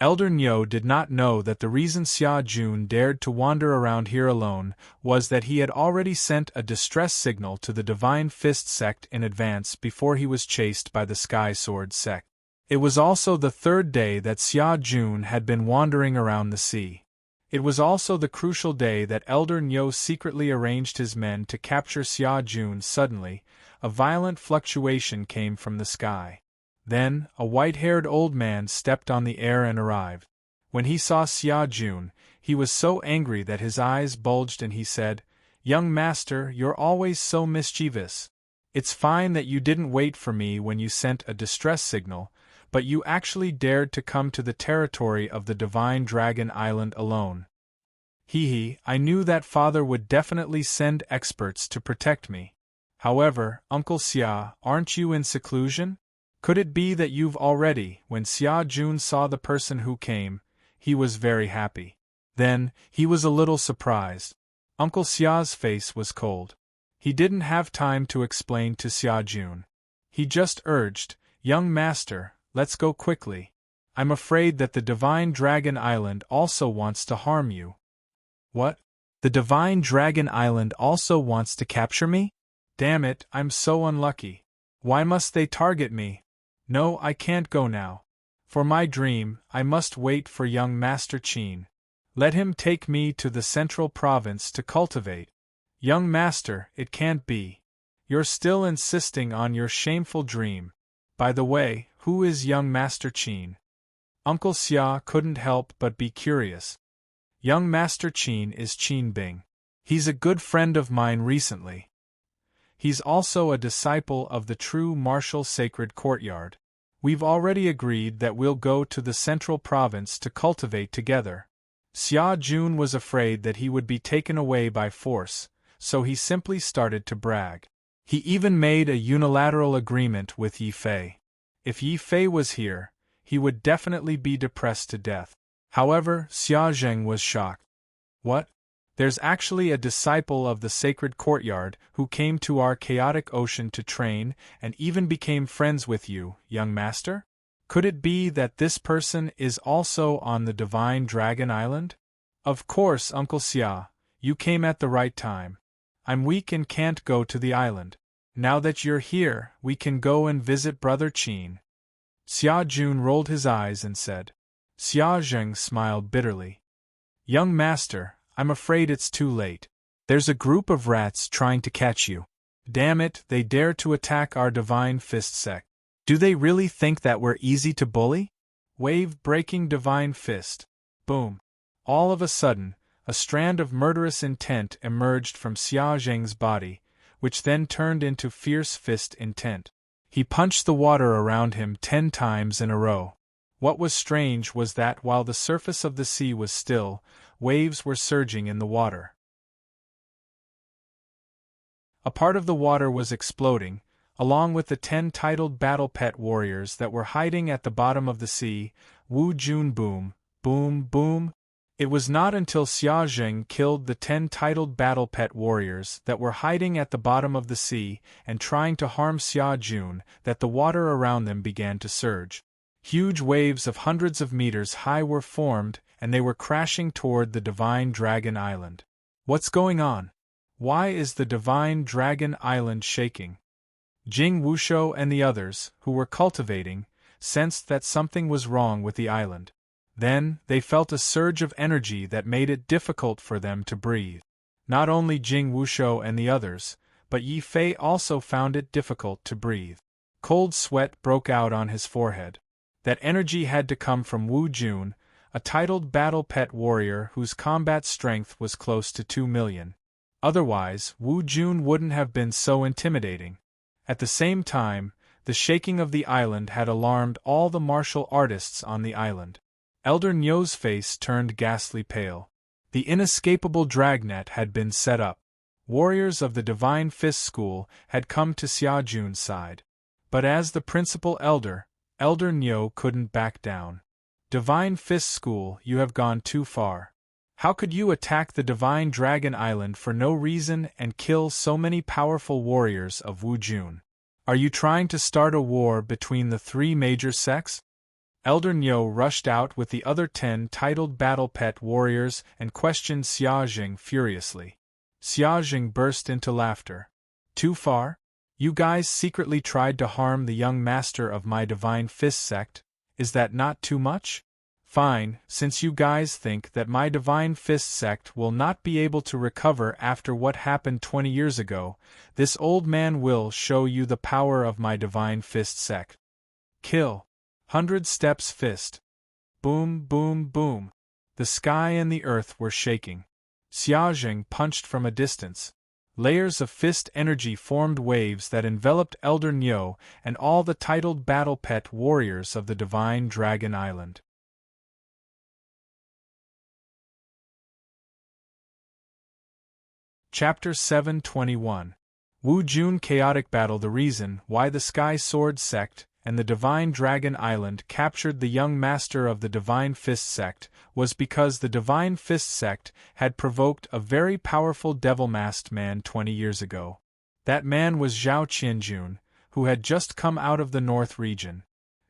Elder Niu did not know that the reason Xia Jun dared to wander around here alone was that he had already sent a distress signal to the Divine Fist sect in advance before he was chased by the Sky Sword sect. It was also the 3rd day that Xia Jun had been wandering around the sea. It was also the crucial day that Elder Niu secretly arranged his men to capture Xia Jun. Suddenly, a violent fluctuation came from the sky. Then, a white-haired old man stepped on the air and arrived. When he saw Xia Jun, he was so angry that his eyes bulged and he said, "Young master, you're always so mischievous. It's fine that you didn't wait for me when you sent a distress signal, but you actually dared to come to the territory of the Divine Dragon Island alone." I knew that father would definitely send experts to protect me. However, Uncle Xia, aren't you in seclusion? Could it be that you've already? When Xia Jun saw the person who came, he was very happy. Then, he was a little surprised. Uncle Xia's face was cold. He didn't have time to explain to Xia Jun. He just urged, "Young master, let's go quickly. I'm afraid that the Divine Dragon Island also wants to harm you." What? The Divine Dragon Island also wants to capture me? Damn it, I'm so unlucky. Why must they target me? No, I can't go now. For my dream, I must wait for young Master Qin. Let him take me to the central province to cultivate. Young master, it can't be. You're still insisting on your shameful dream. By the way, who is young Master Qin? Uncle Xia couldn't help but be curious. Young Master Qin is Qin Bing. He's a good friend of mine recently. He's also a disciple of the true martial sacred courtyard. We've already agreed that we'll go to the central province to cultivate together. Xia Jun was afraid that he would be taken away by force, so he simply started to brag. He even made a unilateral agreement with Yi Fei. If Yi Fei was here, he would definitely be depressed to death. However, Xia Zheng was shocked. What? There's actually a disciple of the sacred courtyard who came to our chaotic ocean to train and even became friends with you, young master? Could it be that this person is also on the Divine Dragon Island? Of course, Uncle Xia, you came at the right time. I'm weak and can't go to the island. Now that you're here, we can go and visit Brother Qin. Xia Jun rolled his eyes and said. Xia Zheng smiled bitterly. Young master, I'm afraid it's too late. There's a group of rats trying to catch you. Damn it, they dare to attack our Divine Fist sect. Do they really think that we're easy to bully? Wave-breaking Divine Fist. Boom. All of a sudden, a strand of murderous intent emerged from Xia Zheng's body, which then turned into fierce fist intent. He punched the water around him 10 times in a row. What was strange was that while the surface of the sea was still, waves were surging in the water. A part of the water was exploding, along with the 10 titled battle pet warriors that were hiding at the bottom of the sea. Wu Jun boom, boom, boom. It was not until Xia Zheng killed the 10 titled battle pet warriors that were hiding at the bottom of the sea and trying to harm Xia Jun that the water around them began to surge. Huge waves of hundreds of meters high were formed, and they were crashing toward the Divine Dragon Island. What's going on? Why is the Divine Dragon Island shaking? Jing Wushou and the others, who were cultivating, sensed that something was wrong with the island. Then, they felt a surge of energy that made it difficult for them to breathe. Not only Jing Wushou and the others, but Yi Fei also found it difficult to breathe. Cold sweat broke out on his forehead. That energy had to come from Wu Jun, a titled battle pet warrior whose combat strength was close to 2 million. Otherwise, Wu Jun wouldn't have been so intimidating. At the same time, the shaking of the island had alarmed all the martial artists on the island. Elder Nyo's face turned ghastly pale. The inescapable dragnet had been set up. Warriors of the Divine Fist School had come to Xia Jun's side. But as the principal elder, Elder Nyo couldn't back down. Divine Fist School, you have gone too far. How could you attack the Divine Dragon Island for no reason and kill so many powerful warriors of Wu Jun? Are you trying to start a war between the 3 major sects? Elder Nyo rushed out with the other 10 titled battle pet warriors and questioned Xia Jing furiously. Xia Jing burst into laughter. Too far? You guys secretly tried to harm the young master of my Divine Fist sect, is that not too much? Fine, since you guys think that my Divine Fist sect will not be able to recover after what happened 20 years ago, this old man will show you the power of my Divine Fist sect. Kill. 100 steps fist. Boom, boom, boom. The sky and the earth were shaking. Xia Jing punched from a distance. Layers of fist energy formed waves that enveloped Elder Nyo and all the titled battle pet warriors of the Divine Dragon Island. Chapter 721. Wu Jun Chaotic Battle. The reason why the Sky Sword Sect and the Divine Dragon Island captured the young master of the Divine Fist Sect was because the Divine Fist Sect had provoked a very powerful devil-masked man 20 years ago. That man was Zhao Qianjun, who had just come out of the North region.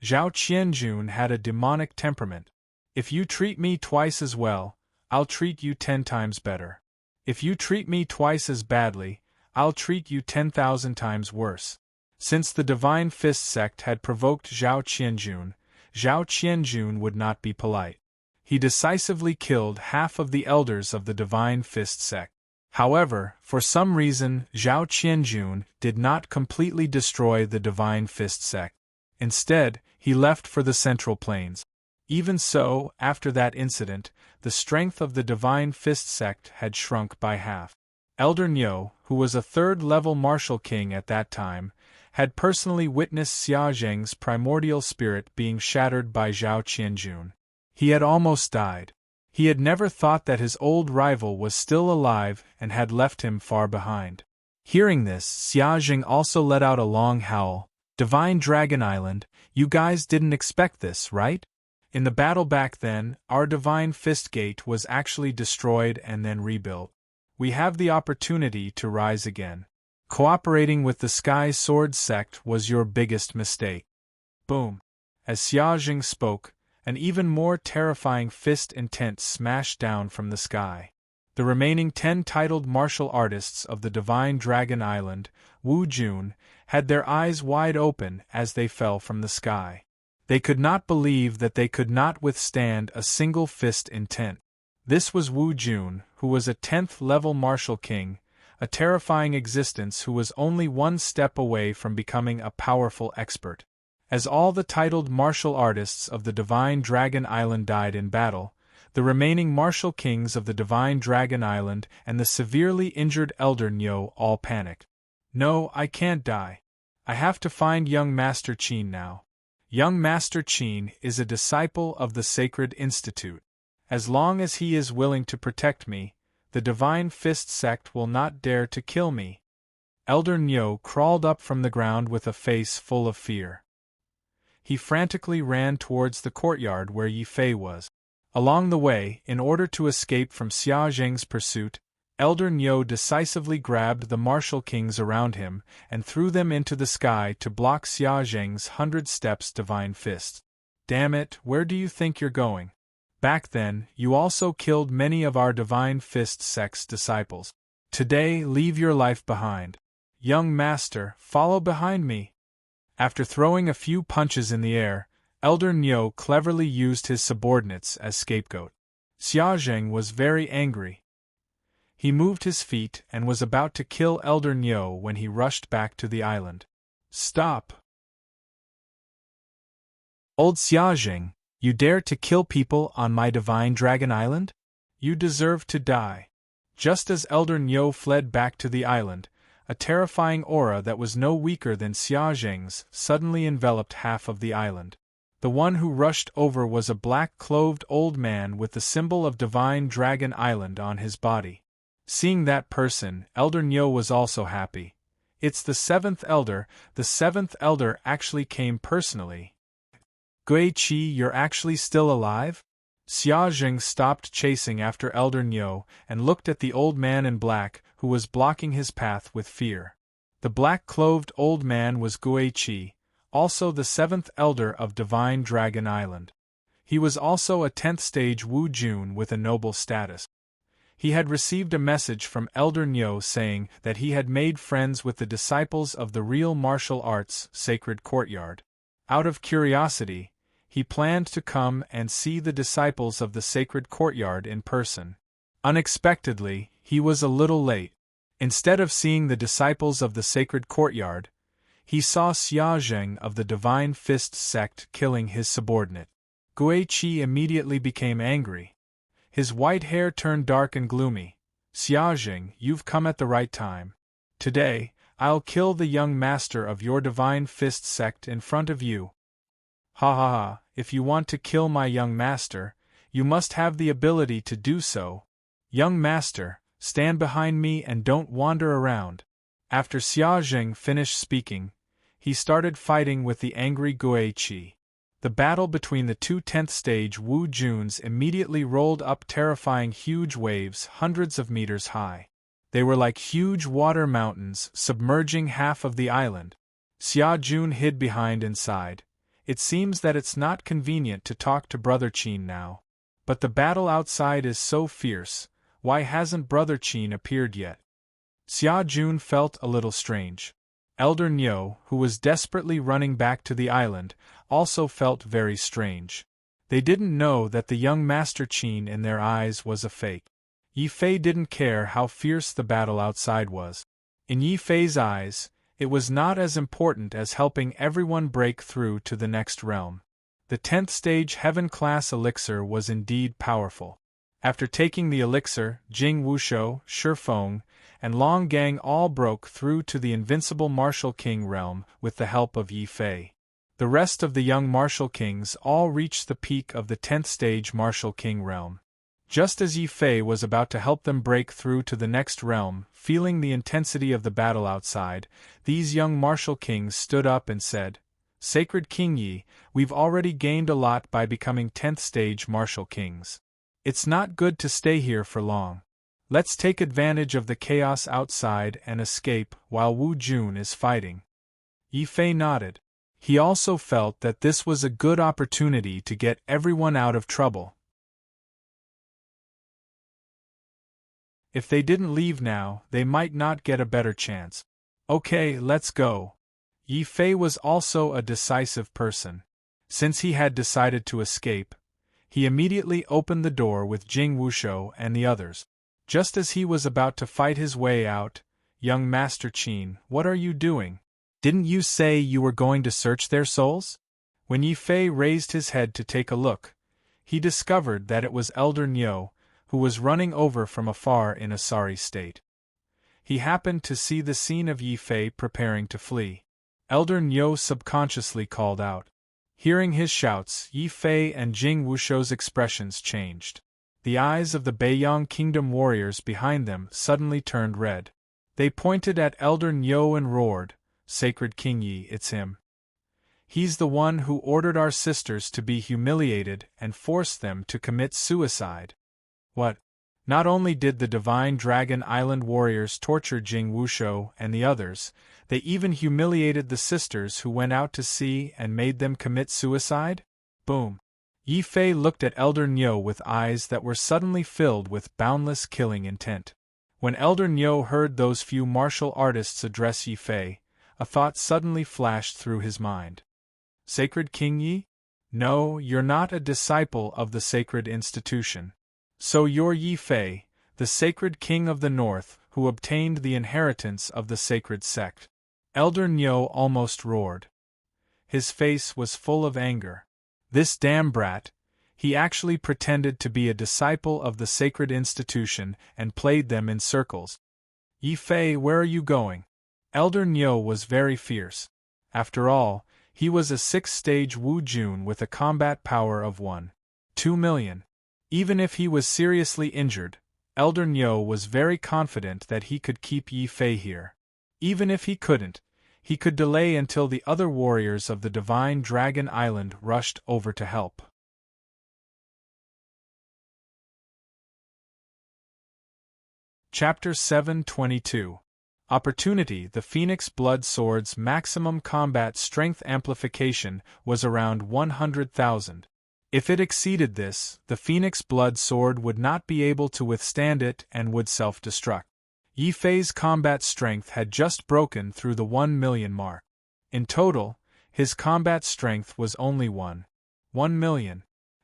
Zhao Qianjun had a demonic temperament. If you treat me twice as well, I'll treat you 10 times better. If you treat me twice as badly, I'll treat you 10,000 times worse. Since the Divine Fist Sect had provoked Zhao Qianjun would not be polite. He decisively killed half of the elders of the Divine Fist Sect. However, for some reason, Zhao Qianjun did not completely destroy the Divine Fist Sect. Instead, he left for the Central Plains. Even so, after that incident, the strength of the Divine Fist Sect had shrunk by half. Elder Nyo, who was a 3rd-level martial king at that time, had personally witnessed Xia Zheng's primordial spirit being shattered by Zhao Qianjun. He had almost died. He had never thought that his old rival was still alive and had left him far behind. Hearing this, Xia Zheng also let out a long howl. Divine Dragon Island, you guys didn't expect this, right? In the battle back then, our Divine Fist Gate was actually destroyed and then rebuilt. we have the opportunity to rise again. Cooperating with the Sky Sword sect was your biggest mistake. Boom. As Xiaojing spoke, an even more terrifying fist intent smashed down from the sky. The remaining 10 titled martial artists of the Divine Dragon Island, Wu Jun, had their eyes wide open as they fell from the sky. They could not believe that they could not withstand a single fist intent. This was Wu Jun, who was a 10th level martial king, a terrifying existence who was only one step away from becoming a powerful expert. As all the titled martial artists of the Divine Dragon Island died in battle, the remaining martial kings of the Divine Dragon Island and the severely injured Elder Nyo all panicked. No, I can't die. I have to find young Master Qin now. Young Master Qin is a disciple of the Sacred Institute. As long as he is willing to protect me, the Divine Fist sect will not dare to kill me. Elder Nyo crawled up from the ground with a face full of fear. He frantically ran towards the courtyard where Yi Fei was. Along the way, in order to escape from Xia Zheng's pursuit, Elder Nyo decisively grabbed the martial kings around him and threw them into the sky to block Xia Zheng's 100 steps divine fist. Damn it, where do you think you're going? Back then, you also killed many of our divine fist sect's disciples. Today, leave your life behind. Young master, follow behind me. After throwing a few punches in the air, Elder Nyo cleverly used his subordinates as scapegoat. Xia Zheng was very angry. He moved his feet and was about to kill Elder Nyo when he rushed back to the island. Stop! Old Xia Zheng, you dare to kill people on my Divine Dragon Island? You deserve to die. Just as Elder Nyo fled back to the island, a terrifying aura that was no weaker than Xia Zheng's suddenly enveloped half of the island. The one who rushed over was a black-clothed old man with the symbol of Divine Dragon Island on his body. Seeing that person, Elder Nyo was also happy. It's the 7th Elder. The 7th Elder actually came personally. Gui Qi, you're actually still alive? Xia Zheng stopped chasing after Elder Nyo and looked at the old man in black who was blocking his path with fear. The black-clothed old man was Gui Qi, also the 7th Elder of Divine Dragon Island. He was also a 10th stage Wu Jun with a noble status. He had received a message from Elder Nyo saying that he had made friends with the disciples of the real martial arts sacred courtyard. Out of curiosity, he planned to come and see the disciples of the sacred courtyard in person. Unexpectedly, he was a little late. Instead of seeing the disciples of the sacred courtyard, he saw Xia Zheng of the Divine Fist sect killing his subordinate. Gui Qi immediately became angry. His white hair turned dark and gloomy. Xia Zheng, you've come at the right time. Today, I'll kill the young master of your Divine Fist sect in front of you. Ha ha ha, if you want to kill my young master, you must have the ability to do so. Young master, stand behind me and don't wander around. After Xia Zheng finished speaking, he started fighting with the angry Gui Qi. The battle between the two 10th stage Wu Juns immediately rolled up terrifying huge waves hundreds of meters high. They were like huge water mountains submerging half of the island. Xia Jun hid behind inside. It seems that it's not convenient to talk to Brother Qin now. But the battle outside is so fierce, why hasn't Brother Qin appeared yet? Xia Jun felt a little strange. Elder Nyo, who was desperately running back to the island, also felt very strange. They didn't know that the young Master Qin in their eyes was a fake. Yi Fei didn't care how fierce the battle outside was. In Yi Fei's eyes, it was not as important as helping everyone break through to the next realm. The 10th stage heaven-class elixir was indeed powerful. After taking the elixir, Jing Wushou, Shifeng, and Long Gang all broke through to the invincible Martial King realm with the help of Yi Fei. The rest of the young Martial Kings all reached the peak of the 10th stage Martial King realm. Just as Yi Fei was about to help them break through to the next realm, feeling the intensity of the battle outside, these young Martial Kings stood up and said, "Sacred King Yi, we've already gained a lot by becoming 10th stage Martial Kings. It's not good to stay here for long. Let's take advantage of the chaos outside and escape while Wu Jun is fighting. Yi Fei nodded. He also felt that this was a good opportunity to get everyone out of trouble. If they didn't leave now, they might not get a better chance. Okay, let's go. Yi Fei was also a decisive person. Since he had decided to escape, he immediately opened the door with Jing Wushou and the others. Just as he was about to fight his way out, "Young Master Qin, what are you doing? Didn't you say you were going to search their souls?" When Yi Fei raised his head to take a look, he discovered that it was Elder Niu, who was running over from afar in a sorry state. He happened to see the scene of Yi Fei preparing to flee. Elder Niu subconsciously called out. Hearing his shouts, Yi Fei and Jing Wushou's expressions changed. The eyes of the Beiyang Kingdom warriors behind them suddenly turned red. They pointed at Elder Niu and roared, "Sacred King Yi, it's him. He's the one who ordered our sisters to be humiliated and forced them to commit suicide." What? Not only did the Divine Dragon Island warriors torture Jing Wushou and the others, they even humiliated the sisters who went out to sea and made them commit suicide? Boom. Yi Fei looked at Elder Niu with eyes that were suddenly filled with boundless killing intent. When Elder Niu heard those few martial artists address Yi Fei, a thought suddenly flashed through his mind. Sacred King Yi? No, you're not a disciple of the sacred institution. So you're Yi Fei, the sacred king of the north, who obtained the inheritance of the sacred sect. Elder Niu almost roared. His face was full of anger. This damn brat, he actually pretended to be a disciple of the sacred institution and played them in circles. Yi Fei, where are you going? Elder Niu was very fierce. After all, he was a 6th-stage Wu Jun with a combat power of 1.2 million. Even if he was seriously injured, Elder Niu was very confident that he could keep Yi Fei here. Even if he couldn't, he could delay until the other warriors of the Divine Dragon Island rushed over to help. Chapter 722. Opportunity. The Phoenix Blood Sword's maximum combat strength amplification was around 100,000. If it exceeded this, the Phoenix Blood Sword would not be able to withstand it and would self-destruct. Yi Fei's combat strength had just broken through the 1 million mark. In total, his combat strength was only 1 million.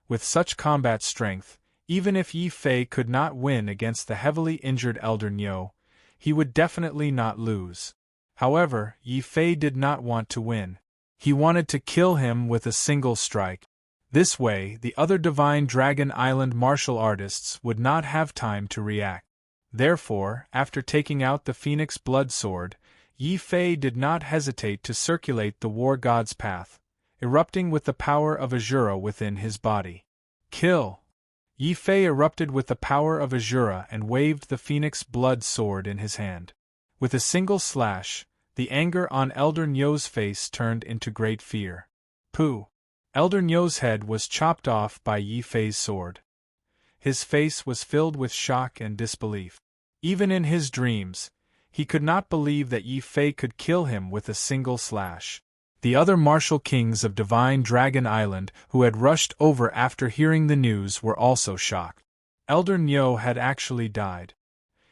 With such combat strength, even if Yi Fei could not win against the heavily injured Elder Niu, he would definitely not lose. However, Yi Fei did not want to win. He wanted to kill him with a single strike. This way, the other Divine Dragon Island martial artists would not have time to react. Therefore, after taking out the Phoenix Blood Sword, Yi Fei did not hesitate to circulate the War God's path, erupting with the power of Azura within his body. Kill! Yi Fei erupted with the power of Azura and waved the Phoenix Blood Sword in his hand. With a single slash, the anger on Elder Niu's face turned into great fear. Pooh! Elder Niu's head was chopped off by Yi Fei's sword. His face was filled with shock and disbelief. Even in his dreams, he could not believe that Yi Fei could kill him with a single slash. The other martial kings of Divine Dragon Island who had rushed over after hearing the news were also shocked. Elder Niu had actually died.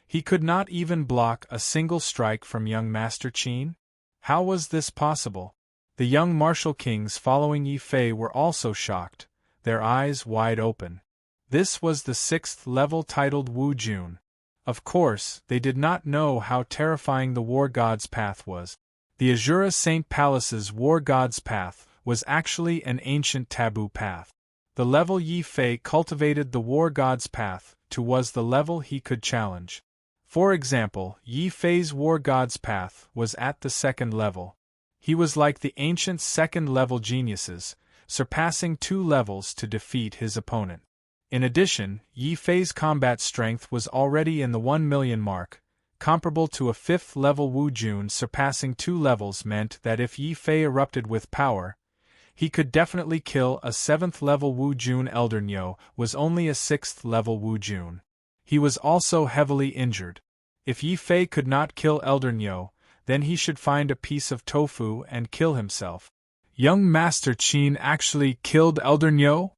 He could not even block a single strike from young Master Qin? How was this possible? The young martial kings following Yi Fei were also shocked, their eyes wide open. This was the 6th level titled Wu Jun. Of course, they did not know how terrifying the War God's Path was. The Azura Saint Palace's War God's Path was actually an ancient taboo path. The level Yi Fei cultivated the War God's Path to was the level he could challenge. For example, Yi Fei's War God's Path was at the 2nd level. He was like the ancient 2nd-level geniuses, surpassing 2 levels to defeat his opponent. In addition, Yi Fei's combat strength was already in the 1 million mark. Comparable to a 5th-level Wu Jun. Surpassing 2 levels meant that if Yi Fei erupted with power, he could definitely kill a 7th-level Wu Jun. Elder Niu was only a 6th-level Wu Jun. He was also heavily injured. If Yi Fei could not kill Elder Nyo, then he should find a piece of tofu and kill himself. Young Master Qin actually killed Elder Nyo?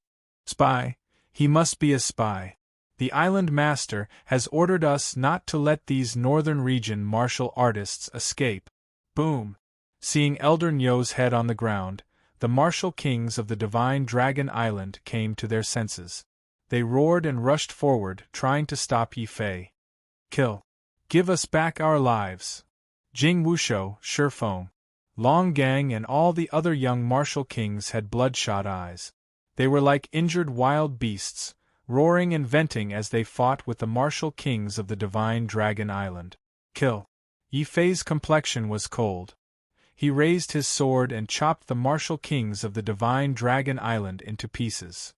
Spy. He must be a spy. The island master has ordered us not to let these northern region martial artists escape. Boom! Seeing Elder Nyo's head on the ground, the martial kings of the Divine Dragon Island came to their senses. They roared and rushed forward, trying to stop Yi Fei. Kill! Give us back our lives! Jing Wushou, Shifeng, Long Gang and all the other young martial kings had bloodshot eyes. They were like injured wild beasts, roaring and venting as they fought with the martial kings of the Divine Dragon Island. Kill! Yi Fei's complexion was cold. He raised his sword and chopped the martial kings of the Divine Dragon Island into pieces.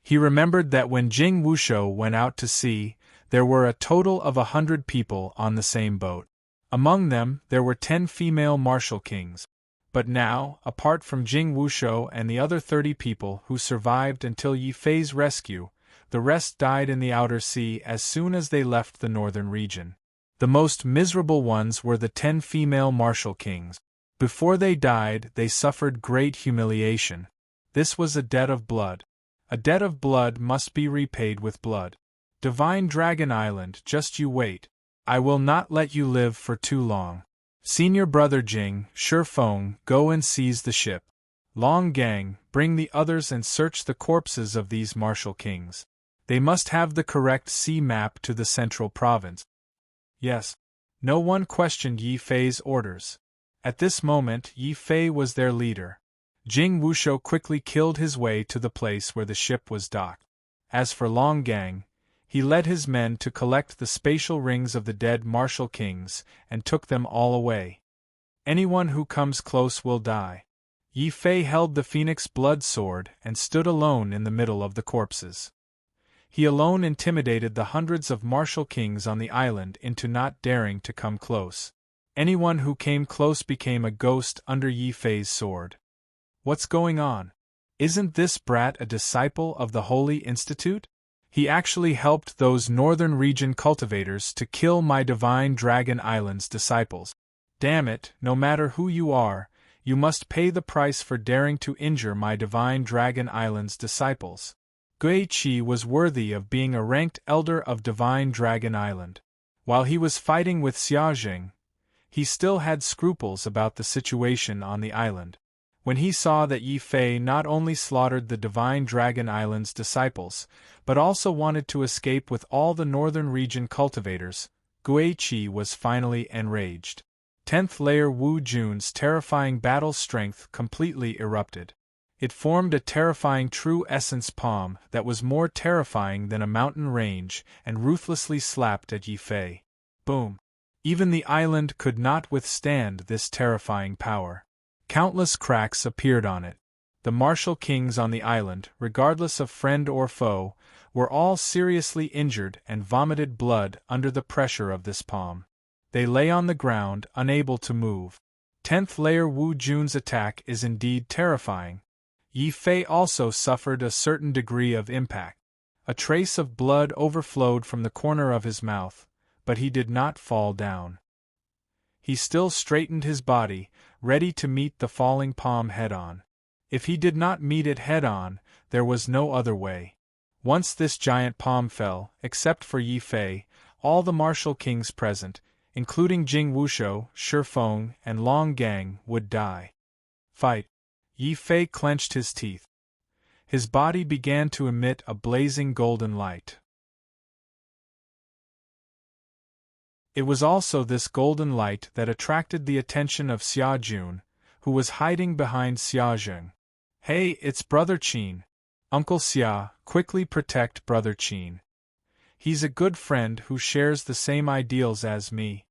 He remembered that when Jing Wushou went out to sea, there were a total of 100 people on the same boat. Among them, there were 10 female martial kings. But now, apart from Jing Wushou and the other 30 people who survived until Yi Fei's rescue, the rest died in the outer sea as soon as they left the northern region. The most miserable ones were the 10 female martial kings. Before they died, they suffered great humiliation. This was a debt of blood. A debt of blood must be repaid with blood. Divine Dragon Island, just you wait. I will not let you live for too long. Senior Brother Jing, Shifeng, go and seize the ship. Long Gang, bring the others and search the corpses of these martial kings. They must have the correct sea map to the central province. Yes. No one questioned Yi Fei's orders. At this moment, Yi Fei was their leader. Jing Wushou quickly killed his way to the place where the ship was docked. As for Long Gang, he led his men to collect the spatial rings of the dead martial kings and took them all away. Anyone who comes close will die. Yi Fei held the phoenix blood sword and stood alone in the middle of the corpses. He alone intimidated the hundreds of martial kings on the island into not daring to come close. Anyone who came close became a ghost under Yi Fei's sword. What's going on? Isn't this brat a disciple of the Holy Institute? He actually helped those northern region cultivators to kill my Divine Dragon Island's disciples. Damn it, no matter who you are, you must pay the price for daring to injure my Divine Dragon Island's disciples. Gui Qi was worthy of being a ranked elder of Divine Dragon Island. While he was fighting with Xiaojing, he still had scruples about the situation on the island. When he saw that Yi Fei not only slaughtered the Divine Dragon Island's disciples, but also wanted to escape with all the northern region cultivators, Gui Qi was finally enraged. 10th layer Wu Jun's terrifying battle strength completely erupted. It formed a terrifying true essence palm that was more terrifying than a mountain range and ruthlessly slapped at Yi Fei. Boom! Even the island could not withstand this terrifying power. Countless cracks appeared on it. The martial kings on the island, regardless of friend or foe, were all seriously injured and vomited blood under the pressure of this palm. They lay on the ground, unable to move. 10th layer Wu Jun's attack is indeed terrifying. Yi Fei also suffered a certain degree of impact. A trace of blood overflowed from the corner of his mouth, but he did not fall down. He still straightened his body, ready to meet the falling palm head-on. If he did not meet it head-on, there was no other way. Once this giant palm fell, except for Yi Fei, all the martial kings present, including Jing Wushou, Shifeng, and Long Gang, would die. Fight! Yi Fei clenched his teeth. His body began to emit a blazing golden light. It was also this golden light that attracted the attention of Xia Jun, who was hiding behind Xiaojing. Hey, it's Brother Qin. Uncle Xia, quickly protect Brother Qin. He's a good friend who shares the same ideals as me.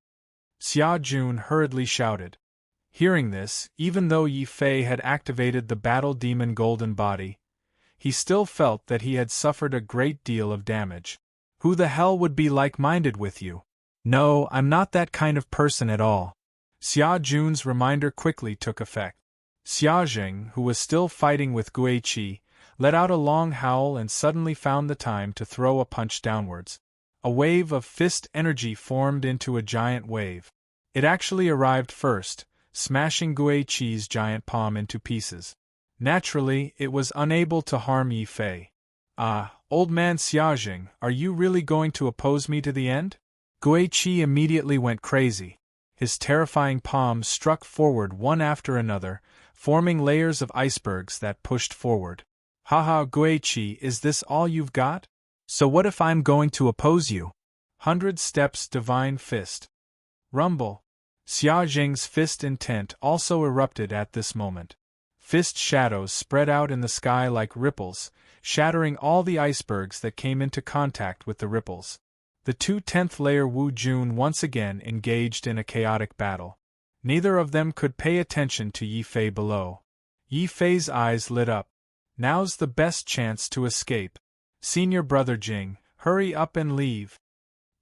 Xia Jun hurriedly shouted. Hearing this, even though Yi Fei had activated the battle demon golden body, he still felt that he had suffered a great deal of damage. Who the hell would be like-minded with you? No, I'm not that kind of person at all. Xia Jun's reminder quickly took effect. Xiaojing, who was still fighting with Gui Qi, let out a long howl and suddenly found the time to throw a punch downwards. A wave of fist energy formed into a giant wave. It actually arrived first, smashing Gui Qi's giant palm into pieces. Naturally, it was unable to harm Yi Fei. "Ah, old man Xiaojing, are you really going to oppose me to the end?" Gui Qi immediately went crazy. His terrifying palms struck forward one after another, forming layers of icebergs that pushed forward. "Haha, Gui Qi, is this all you've got? So what if I'm going to oppose you?" 100 steps divine fist. Rumble. Xiaojing's fist intent also erupted at this moment. Fist shadows spread out in the sky like ripples, shattering all the icebergs that came into contact with the ripples. The two 10th layer Wu Jun once again engaged in a chaotic battle. Neither of them could pay attention to Yi Fei below. Yi Fei's eyes lit up. Now's the best chance to escape. "Senior brother Jing, hurry up and leave."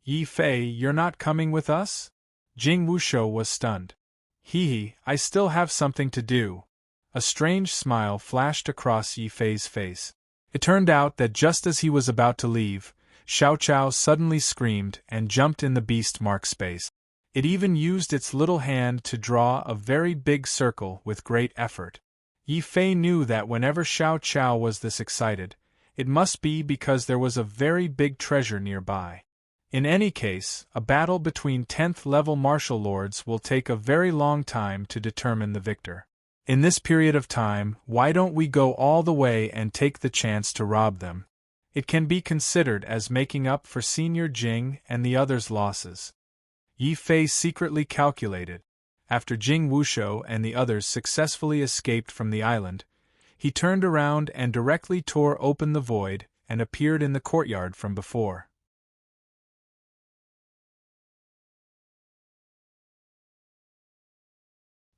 "Yi Fei, you're not coming with us?" Jing Wushou was stunned. "Hee, I still have something to do." A strange smile flashed across Yi Fei's face. It turned out that just as he was about to leave, Xiao Chao suddenly screamed and jumped in the beast mark space. It even used its little hand to draw a very big circle with great effort. Yi Fei knew that whenever Xiao Chao was this excited, it must be because there was a very big treasure nearby. In any case, a battle between 10th level martial lords will take a very long time to determine the victor. In this period of time, why don't we go all the way and take the chance to rob them? It can be considered as making up for Senior Jing and the others' losses. Yi Fei secretly calculated. After Jing Wushou and the others successfully escaped from the island, he turned around and directly tore open the void and appeared in the courtyard from before.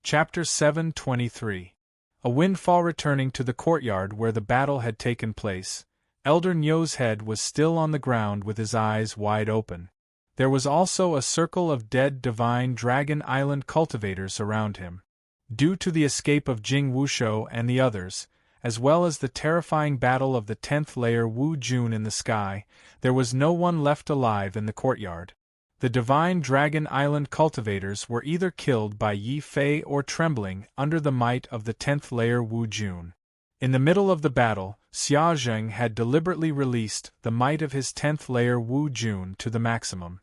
Chapter 723. A windfall. Returning to the courtyard where the battle had taken place, Elder Nyo's head was still on the ground with his eyes wide open. There was also a circle of dead Divine Dragon Island cultivators around him. Due to the escape of Jing Wushou and the others, as well as the terrifying battle of the 10th layer Wu Jun in the sky, there was no one left alive in the courtyard. The Divine Dragon Island cultivators were either killed by Yi Fei or trembling under the might of the 10th layer Wu Jun. In the middle of the battle, Xiaojing had deliberately released the might of his 10th layer Wu Jun to the maximum.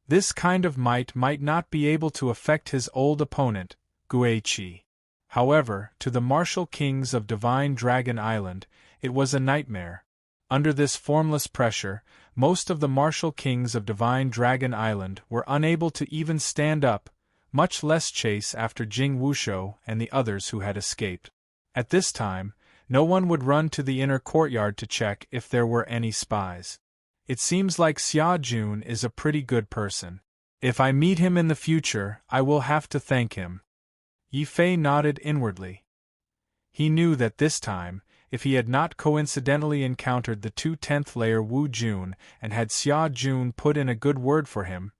This kind of might not be able to affect his old opponent, Gui Qi. However, to the martial kings of Divine Dragon Island, it was a nightmare. Under this formless pressure, most of the martial kings of Divine Dragon Island were unable to even stand up, much less chase after Jing Wushou and the others who had escaped. At this time, no one would run to the inner courtyard to check if there were any spies. It seems like Xia Jun is a pretty good person. If I meet him in the future, I will have to thank him. Yi Fei nodded inwardly. He knew that this time, if he had not coincidentally encountered the two 10th layer Wu Jun and had Xia Jun put in a good word for him,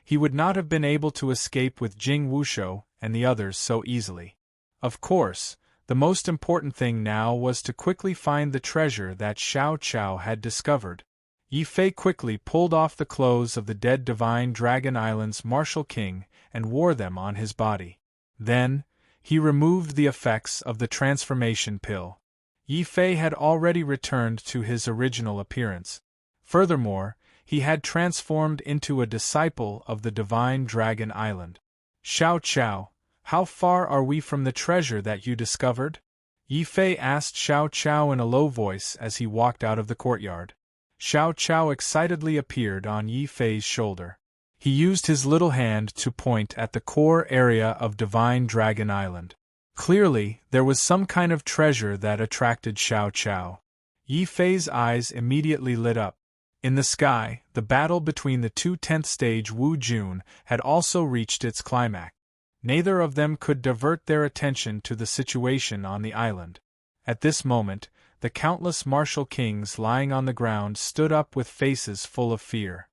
he would not have been able to escape with Jing Wushou and the others so easily. Of course, the most important thing now was to quickly find the treasure that Xiao Chao had discovered. Yi Fei quickly pulled off the clothes of the dead Divine Dragon Island's martial king and wore them on his body. Then, he removed the effects of the transformation pill. Yi Fei had already returned to his original appearance. Furthermore, he had transformed into a disciple of the Divine Dragon Island. "Xiao Chao, how far are we from the treasure that you discovered?" Yi Fei asked Xiao Chao in a low voice as he walked out of the courtyard. Xiao Chao excitedly appeared on Yi Fei's shoulder. He used his little hand to point at the core area of Divine Dragon Island. Clearly, there was some kind of treasure that attracted Xiao Chao. Yi Fei's eyes immediately lit up. In the sky, the battle between the two 10th stage Wu Jun had also reached its climax. Neither of them could divert their attention to the situation on the island. At this moment, the countless martial kings lying on the ground stood up with faces full of fear.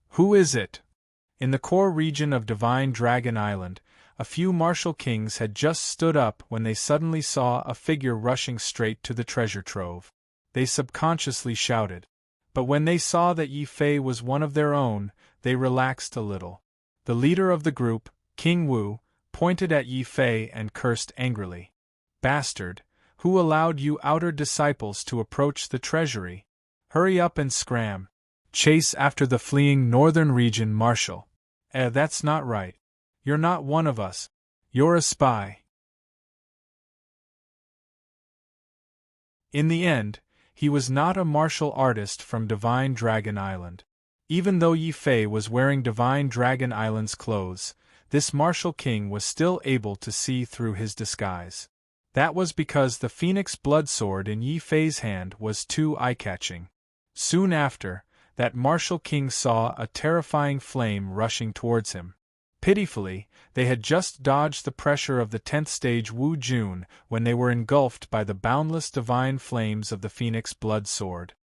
"Who is it?" In the core region of Divine Dragon Island, a few martial kings had just stood up when they suddenly saw a figure rushing straight to the treasure trove. they subconsciously shouted. But when they saw that Yi Fei was one of their own, they relaxed a little. The leader of the group, King Wu, pointed at Yi Fei and cursed angrily. "Bastard, who allowed you outer disciples to approach the treasury? Hurry up and scram. Chase after the fleeing northern region marshal." That's not right. You're not one of us. You're a spy." In the end, he was not a martial artist from Divine Dragon Island. Even though Yi Fei was wearing Divine Dragon Island's clothes, this martial king was still able to see through his disguise. That was because the phoenix blood sword in Yi Fei's hand was too eye-catching. Soon after, that martial king saw a terrifying flame rushing towards him. Pitifully, they had just dodged the pressure of the 10th stage Wu Jun when they were engulfed by the boundless divine flames of the phoenix blood sword.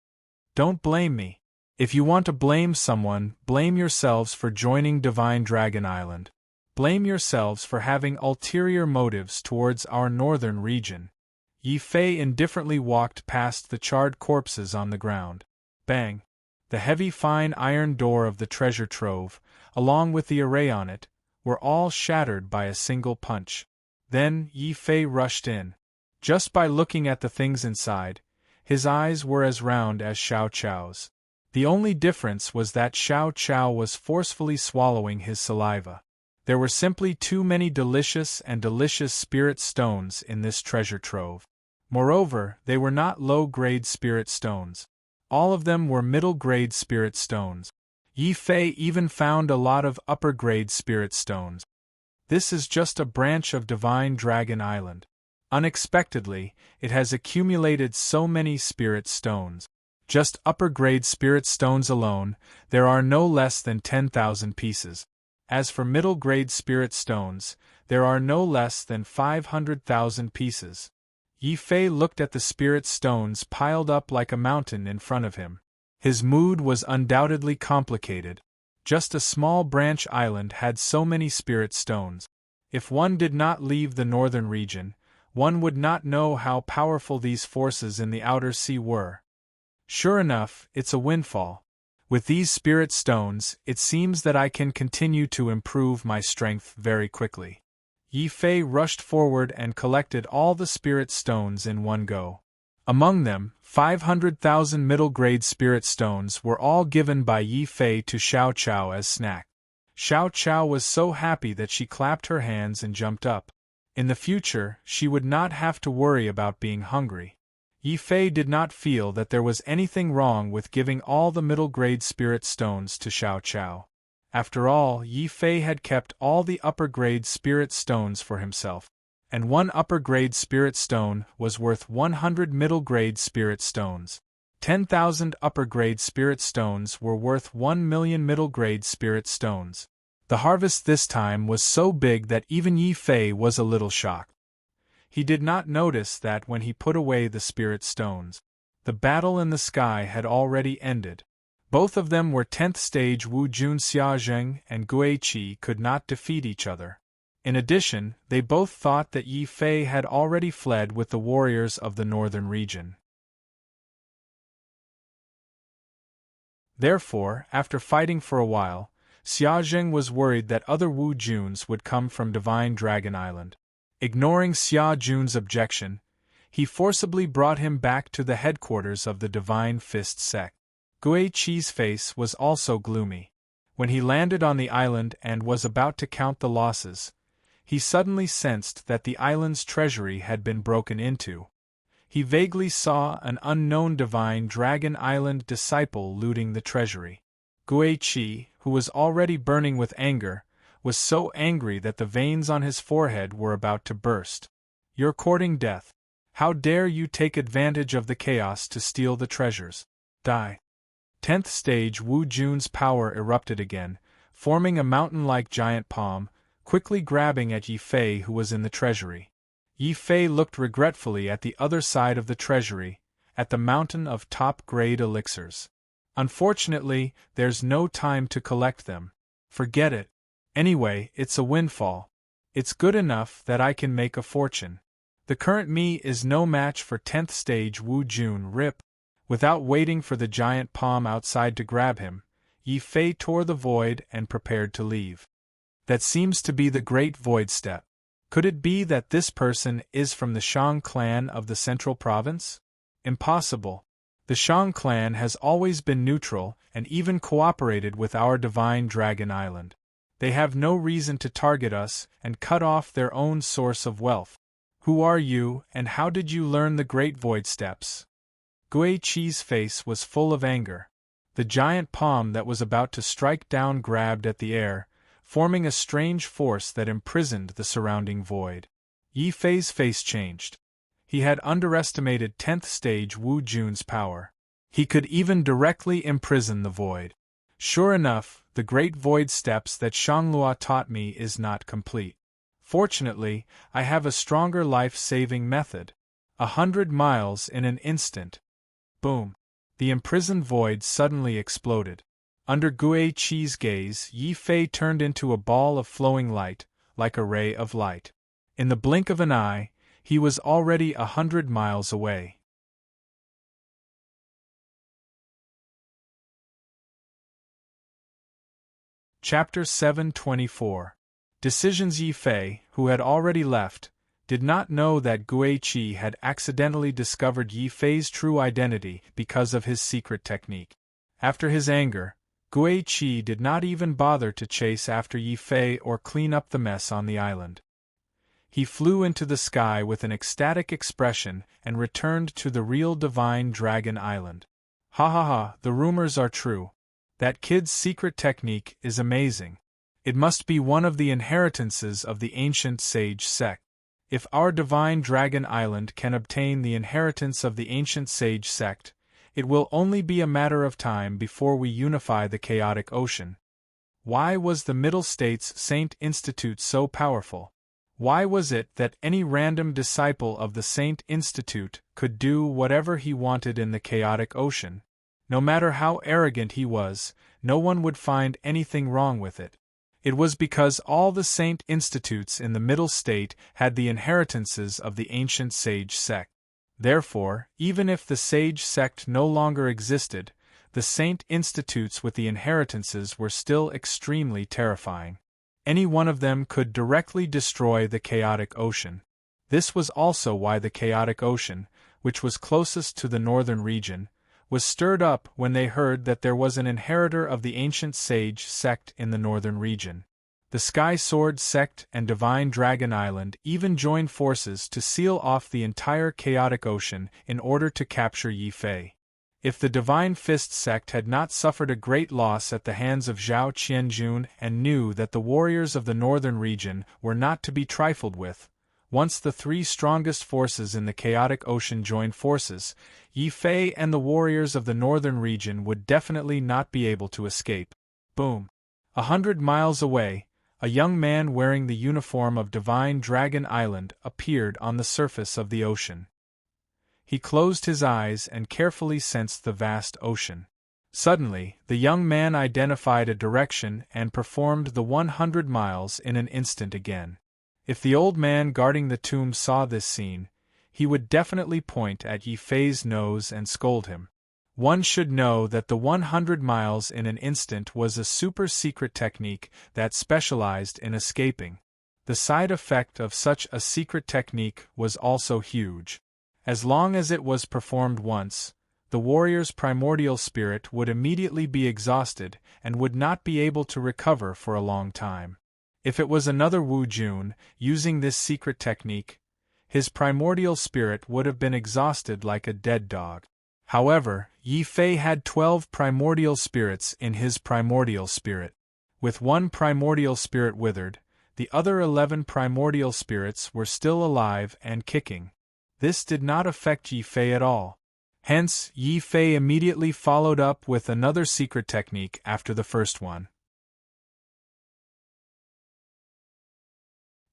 Don't blame me. If you want to blame someone, blame yourselves for joining Divine Dragon Island. Blame yourselves for having ulterior motives towards our northern region. Yi Fei indifferently walked past the charred corpses on the ground. Bang! The heavy fine iron door of the treasure trove, along with the array on it, were all shattered by a single punch. Then Yi Fei rushed in. Just by looking at the things inside, his eyes were as round as Xiao Chao's. The only difference was that Xiao Chao was forcefully swallowing his saliva. There were simply too many delicious spirit stones in this treasure trove. Moreover, they were not low-grade spirit stones. All of them were middle-grade spirit stones. Yi Fei even found a lot of upper-grade spirit stones. This is just a branch of Divine Dragon Island. Unexpectedly, it has accumulated so many spirit stones. Just upper-grade spirit stones alone, there are no less than 10,000 pieces. As for middle-grade spirit stones, there are no less than 500,000 pieces. Yi Fei looked at the spirit stones piled up like a mountain in front of him. His mood was undoubtedly complicated. Just a small branch island had so many spirit stones. If one did not leave the northern region, one would not know how powerful these forces in the outer sea were. Sure enough, it's a windfall. With these spirit stones, it seems that I can continue to improve my strength very quickly. Yi Fei rushed forward and collected all the spirit stones in one go. Among them, 500,000 middle-grade spirit stones were all given by Yi Fei to Xiao Chao as snack. Xiao Chao was so happy that she clapped her hands and jumped up. In the future, she would not have to worry about being hungry. Yi Fei did not feel that there was anything wrong with giving all the middle-grade spirit stones to Xiao Chao. After all, Yi Fei had kept all the upper-grade spirit stones for himself, and one upper-grade spirit stone was worth 100 middle-grade spirit stones. 10,000 upper-grade spirit stones were worth 1,000,000 middle-grade spirit stones. The harvest this time was so big that even Yi Fei was a little shocked. He did not notice that when he put away the spirit stones. The battle in the sky had already ended. Both of them were 10th stage Wu Jun Xiaozheng and Gui Qi could not defeat each other. In addition, they both thought that Yi Fei had already fled with the warriors of the northern region. Therefore, after fighting for a while, Xiaozheng was worried that other Wu Juns would come from Divine Dragon Island. Ignoring Xia Jun's objection, he forcibly brought him back to the headquarters of the Divine Fist sect. Gui Qi's face was also gloomy. When he landed on the island and was about to count the losses, he suddenly sensed that the island's treasury had been broken into. He vaguely saw an unknown Divine Dragon Island disciple looting the treasury. Gui Qi, who was already burning with anger, was so angry that the veins on his forehead were about to burst. "You're courting death. How dare you take advantage of the chaos to steal the treasures? Die!" 10th stage Wu Jun's power erupted again, forming a mountain-like giant palm, quickly grabbing at Yi Fei who was in the treasury. Yi Fei looked regretfully at the other side of the treasury, at the mountain of top-grade elixirs. "Unfortunately, there's no time to collect them. Forget it. Anyway, it's a windfall. It's good enough that I can make a fortune. The current me is no match for 10th stage Wu Jun. Rip." Without waiting for the giant palm outside to grab him, Yi Fei tore the void and prepared to leave. That seems to be the Great Void Step. Could it be that this person is from the Shang clan of the Central Province? Impossible. The Shang clan has always been neutral and even cooperated with our divine Dragon Island. They have no reason to target us and cut off their own source of wealth. Who are you, and how did you learn the Great Void Steps? Gui Qi's face was full of anger. The giant palm that was about to strike down grabbed at the air, forming a strange force that imprisoned the surrounding void. Yi Fei's face changed. He had underestimated 10th stage Wu Jun's power. He could even directly imprison the void. Sure enough, the Great Void Steps that Shanglua taught me is not complete. Fortunately, I have a stronger life-saving method. 100 miles in an instant. Boom. The imprisoned void suddenly exploded. Under Gui Qi's gaze, Yi Fei turned into a ball of flowing light, like a ray of light. In the blink of an eye, he was already 100 miles away. Chapter 724. Decisions. Yi Fei, who had already left, did not know that Gui Qi had accidentally discovered Yi Fei's true identity because of his secret technique. After his anger, Gui Qi did not even bother to chase after Yi Fei or clean up the mess on the island. He flew into the sky with an ecstatic expression and returned to the real divine Dragon Island. Ha ha ha, the rumors are true. That kid's secret technique is amazing. It must be one of the inheritances of the ancient sage sect. If our divine Dragon Island can obtain the inheritance of the ancient sage sect, it will only be a matter of time before we unify the chaotic ocean. Why was the Middle States Saint Institute so powerful? Why was it that any random disciple of the Saint Institute could do whatever he wanted in the chaotic ocean? No matter how arrogant he was, no one would find anything wrong with it. It was because all the Saint Institutes in the Middle State had the inheritances of the ancient sage sect. Therefore, even if the sage sect no longer existed, the Saint Institutes with the inheritances were still extremely terrifying. Any one of them could directly destroy the chaotic ocean. This was also why the chaotic ocean, which was closest to the northern region, was stirred up when they heard that there was an inheritor of the ancient sage sect in the northern region. The Sky Sword sect and Divine Dragon Island even joined forces to seal off the entire chaotic ocean in order to capture Yi Fei. If the Divine Fist sect had not suffered a great loss at the hands of Zhao Qianjun and knew that the warriors of the northern region were not to be trifled with, once the three strongest forces in the chaotic ocean joined forces, Yi Fei and the warriors of the northern region would definitely not be able to escape. Boom. 100 miles away, a young man wearing the uniform of Divine Dragon Island appeared on the surface of the ocean. He closed his eyes and carefully sensed the vast ocean. Suddenly, the young man identified a direction and performed the 100 miles in an instant again. If the old man guarding the tomb saw this scene, he would definitely point at Yi Fei's nose and scold him. One should know that the 100 miles in an instant was a super-secret technique that specialized in escaping. The side effect of such a secret technique was also huge. As long as it was performed once, the warrior's primordial spirit would immediately be exhausted and would not be able to recover for a long time. If it was another Wu Jun using this secret technique, his primordial spirit would have been exhausted like a dead dog. However, Yi Fei had 12 primordial spirits in his primordial spirit. With one primordial spirit withered, the other 11 primordial spirits were still alive and kicking. This did not affect Yi Fei at all. Hence, Yi Fei immediately followed up with another secret technique after the first one.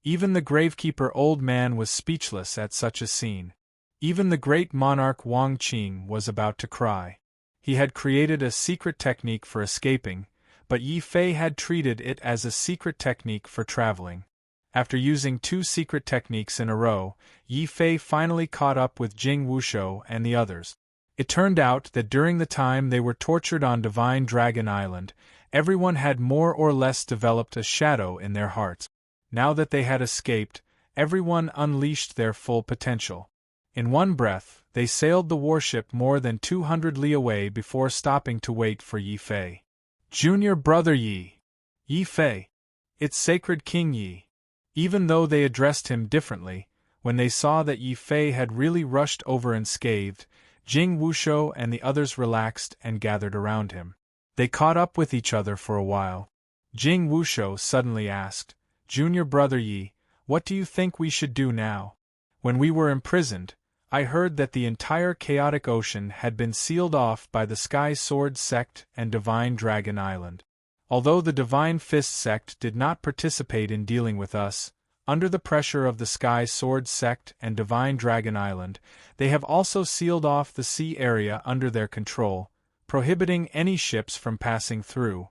Even the gravekeeper old man was speechless at such a scene. Even the great monarch Wang Qing was about to cry. He had created a secret technique for escaping, but Yi Fei had treated it as a secret technique for traveling. After using 2 secret techniques in a row, Yi Fei finally caught up with Jing Wushou and the others. It turned out that during the time they were tortured on Divine Dragon Island, everyone had more or less developed a shadow in their hearts. Now that they had escaped, everyone unleashed their full potential. In one breath, they sailed the warship more than 200 li away before stopping to wait for Yi Fei. Junior brother Yi. Yi Fei. It's sacred King Yi. Even though they addressed him differently, when they saw that Yi Fei had really rushed over unscathed, Jing Wushou and the others relaxed and gathered around him. They caught up with each other for a while. Jing Wushou suddenly asked, "Junior brother Yi, what do you think we should do now? When we were imprisoned, I heard that the entire chaotic ocean had been sealed off by the Sky Sword Sect and Divine Dragon Island. Although the Divine Fist Sect did not participate in dealing with us, under the pressure of the Sky Sword Sect and Divine Dragon Island, they have also sealed off the sea area under their control, prohibiting any ships from passing through."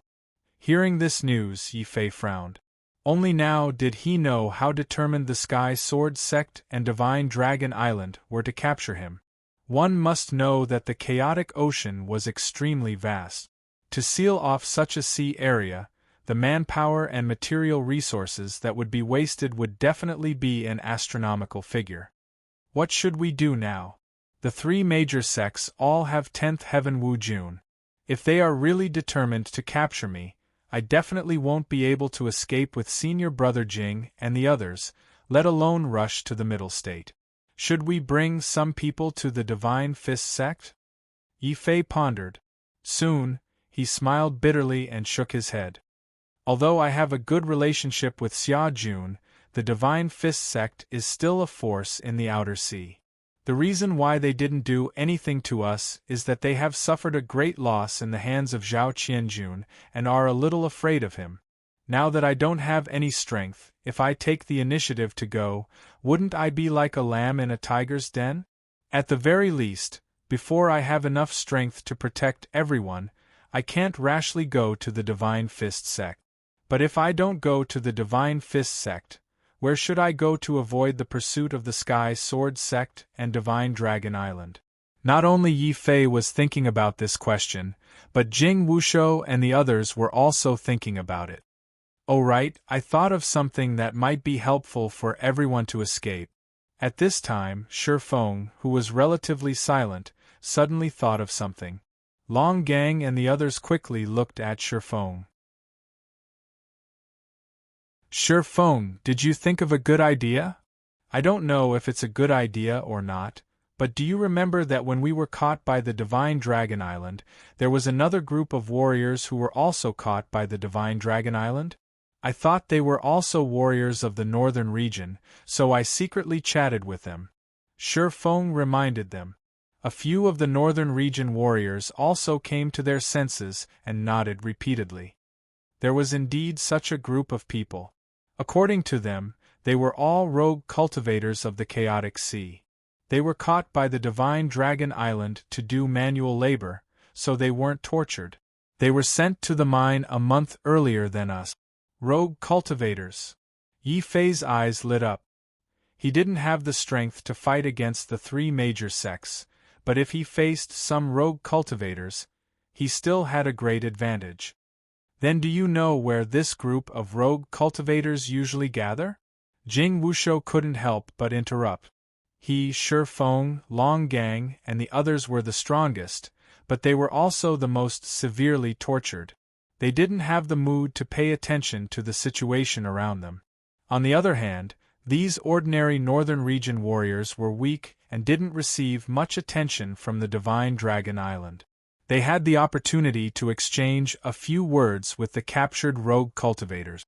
Hearing this news, Yi Fei frowned. Only now did he know how determined the Sky Sword Sect and Divine Dragon Island were to capture him. One must know that the chaotic ocean was extremely vast. To seal off such a sea area, the manpower and material resources that would be wasted would definitely be an astronomical figure. What should we do now? The three major sects all have 10th Heaven Wu Jun. If they are really determined to capture me, I definitely won't be able to escape with senior brother Jing and the others, let alone rush to the middle state. Should we bring some people to the Divine Fist Sect? Yi Fei pondered. Soon, he smiled bitterly and shook his head. Although I have a good relationship with Xia Jun, the Divine Fist Sect is still a force in the outer sea. The reason why they didn't do anything to us is that they have suffered a great loss in the hands of Zhao Qianjun and are a little afraid of him. Now that I don't have any strength, if I take the initiative to go, wouldn't I be like a lamb in a tiger's den? At the very least, before I have enough strength to protect everyone, I can't rashly go to the Divine Fist Sect. But if I don't go to the Divine Fist Sect, where should I go to avoid the pursuit of the Sky Sword Sect and Divine Dragon Island? Not only Yi Fei was thinking about this question, but Jing Wushou and the others were also thinking about it. Oh right, I thought of something that might be helpful for everyone to escape. At this time, Shi Feng, who was relatively silent, suddenly thought of something. Long Gang and the others quickly looked at Shi Feng. Shi Feng, did you think of a good idea? I don't know if it's a good idea or not, but do you remember that when we were caught by the Divine Dragon Island, there was another group of warriors who were also caught by the Divine Dragon Island? I thought they were also warriors of the northern region, so I secretly chatted with them. Shi Feng reminded them. A few of the northern region warriors also came to their senses and nodded repeatedly. There was indeed such a group of people. According to them, they were all rogue cultivators of the chaotic sea. They were caught by the Divine Dragon Island to do manual labor, so they weren't tortured. They were sent to the mine a month earlier than us. Rogue cultivators. Yi Fei's eyes lit up. He didn't have the strength to fight against the three major sects, but if he faced some rogue cultivators, he still had a great advantage. Then do you know where this group of rogue cultivators usually gather? Jing Wushou couldn't help but interrupt. He, Shi Feng, Long Gang, and the others were the strongest, but they were also the most severely tortured. They didn't have the mood to pay attention to the situation around them. On the other hand, these ordinary northern region warriors were weak and didn't receive much attention from the Divine Dragon Island. They had the opportunity to exchange a few words with the captured rogue cultivators.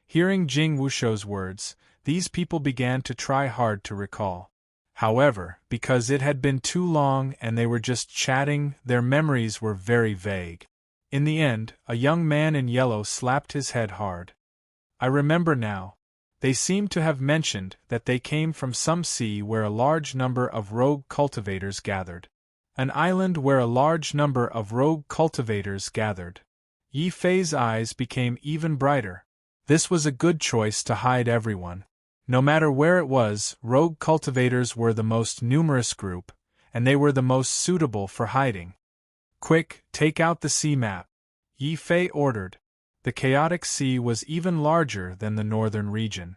Hearing Jing Wushou's words, these people began to try hard to recall. However, because it had been too long and they were just chatting, their memories were very vague. In the end, a young man in yellow slapped his head hard. I remember now. They seemed to have mentioned that they came from some sea where a large number of rogue cultivators gathered. An island where a large number of rogue cultivators gathered. Yi Fei's eyes became even brighter. This was a good choice to hide everyone. No matter where it was, rogue cultivators were the most numerous group, and they were the most suitable for hiding. Quick, take out the sea map, Yi Fei ordered. The chaotic sea was even larger than the northern region.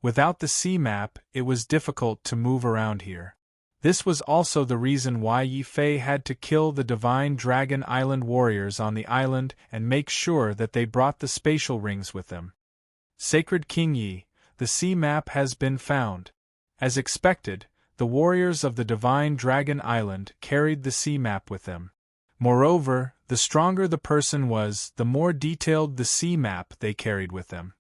Without the sea map, it was difficult to move around here. This was also the reason why Yi Fei had to kill the Divine Dragon Island warriors on the island and make sure that they brought the spatial rings with them. Sacred King Yi, the sea map has been found. As expected, the warriors of the Divine Dragon Island carried the sea map with them. Moreover, the stronger the person was, the more detailed the sea map they carried with them.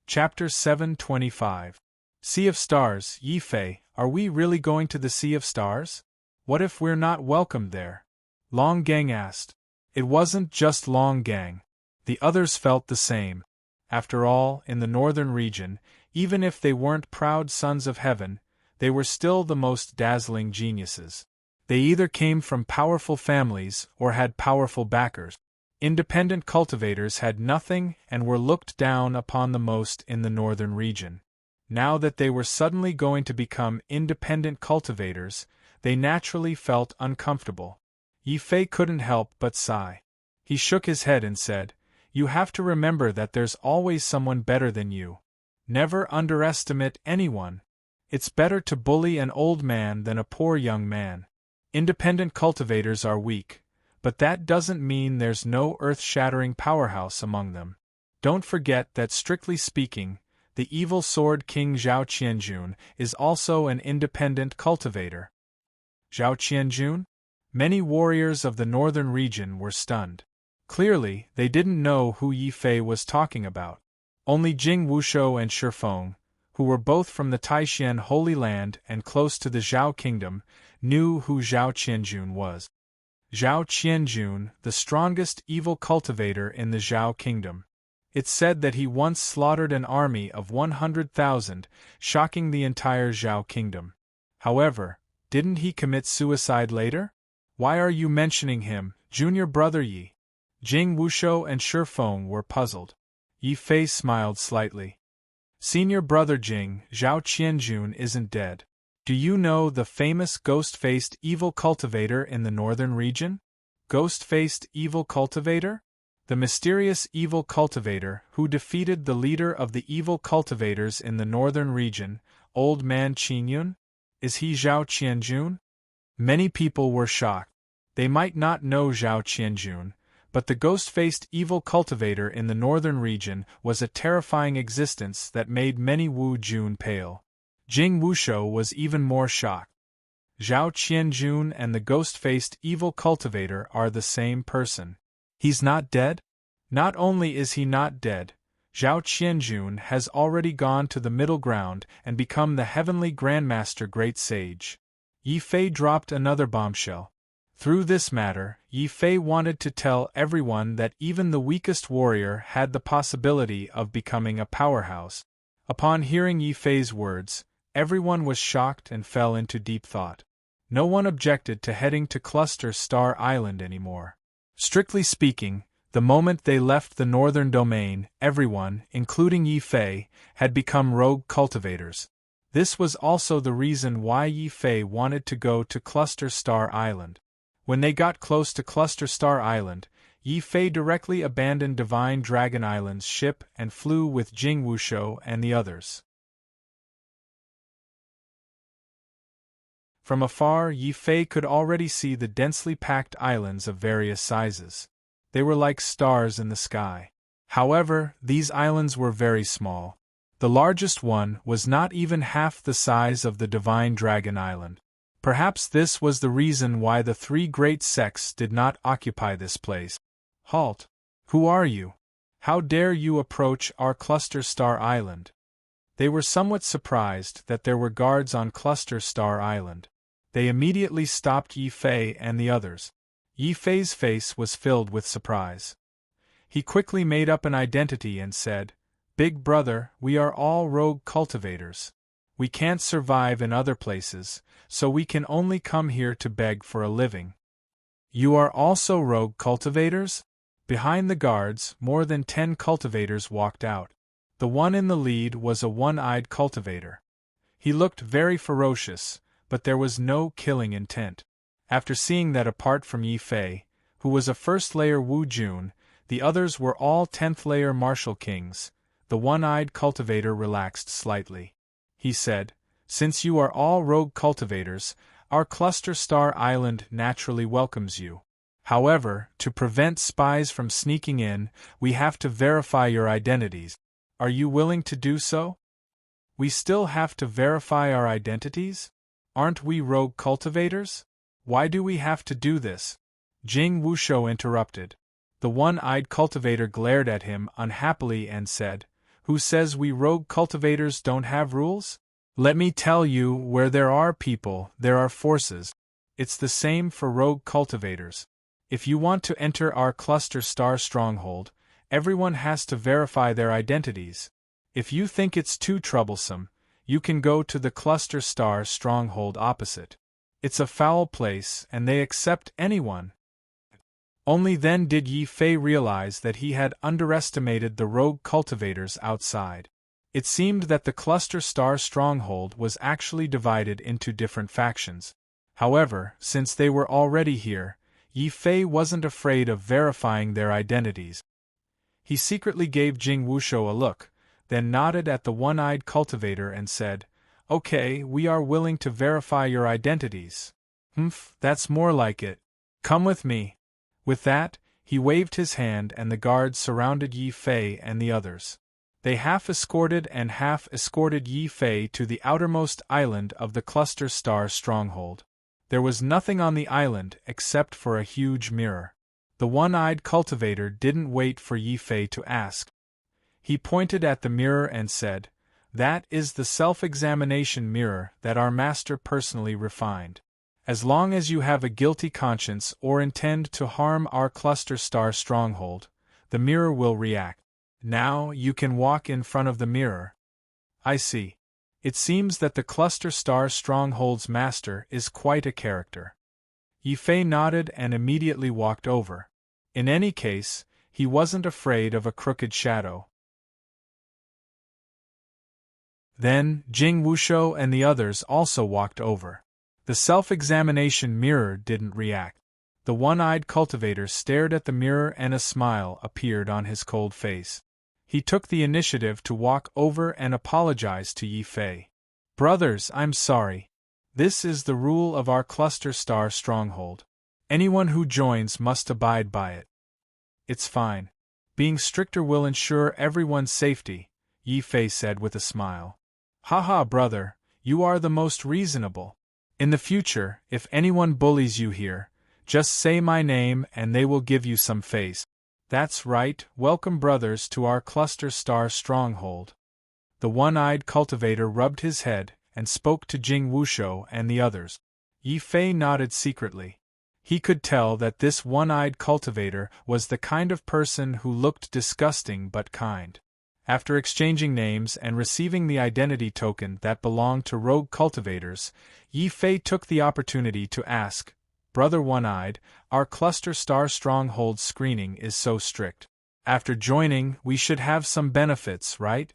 Chapter 725. Sea of Stars. Yi Fei, are we really going to the Sea of Stars? What if we're not welcomed there? Long Gang asked. It wasn't just Long Gang. The others felt the same. After all, in the northern region, even if they weren't proud sons of heaven, they were still the most dazzling geniuses. They either came from powerful families or had powerful backers. Independent cultivators had nothing and were looked down upon the most in the northern region. Now that they were suddenly going to become independent cultivators, they naturally felt uncomfortable. Yi Fei couldn't help but sigh. He shook his head and said, "You have to remember that there's always someone better than you. Never underestimate anyone. It's better to bully an old man than a poor young man. Independent cultivators are weak, but that doesn't mean there's no earth-shattering powerhouse among them. Don't forget that strictly speaking, the evil sword king Zhao Qianjun is also an independent cultivator." Zhao Qianjun? Many warriors of the northern region were stunned. Clearly, they didn't know who Yi Fei was talking about. Only Jing Wushou and Shifeng, who were both from the Taishan Holy Land and close to the Zhao Kingdom, knew who Zhao Qianjun was. Zhao Qianjun, the strongest evil cultivator in the Zhao Kingdom. It's said that he once slaughtered an army of 100,000, shocking the entire Zhao Kingdom. However, didn't he commit suicide later? Why are you mentioning him, junior brother Yi? Jing Wushou and Shifeng were puzzled. Yi Fei smiled slightly. Senior brother Jing, Zhao Qianjun isn't dead. Do you know the famous ghost-faced evil cultivator in the northern region? Ghost-faced evil cultivator? The mysterious evil cultivator who defeated the leader of the evil cultivators in the northern region, Old Man Qingyun? Is he Zhao Qianjun? Many people were shocked. They might not know Zhao Qianjun, but the ghost-faced evil cultivator in the northern region was a terrifying existence that made many Wu Jun pale. Jing Wushou was even more shocked. Zhao Qianjun and the ghost-faced evil cultivator are the same person. He's not dead? Not only is he not dead, Zhao Qianjun has already gone to the middle ground and become the heavenly Grandmaster Great Sage. Yi Fei dropped another bombshell. Through this matter, Yi Fei wanted to tell everyone that even the weakest warrior had the possibility of becoming a powerhouse. Upon hearing Yi Fei's words, everyone was shocked and fell into deep thought. No one objected to heading to Cluster Star Island anymore. Strictly speaking, the moment they left the northern domain, everyone, including Yi Fei, had become rogue cultivators. This was also the reason why Yi Fei wanted to go to Cluster Star Island. When they got close to Cluster Star Island, Yi Fei directly abandoned Divine Dragon Island's ship and flew with Jing Wushou and the others. From afar, Yi Fei could already see the densely packed islands of various sizes. They were like stars in the sky. However, these islands were very small. The largest one was not even half the size of the Divine Dragon Island. Perhaps this was the reason why the three great sects did not occupy this place. Halt! Who are you? How dare you approach our Cluster Star Island? They were somewhat surprised that there were guards on Cluster Star Island. They immediately stopped Yi Fei and the others. Yi Fei's face was filled with surprise. He quickly made up an identity and said, "Big brother, we are all rogue cultivators. We can't survive in other places, so we can only come here to beg for a living." "You are also rogue cultivators?" Behind the guards, more than 10 cultivators walked out. The one in the lead was a one-eyed cultivator. He looked very ferocious, but there was no killing intent. After seeing that apart from Yi Fei, who was a first-layer Wu Jun, the others were all 10th-layer martial kings, the one-eyed cultivator relaxed slightly. He said, "Since you are all rogue cultivators, our cluster star island naturally welcomes you. However, to prevent spies from sneaking in, we have to verify your identities. Are you willing to do so?" "We still have to verify our identities? Aren't we rogue cultivators? Why do we have to do this?" Jing Wushou interrupted. The one-eyed cultivator glared at him unhappily and said, "Who says we rogue cultivators don't have rules? Let me tell you, where there are people, there are forces. It's the same for rogue cultivators. If you want to enter our cluster star stronghold, everyone has to verify their identities. If you think it's too troublesome, you can go to the cluster star stronghold opposite. It's a foul place and they accept anyone." Only then did Yi Fei realize that he had underestimated the rogue cultivators outside. It seemed that the cluster star stronghold was actually divided into different factions. However, since they were already here, Yi Fei wasn't afraid of verifying their identities. He secretly gave Jing Wushou a look, then nodded at the one-eyed cultivator and said, "Okay, we are willing to verify your identities." "Humph, that's more like it. Come with me." With that, he waved his hand and the guards surrounded Yi Fei and the others. They half escorted Yi Fei to the outermost island of the cluster star stronghold. There was nothing on the island except for a huge mirror. The one-eyed cultivator didn't wait for Yi Fei to ask. He pointed at the mirror and said, "That is the self-examination mirror that our master personally refined. As long as you have a guilty conscience or intend to harm our cluster star stronghold, the mirror will react. Now you can walk in front of the mirror." "I see. It seems that the cluster star stronghold's master is quite a character." Yi Fei nodded and immediately walked over. In any case, he wasn't afraid of a crooked shadow. Then, Jing Wushou and the others also walked over. The self-examination mirror didn't react. The one-eyed cultivator stared at the mirror and a smile appeared on his cold face. He took the initiative to walk over and apologize to Yi Fei. "Brothers, I'm sorry. This is the rule of our cluster star stronghold. Anyone who joins must abide by it." "It's fine. Being stricter will ensure everyone's safety," Yi Fei said with a smile. "Haha, brother, you are the most reasonable. In the future, if anyone bullies you here, just say my name and they will give you some face." "That's right, welcome brothers to our cluster star stronghold." The one-eyed cultivator rubbed his head and spoke to Jing Wushou and the others. Yi Fei nodded secretly. He could tell that this one-eyed cultivator was the kind of person who looked disgusting but kind. After exchanging names and receiving the identity token that belonged to rogue cultivators, Yi Fei took the opportunity to ask, "Brother One-Eyed, our cluster star stronghold screening is so strict. After joining, we should have some benefits, right?"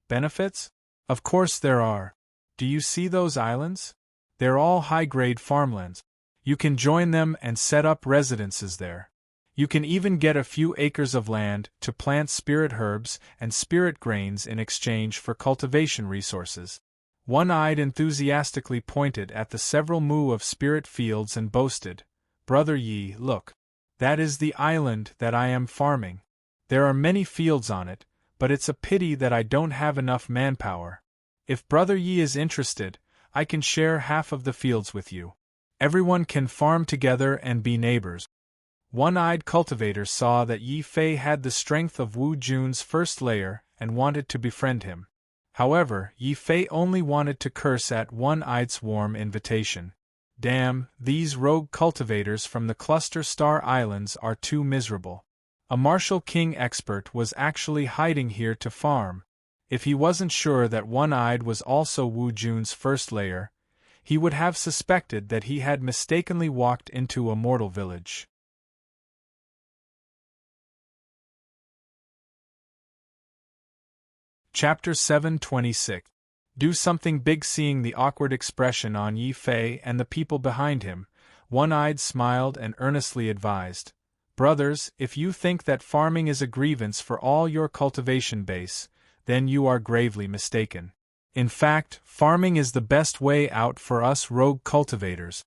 "Benefits? Of course there are. Do you see those islands? They're all high-grade farmlands. You can join them and set up residences there. You can even get a few acres of land to plant spirit herbs and spirit grains in exchange for cultivation resources." One-Eyed enthusiastically pointed at the several mu of spirit fields and boasted, "Brother Yi, look. That is the island that I am farming. There are many fields on it, but it's a pity that I don't have enough manpower. If Brother Yi is interested, I can share half of the fields with you. Everyone can farm together and be neighbors." One-eyed cultivator saw that Yi Fei had the strength of Wu Jun's first layer and wanted to befriend him. However, Yi Fei only wanted to curse at One-Eye's warm invitation. "Damn, these rogue cultivators from the Cluster Star Islands are too miserable. A martial king expert was actually hiding here to farm. If he wasn't sure that One-Eyed was also Wu Jun's first layer, he would have suspected that he had mistakenly walked into a mortal village." Chapter 726. Do something big. Seeing the awkward expression on Yi Fei and the people behind him, One-Eyed smiled and earnestly advised, "Brothers, if you think that farming is a grievance for all your cultivation base, then you are gravely mistaken. In fact, farming is the best way out for us rogue cultivators."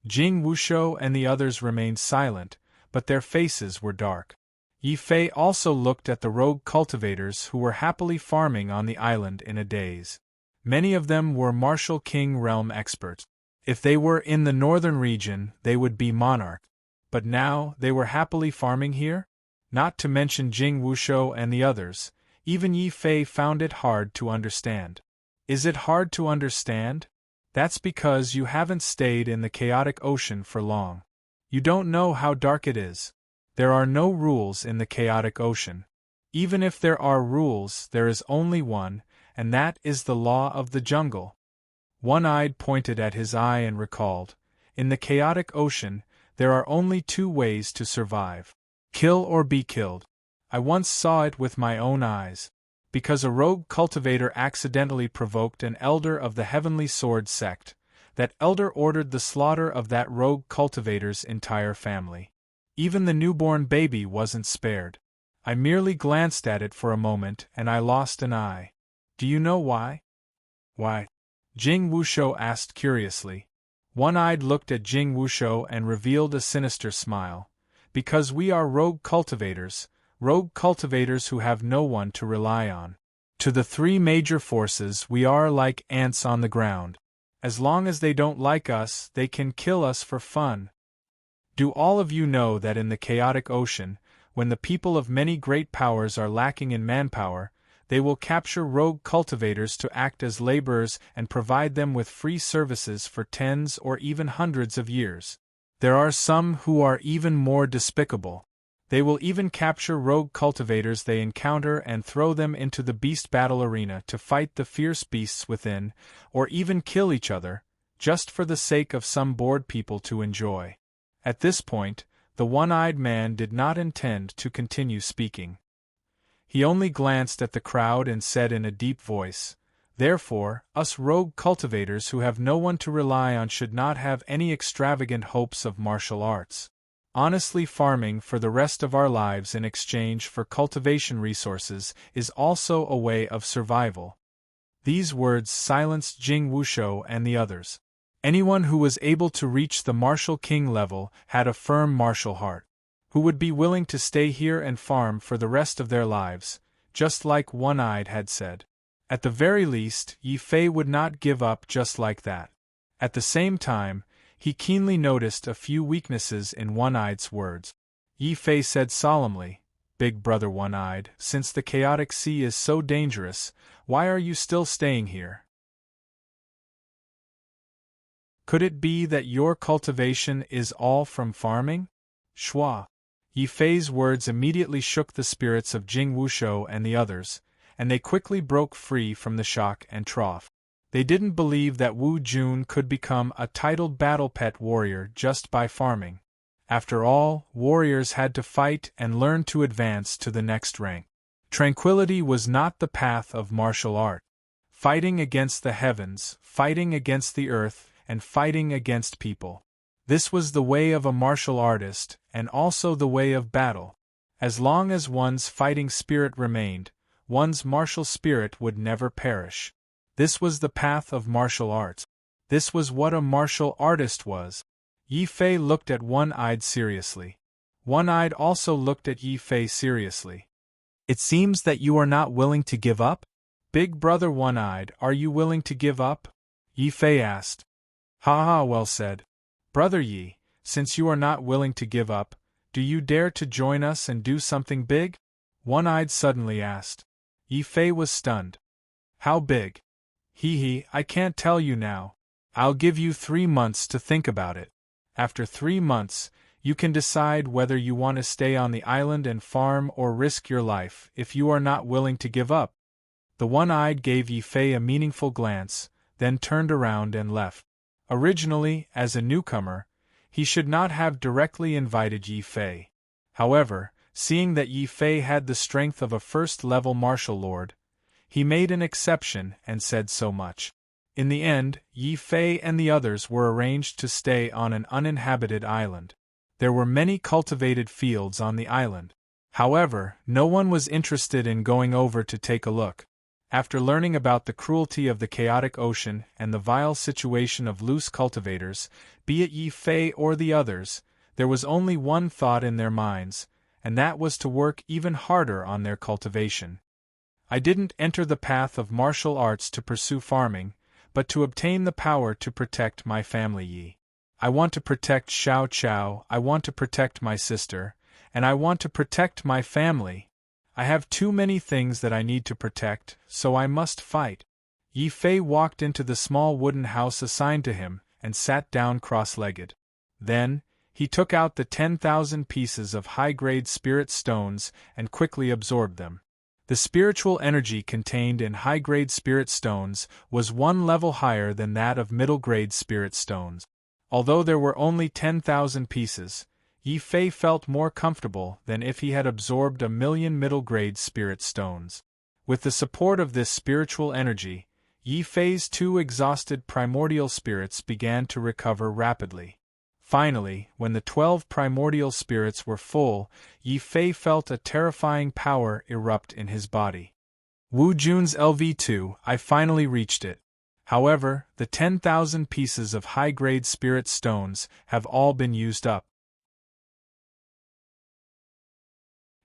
Jing Wushou and the others remained silent, but their faces were dark. Yi Fei also looked at the rogue cultivators who were happily farming on the island in a daze. Many of them were martial king realm experts. If they were in the northern region, they would be monarch. But now, they were happily farming here? Not to mention Jing Wushou and the others, even Yi Fei found it hard to understand. Is it hard to understand? That's because you haven't stayed in the chaotic ocean for long. You don't know how dark it is. There are no rules in the chaotic ocean. Even if there are rules, there is only one, and that is the law of the jungle. One-Eyed pointed at his eye and recalled, in the chaotic ocean, there are only two ways to survive: kill or be killed. I once saw it with my own eyes. Because a rogue cultivator accidentally provoked an elder of the Heavenly Sword sect, that elder ordered the slaughter of that rogue cultivator's entire family. Even the newborn baby wasn't spared. I merely glanced at it for a moment and I lost an eye. Do you know why? Why? Jing Wushou asked curiously. One-Eyed looked at Jing Wushou and revealed a sinister smile. Because we are rogue cultivators who have no one to rely on. To the three major forces, we are like ants on the ground. As long as they don't like us, they can kill us for fun. Do all of you know that in the chaotic ocean, when the people of many great powers are lacking in manpower, they will capture rogue cultivators to act as laborers and provide them with free services for tens or even hundreds of years? There are some who are even more despicable. They will even capture rogue cultivators they encounter and throw them into the beast battle arena to fight the fierce beasts within, or even kill each other, just for the sake of some bored people to enjoy. At this point, the one-eyed man did not intend to continue speaking. He only glanced at the crowd and said in a deep voice, "Therefore, us rogue cultivators who have no one to rely on should not have any extravagant hopes of martial arts. Honestly farming for the rest of our lives in exchange for cultivation resources is also a way of survival." These words silenced Jing Wushou and the others. Anyone who was able to reach the martial king level had a firm martial heart, who would be willing to stay here and farm for the rest of their lives, just like One-Eyed had said. At the very least, Yi Fei would not give up just like that. At the same time, he keenly noticed a few weaknesses in One-Eyed's words. Yi Fei said solemnly, "Big brother One-Eyed, since the chaotic sea is so dangerous, why are you still staying here? Could it be that your cultivation is all from farming?" Shua. Yi Fei's words immediately shook the spirits of Jing Wushou and the others, and they quickly broke free from the shock and trough. They didn't believe that Wu Jun could become a titled battle pet warrior just by farming. After all, warriors had to fight and learn to advance to the next rank. Tranquility was not the path of martial art. Fighting against the heavens, fighting against the earth, and fighting against people. This was the way of a martial artist, and also the way of battle. As long as one's fighting spirit remained, one's martial spirit would never perish. This was the path of martial arts. This was what a martial artist was. Yi Fei looked at One-Eyed seriously. One-Eyed also looked at Yi Fei seriously. "It seems that you are not willing to give up? Big brother One-Eyed, are you willing to give up?" Yi Fei asked. "Ha ha, well said. Brother Yi, since you are not willing to give up, do you dare to join us and do something big?" One-Eyed suddenly asked. Yi Fei was stunned. "How big?" He, I can't tell you now. I'll give you 3 months to think about it. After 3 months, you can decide whether you want to stay on the island and farm or risk your life if you are not willing to give up." The One-Eyed gave Yi Fei a meaningful glance, then turned around and left. Originally, as a newcomer, he should not have directly invited Yi Fei. However, seeing that Yi Fei had the strength of a first-level martial lord, He made an exception and said so much. In the end, Yi Fei and the others were arranged to stay on an uninhabited island. There were many cultivated fields on the island. However, no one was interested in going over to take a look. After learning about the cruelty of the chaotic ocean and the vile situation of loose cultivators, be it Yi Fei or the others, there was only one thought in their minds, and that was to work even harder on their cultivation. I didn't enter the path of martial arts to pursue farming, but to obtain the power to protect my family. Yi. I want to protect Xiao Chao, I want to protect my sister, and I want to protect my family. I have too many things that I need to protect, so I must fight. Yi Fei walked into the small wooden house assigned to him, and sat down cross-legged. Then, he took out the 10,000 pieces of high-grade spirit stones and quickly absorbed them. The spiritual energy contained in high-grade spirit stones was one level higher than that of middle-grade spirit stones. Although there were only 10,000 pieces, Yi Fei felt more comfortable than if he had absorbed 1,000,000 middle-grade spirit stones. With the support of this spiritual energy, Yi Fei's 2 exhausted primordial spirits began to recover rapidly. Finally, when the 12 primordial spirits were full, Yi Fei felt a terrifying power erupt in his body. Wu Jun's LV2, I finally reached it. However, the 10,000 pieces of high-grade spirit stones have all been used up.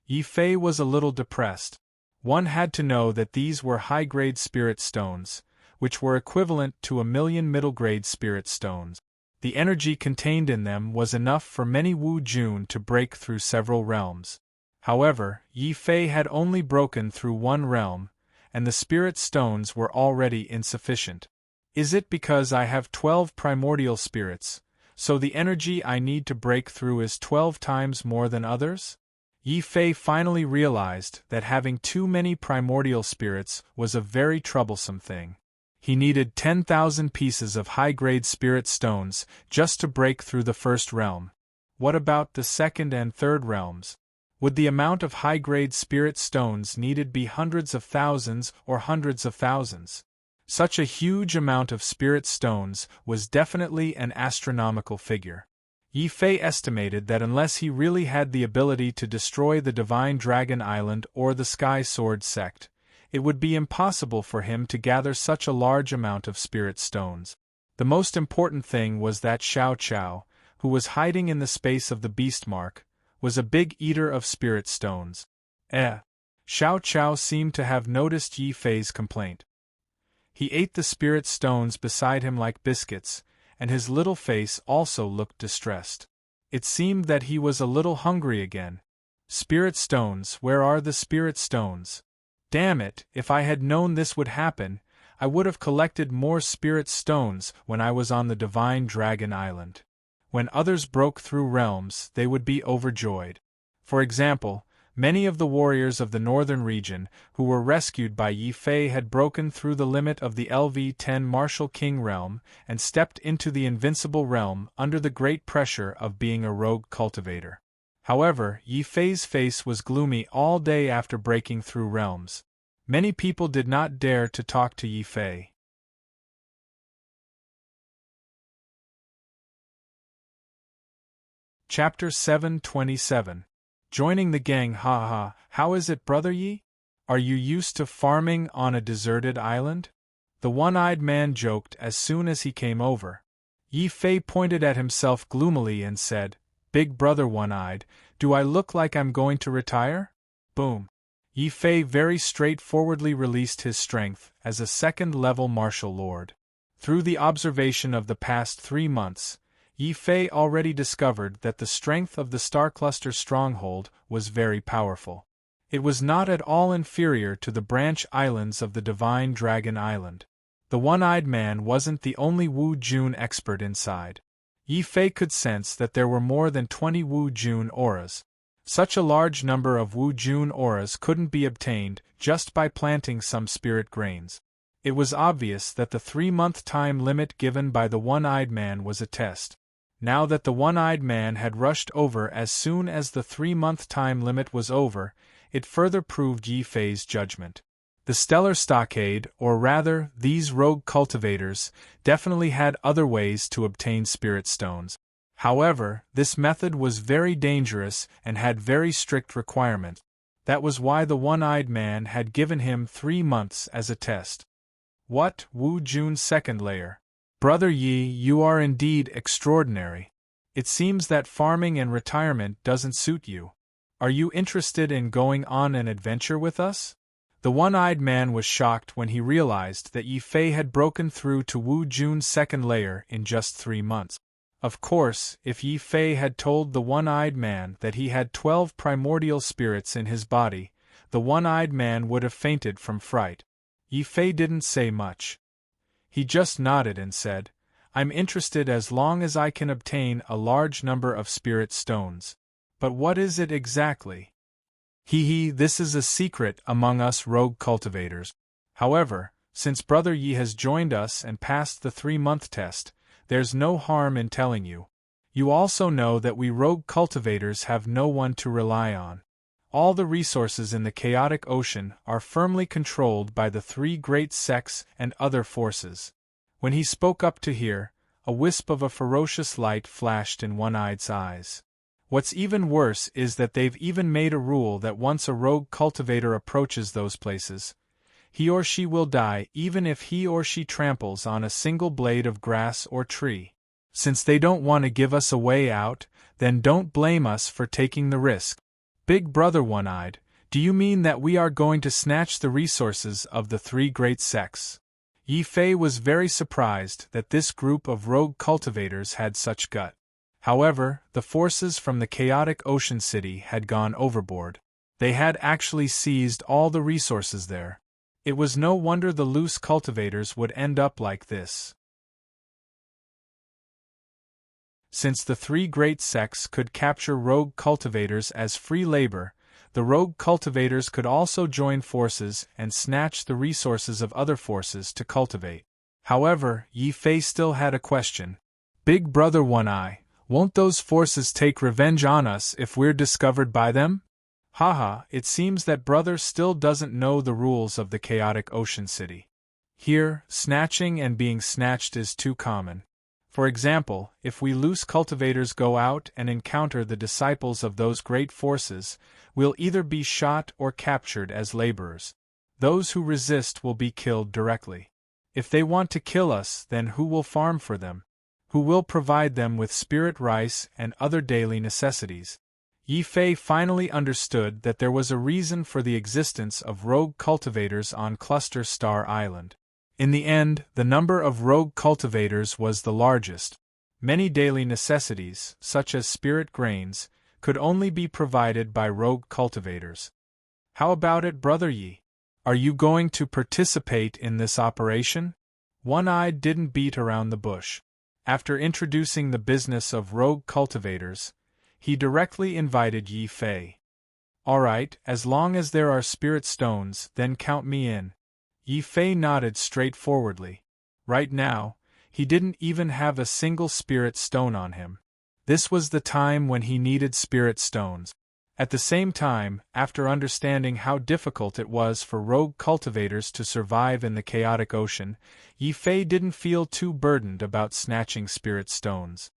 Yi Fei was a little depressed. One had to know that these were high-grade spirit stones, which were equivalent to 1,000,000 middle-grade spirit stones. The energy contained in them was enough for many Wu Jun to break through several realms. However, Yi Fei had only broken through one realm, and the spirit stones were already insufficient. Is it because I have 12 primordial spirits, so the energy I need to break through is 12 times more than others? Yi Fei finally realized that having too many primordial spirits was a very troublesome thing. He needed 10,000 pieces of high-grade spirit stones just to break through the first realm. What about the second and third realms? Would the amount of high-grade spirit stones needed be hundreds of thousands or hundreds of thousands? Such a huge amount of spirit stones was definitely an astronomical figure. Yi Fei estimated that unless he really had the ability to destroy the Divine Dragon Island or the Sky Sword sect, it would be impossible for him to gather such a large amount of spirit stones. The most important thing was that Xiao Chao, who was hiding in the space of the beast mark, was a big eater of spirit stones. Xiao Chao seemed to have noticed Yi Fei's complaint. He ate the spirit stones beside him like biscuits, and his little face also looked distressed. It seemed that he was a little hungry again. Spirit stones, where are the spirit stones? Damn it, if I had known this would happen, I would have collected more spirit stones when I was on the Divine Dragon Island. When others broke through realms, they would be overjoyed. For example, many of the warriors of the northern region who were rescued by Yi Fei had broken through the limit of the LV-10 Martial King realm and stepped into the invincible realm under the great pressure of being a rogue cultivator. However, Yi Fei's face was gloomy all day after breaking through realms. Many people did not dare to talk to Yi Fei. Chapter 727. Joining the gang. Ha. How is it, Brother Yi? Are you used to farming on a deserted island? The one-eyed man joked as soon as he came over. Yi Fei pointed at himself gloomily and said, "Big brother one-eyed, do I look like I'm going to retire?" Boom. Yi Fei very straightforwardly released his strength as a second-level martial lord. Through the observation of the past 3 months, Yi Fei already discovered that the strength of the Star Cluster stronghold was very powerful. It was not at all inferior to the branch islands of the Divine Dragon Island. The one-eyed man wasn't the only Wu Jun expert inside. Yi Fei could sense that there were more than 20 Wu Jun auras. Such a large number of Wu Jun auras couldn't be obtained just by planting some spirit grains. It was obvious that the 3-month time limit given by the one-eyed man was a test. Now that the one-eyed man had rushed over as soon as the 3-month time limit was over, it further proved Yi Fei's judgment. The stellar stockade, or rather, these rogue cultivators, definitely had other ways to obtain spirit stones. However, this method was very dangerous and had very strict requirements. That was why the one-eyed man had given him 3 months as a test. What, Wu Jun's second layer? Brother Yi, you are indeed extraordinary. It seems that farming and retirement doesn't suit you. Are you interested in going on an adventure with us? The one-eyed man was shocked when he realized that Yi Fei had broken through to Wu Jun's second layer in just 3 months. Of course, if Yi Fei had told the one-eyed man that he had 12 primordial spirits in his body, the one-eyed man would have fainted from fright. Yi Fei didn't say much. He just nodded and said, "I'm interested as long as I can obtain a large number of spirit stones. But what is it exactly?" This is a secret among us rogue cultivators. However, since Brother Yi has joined us and passed the 3-month test, there's no harm in telling you. You also know that we rogue cultivators have no one to rely on. All the resources in the chaotic ocean are firmly controlled by the 3 great sects and other forces. When he spoke up to here, a wisp of a ferocious light flashed in One-Eye's eyes. What's even worse is that they've even made a rule that once a rogue cultivator approaches those places, he or she will die even if he or she tramples on a single blade of grass or tree. Since they don't want to give us a way out, then don't blame us for taking the risk. Big Brother One-Eyed, do you mean that we are going to snatch the resources of the 3 great sects? Yi Fei was very surprised that this group of rogue cultivators had such gut. However, the forces from the chaotic ocean city had gone overboard. They had actually seized all the resources there. It was no wonder the loose cultivators would end up like this. Since the 3 great sects could capture rogue cultivators as free labor, the rogue cultivators could also join forces and snatch the resources of other forces to cultivate. However, Yi Fei still had a question. Big Brother One-Eye, won't those forces take revenge on us if we're discovered by them? Haha, it seems that Brother still doesn't know the rules of the chaotic ocean city. Here, snatching and being snatched is too common. For example, if we loose cultivators go out and encounter the disciples of those great forces, we'll either be shot or captured as laborers. Those who resist will be killed directly. If they want to kill us, then who will farm for them? Who will provide them with spirit rice and other daily necessities? Yi Fei finally understood that there was a reason for the existence of rogue cultivators on Cluster Star Island. In the end, the number of rogue cultivators was the largest. Many daily necessities, such as spirit grains, could only be provided by rogue cultivators. How about it, Brother Yi? Are you going to participate in this operation? One-Eyed didn't beat around the bush. After introducing the business of rogue cultivators, he directly invited Yi Fei. All right, as long as there are spirit stones, then count me in. Yi Fei nodded straightforwardly. Right now, he didn't even have a single spirit stone on him. This was the time when he needed spirit stones. At the same time, after understanding how difficult it was for rogue cultivators to survive in the chaotic ocean, Yi Fei didn't feel too burdened about snatching spirit stones.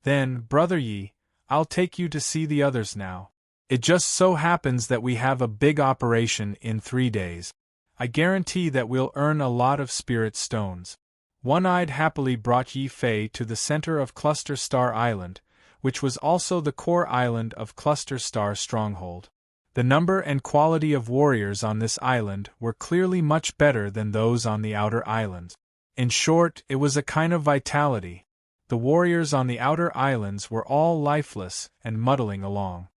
Then, Brother Yi, I'll take you to see the others now. It just so happens that we have a big operation in 3 days. I guarantee that we'll earn a lot of spirit stones. One-Eyed happily brought Yi Fei to the center of Cluster Star Island, which was also the core island of Cluster Star Stronghold. The number and quality of warriors on this island were clearly much better than those on the outer islands. In short, it was a kind of vitality. The warriors on the outer islands were all lifeless and muddling along.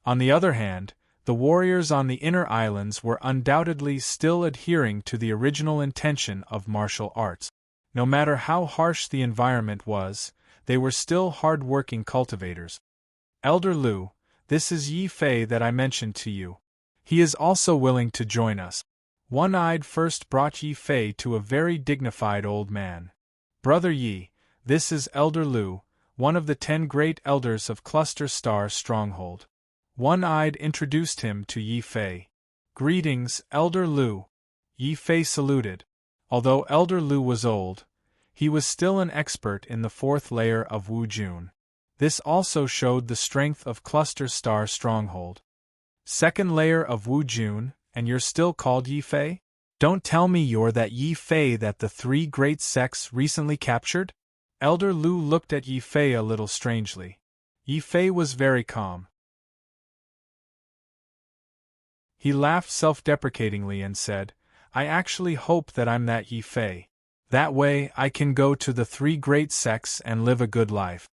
On the other hand, the warriors on the inner islands were undoubtedly still adhering to the original intention of martial arts. No matter how harsh the environment was, they were still hard-working cultivators. Elder Lu, this is Yi Fei that I mentioned to you. He is also willing to join us. One-Eyed first brought Yi Fei to a very dignified old man. Brother Yi, this is Elder Lu, one of the 10 great elders of Cluster Star Stronghold. One-Eyed introduced him to Yi Fei. Greetings, Elder Lu. Yi Fei saluted. Although Elder Lu was old, he was still an expert in the fourth layer of Wu Jun. This also showed the strength of Cluster Star Stronghold. Second layer of Wu Jun, and you're still called Yi Fei? Don't tell me you're that Yi Fei that the three great sects recently captured? Elder Lu looked at Yi Fei a little strangely. Yi Fei was very calm. He laughed self-deprecatingly and said, I actually hope that I'm that Yi Fei. That way I can go to the three great sects and live a good life.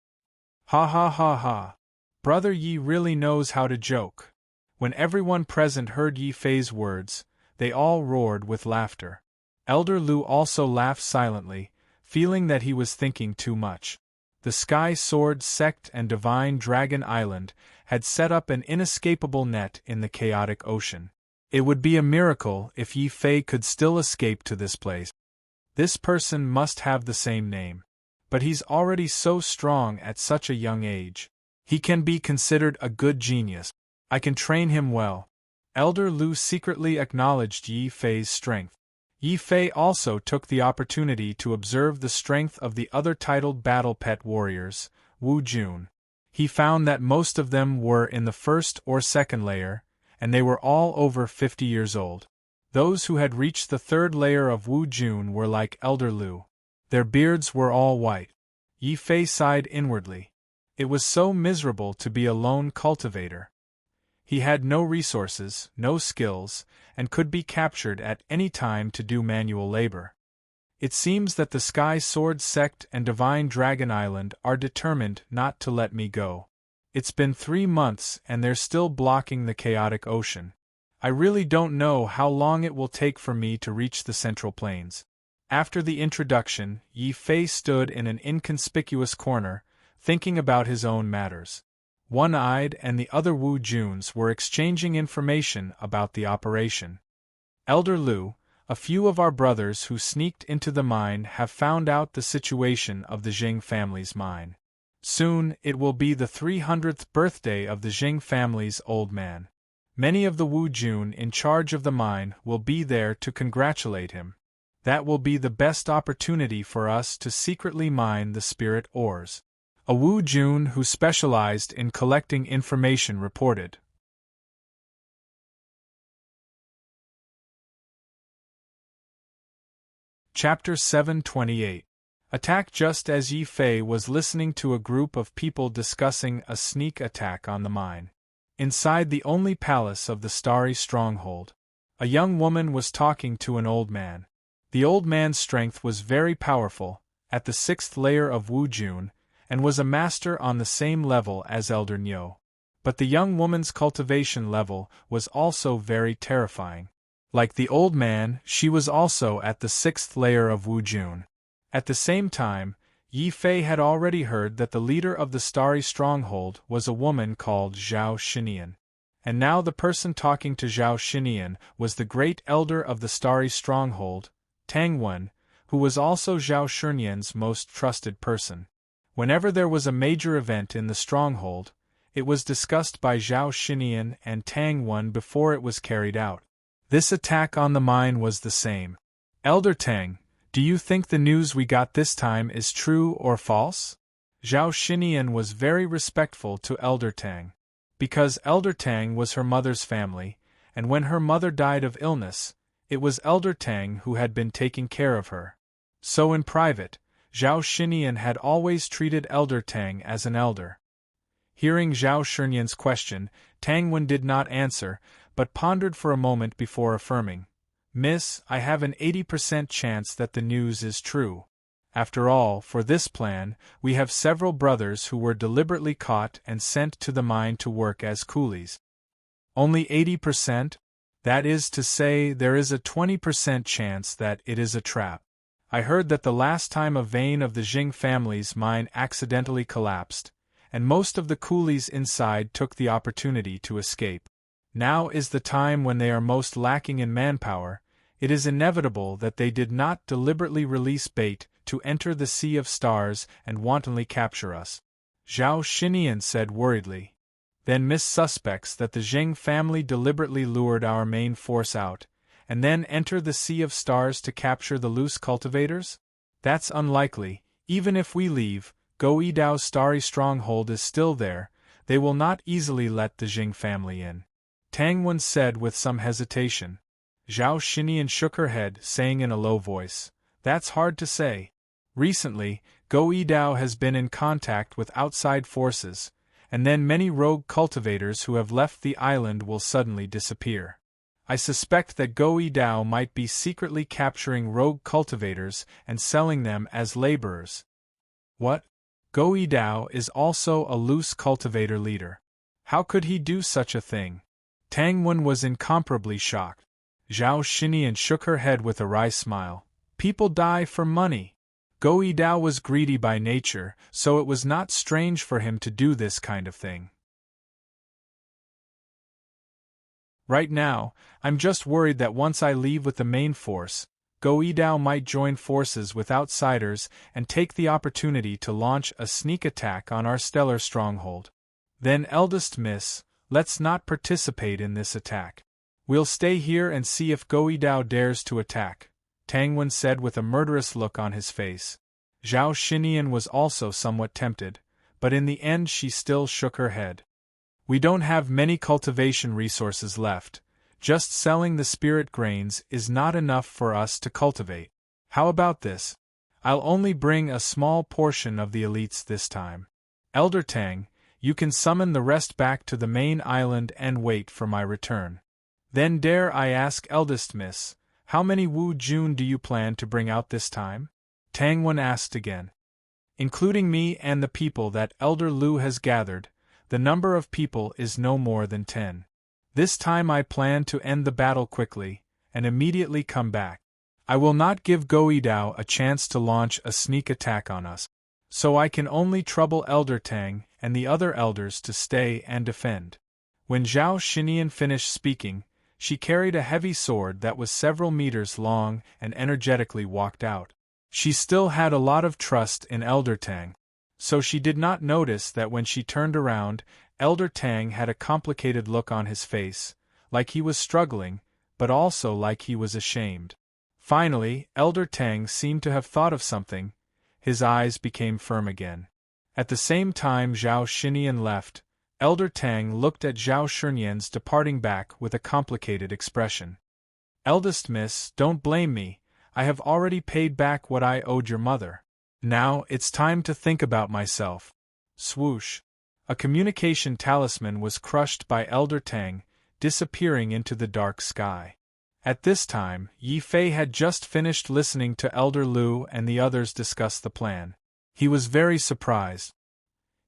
Ha ha ha ha. Brother Yi really knows how to joke. When everyone present heard Yi Fei's words, they all roared with laughter. Elder Lu also laughed silently, feeling that he was thinking too much. The Sky Sword Sect and Divine Dragon Island had set up an inescapable net in the chaotic ocean. It would be a miracle if Yi Fei could still escape to this place. This person must have the same name. But he's already so strong at such a young age. He can be considered a good genius. I can train him well. Elder Lu secretly acknowledged Yi Fei's strength. Yi Fei also took the opportunity to observe the strength of the other titled battle pet warriors, Wu Jun. He found that most of them were in the first or second layer, and they were all over 50 years old. Those who had reached the third layer of Wu Jun were like Elder Lu. Their beards were all white. Yi Fei sighed inwardly. It was so miserable to be a lone cultivator. He had no resources, no skills, and could be captured at any time to do manual labor. It seems that the Sky Sword Sect and Divine Dragon Island are determined not to let me go. It's been 3 months and they're still blocking the chaotic ocean. I really don't know how long it will take for me to reach the Central Plains. After the introduction, Yi Fei stood in an inconspicuous corner, thinking about his own matters. One-Eyed and the other Wu Juns were exchanging information about the operation. Elder Lu, a few of our brothers who sneaked into the mine have found out the situation of the Jing family's mine. Soon it will be the 300th birthday of the Jing family's old man. Many of the Wu Jun in charge of the mine will be there to congratulate him. That will be the best opportunity for us to secretly mine the spirit ores. A Wu Jun who specialized in collecting information reported. Chapter 728. Attack. Just as Yi Fei was listening to a group of people discussing a sneak attack on the mine. Inside the only palace of the Starry Stronghold, a young woman was talking to an old man. The old man's strength was very powerful, at the 6th layer of Wu Jun, and was a master on the same level as Elder Nyo. But the young woman's cultivation level was also very terrifying. Like the old man, she was also at the 6th layer of Wu Jun. At the same time, Yi Fei had already heard that the leader of the Starry Stronghold was a woman called Zhao Xinian. And now the person talking to Zhao Xinian was the great elder of the Starry Stronghold, Tang Wen, who was also Zhao Xinian's most trusted person. Whenever there was a major event in the stronghold, it was discussed by Zhao Xinian and Tang Wen before it was carried out. This attack on the mine was the same. Elder Tang, do you think the news we got this time is true or false? Zhao Xinian was very respectful to Elder Tang. Because Elder Tang was her mother's family, and when her mother died of illness, it was Elder Tang who had been taking care of her. So in private, Zhao Xinian had always treated Elder Tang as an elder. Hearing Zhao Xinian's question, Tang Wen did not answer, but pondered for a moment before affirming, "Miss, I have an 80% chance that the news is true. After all, for this plan, we have several brothers who were deliberately caught and sent to the mine to work as coolies." Only 80%? That is to say, there is a 20% chance that it is a trap. I heard that the last time a vein of the Jing family's mine accidentally collapsed, and most of the coolies inside took the opportunity to escape. Now is the time when they are most lacking in manpower. It is inevitable that they did not deliberately release bait to enter the Sea of Stars and wantonly capture us. Zhao Xinian said worriedly. Then Miss suspects that the Jing family deliberately lured our main force out, and then enter the Sea of Stars to capture the loose cultivators? That's unlikely. Even if we leave, Go Yidao's starry stronghold is still there. They will not easily let the Jing family in. Tang Wen said with some hesitation. Zhao Xinyan shook her head, saying in a low voice, "That's hard to say. Recently, Go Yidao has been in contact with outside forces, and then many rogue cultivators who have left the island will suddenly disappear. I suspect that Go Yidao might be secretly capturing rogue cultivators and selling them as laborers." What? Go Yidao is also a loose cultivator leader. How could he do such a thing? Tang Wen was incomparably shocked. Zhao Xinyan shook her head with a wry smile. People die for money. Go Yidao was greedy by nature, so it was not strange for him to do this kind of thing. Right now, I'm just worried that once I leave with the main force, Go Yidao might join forces with outsiders and take the opportunity to launch a sneak attack on our stellar stronghold. Then, eldest miss, let's not participate in this attack. We'll stay here and see if Go Yidao dares to attack, Tang Wen said with a murderous look on his face. Zhao Xinyan was also somewhat tempted, but in the end she still shook her head. We don't have many cultivation resources left. Just selling the spirit grains is not enough for us to cultivate. How about this? I'll only bring a small portion of the elites this time. Elder Tang, you can summon the rest back to the main island and wait for my return. Then dare I ask, eldest miss, how many Wu Jun do you plan to bring out this time? Tang Wen asked again. Including me and the people that Elder Lu has gathered, the number of people is no more than 10. This time I plan to end the battle quickly, and immediately come back. I will not give Go Yidao a chance to launch a sneak attack on us. So I can only trouble Elder Tang and the other elders to stay and defend. When Zhao Xinyan finished speaking, she carried a heavy sword that was several meters long and energetically walked out. She still had a lot of trust in Elder Tang, so she did not notice that when she turned around, Elder Tang had a complicated look on his face, like he was struggling, but also like he was ashamed. Finally, Elder Tang seemed to have thought of something. His eyes became firm again. At the same time Zhao Xinyan left, Elder Tang looked at Zhao Xinyan's departing back with a complicated expression. Eldest miss, don't blame me. I have already paid back what I owed your mother. Now it's time to think about myself. Swoosh. A communication talisman was crushed by Elder Tang, disappearing into the dark sky. At this time, Yi Fei had just finished listening to Elder Lu and the others discuss the plan. He was very surprised.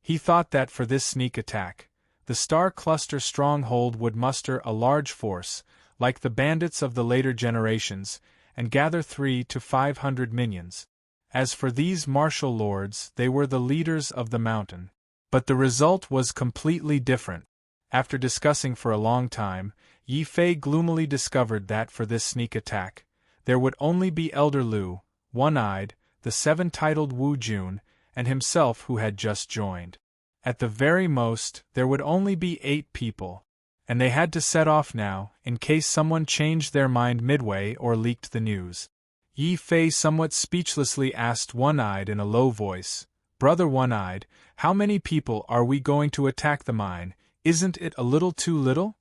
He thought that for this sneak attack, the Star Cluster stronghold would muster a large force, like the bandits of the later generations, and gather 300 to 500 minions. As for these martial lords, they were the leaders of the mountain. But the result was completely different. After discussing for a long time, Yi Fei gloomily discovered that for this sneak attack, there would only be Elder Lu, One-Eyed, the 7-titled Wu Jun, and himself who had just joined. At the very most, there would only be 8 people, and they had to set off now, in case someone changed their mind midway or leaked the news. Yi Fei somewhat speechlessly asked One-Eyed in a low voice, "Brother One-Eyed, how many people are we going to attack the mine? Isn't it a little too little?"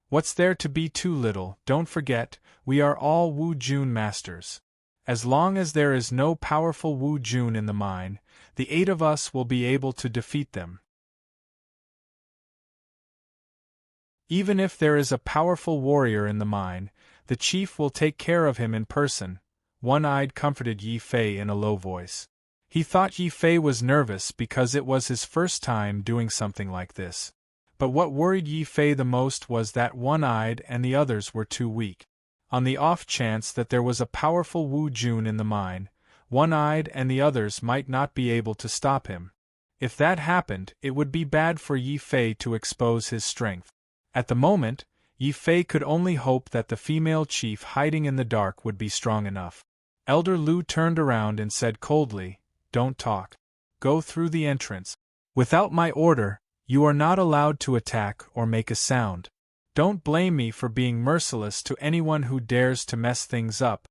"What's there to be too little? Don't forget, we are all Wu Jun masters. As long as there is no powerful Wu Jun in the mine, the 8 of us will be able to defeat them. Even if there is a powerful warrior in the mine, the chief will take care of him in person," One-Eyed comforted Yi Fei in a low voice. He thought Yi Fei was nervous because it was his first time doing something like this. But what worried Yi Fei the most was that One-Eyed and the others were too weak. On the off chance that there was a powerful Wu Jun in the mine, One-Eyed and the others might not be able to stop him. If that happened, it would be bad for Yi Fei to expose his strength. At the moment, Yi Fei could only hope that the female chief hiding in the dark would be strong enough. Elder Lu turned around and said coldly, "Don't talk. Go through the entrance. Without my order, you are not allowed to attack or make a sound." Don't blame me for being merciless to anyone who dares to mess things up.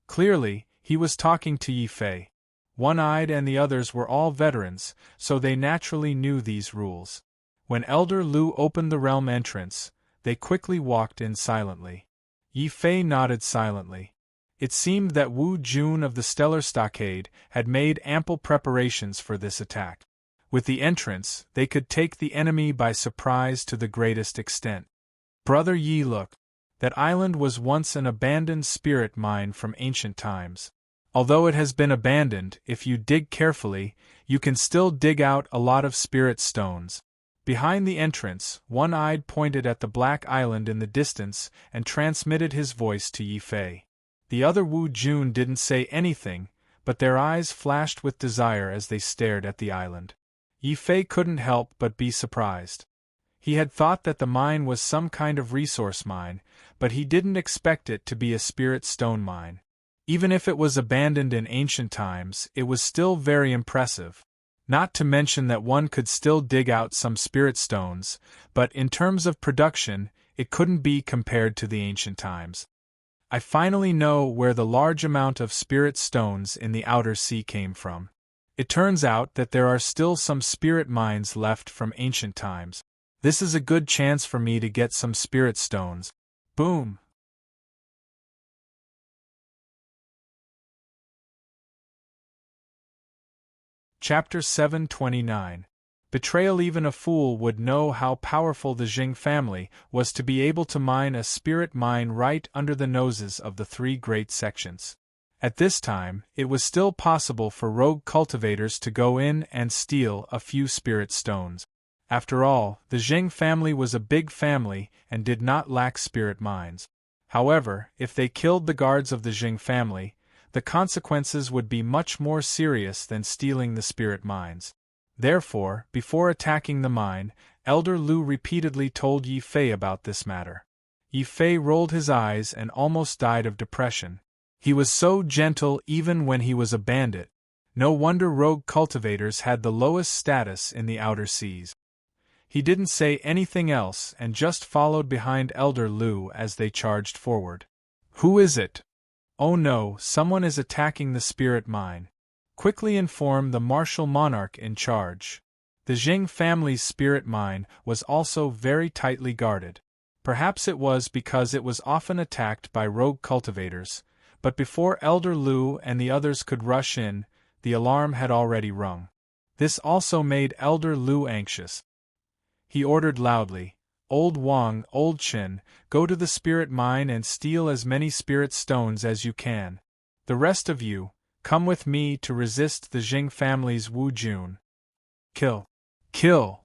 Clearly, he was talking to Yi Fei. One-Eyed and the others were all veterans, so they naturally knew these rules. When Elder Lu opened the realm entrance, they quickly walked in silently. Yi Fei nodded silently. It seemed that Wu Jun of the Stellar Stockade had made ample preparations for this attack. With the entrance, they could take the enemy by surprise to the greatest extent. Brother Yi, look. That island was once an abandoned spirit mine from ancient times. Although it has been abandoned, if you dig carefully, you can still dig out a lot of spirit stones. Behind the entrance, One-Eyed pointed at the black island in the distance and transmitted his voice to Yi Fei. The other Wu Jun didn't say anything, but their eyes flashed with desire as they stared at the island. Yi Fei couldn't help but be surprised. He had thought that the mine was some kind of resource mine, but he didn't expect it to be a spirit stone mine. Even if it was abandoned in ancient times, it was still very impressive. Not to mention that one could still dig out some spirit stones, but in terms of production, it couldn't be compared to the ancient times. I finally know where the large amount of spirit stones in the outer sea came from. It turns out that there are still some spirit mines left from ancient times. This is a good chance for me to get some spirit stones. Boom! Chapter 729. Betrayal. Even a fool would know how powerful the Jing family was to be able to mine a spirit mine right under the noses of the three great sections. At this time, it was still possible for rogue cultivators to go in and steal a few spirit stones. After all, the Jing family was a big family and did not lack spirit mines. However, if they killed the guards of the Jing family, the consequences would be much more serious than stealing the spirit mines. Therefore, before attacking the mine, Elder Lu repeatedly told Yi Fei about this matter. Yi Fei rolled his eyes and almost died of depression. He was so gentle even when he was a bandit. No wonder rogue cultivators had the lowest status in the outer seas. He didn't say anything else and just followed behind Elder Lu as they charged forward. Who is it? Oh no, someone is attacking the spirit mine. Quickly inform the martial monarch in charge. The Jing family's spirit mine was also very tightly guarded. Perhaps it was because it was often attacked by rogue cultivators, but before Elder Lu and the others could rush in, the alarm had already rung. This also made Elder Lu anxious. He ordered loudly, "Old Wang, Old Chin, go to the spirit mine and steal as many spirit stones as you can. The rest of you, come with me to resist the Jing family's Wu Jun. Kill! Kill!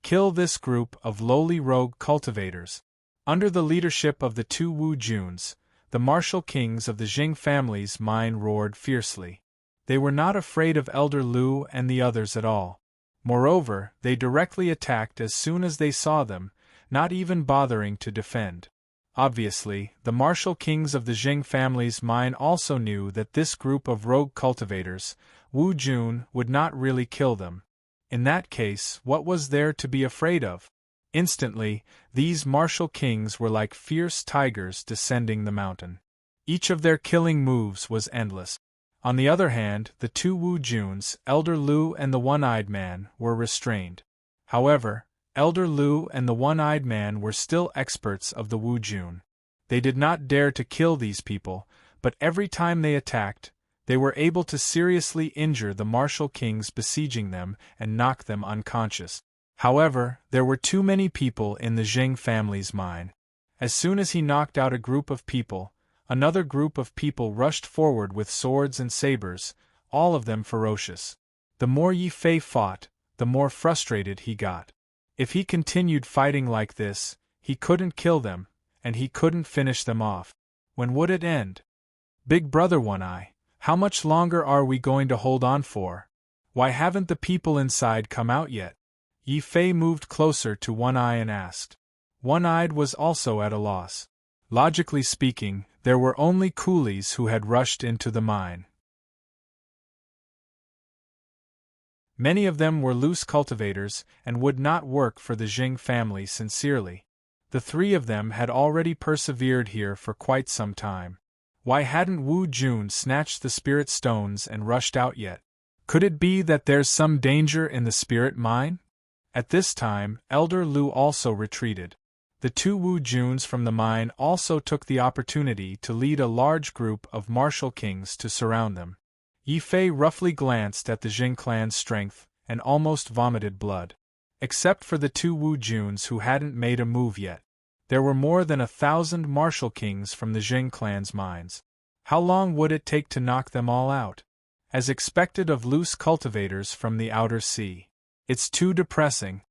Kill this group of lowly rogue cultivators." Under the leadership of the two Wu Juns, the martial kings of the Jing family's mine roared fiercely. They were not afraid of Elder Lu and the others at all. Moreover, they directly attacked as soon as they saw them, not even bothering to defend. Obviously, the martial kings of the Jing family's mine also knew that this group of rogue cultivators, Wu Jun, would not really kill them. In that case, what was there to be afraid of? Instantly, these martial kings were like fierce tigers descending the mountain. Each of their killing moves was endless. On the other hand, the two Wu Juns, Elder Lu and the One-Eyed Man, were restrained. However, Elder Lu and the One-Eyed Man were still experts of the Wu Jun. They did not dare to kill these people, but every time they attacked, they were able to seriously injure the martial kings besieging them and knock them unconscious. However, there were too many people in the Jing family's mine. As soon as he knocked out a group of people, another group of people rushed forward with swords and sabers, all of them ferocious. The more Yi Fei fought, the more frustrated he got. If he continued fighting like this, he couldn't kill them, and he couldn't finish them off. When would it end? Big Brother One-Eye, how much longer are we going to hold on for? Why haven't the people inside come out yet? Yi Fei moved closer to One-Eye and asked. One-Eyed was also at a loss. Logically speaking, there were only coolies who had rushed into the mine. Many of them were loose cultivators and would not work for the Jing family sincerely. The three of them had already persevered here for quite some time. Why hadn't Wu Jun snatched the spirit stones and rushed out yet? Could it be that there's some danger in the spirit mine? At this time, Elder Lu also retreated. The two Wu Juns from the mine also took the opportunity to lead a large group of martial kings to surround them. Yi Fei roughly glanced at the Jing clan's strength and almost vomited blood. Except for the two Wu Juns who hadn't made a move yet, there were more than 1,000 martial kings from the Jing clan's mines. How long would it take to knock them all out? As expected of loose cultivators from the outer sea. It's too depressing.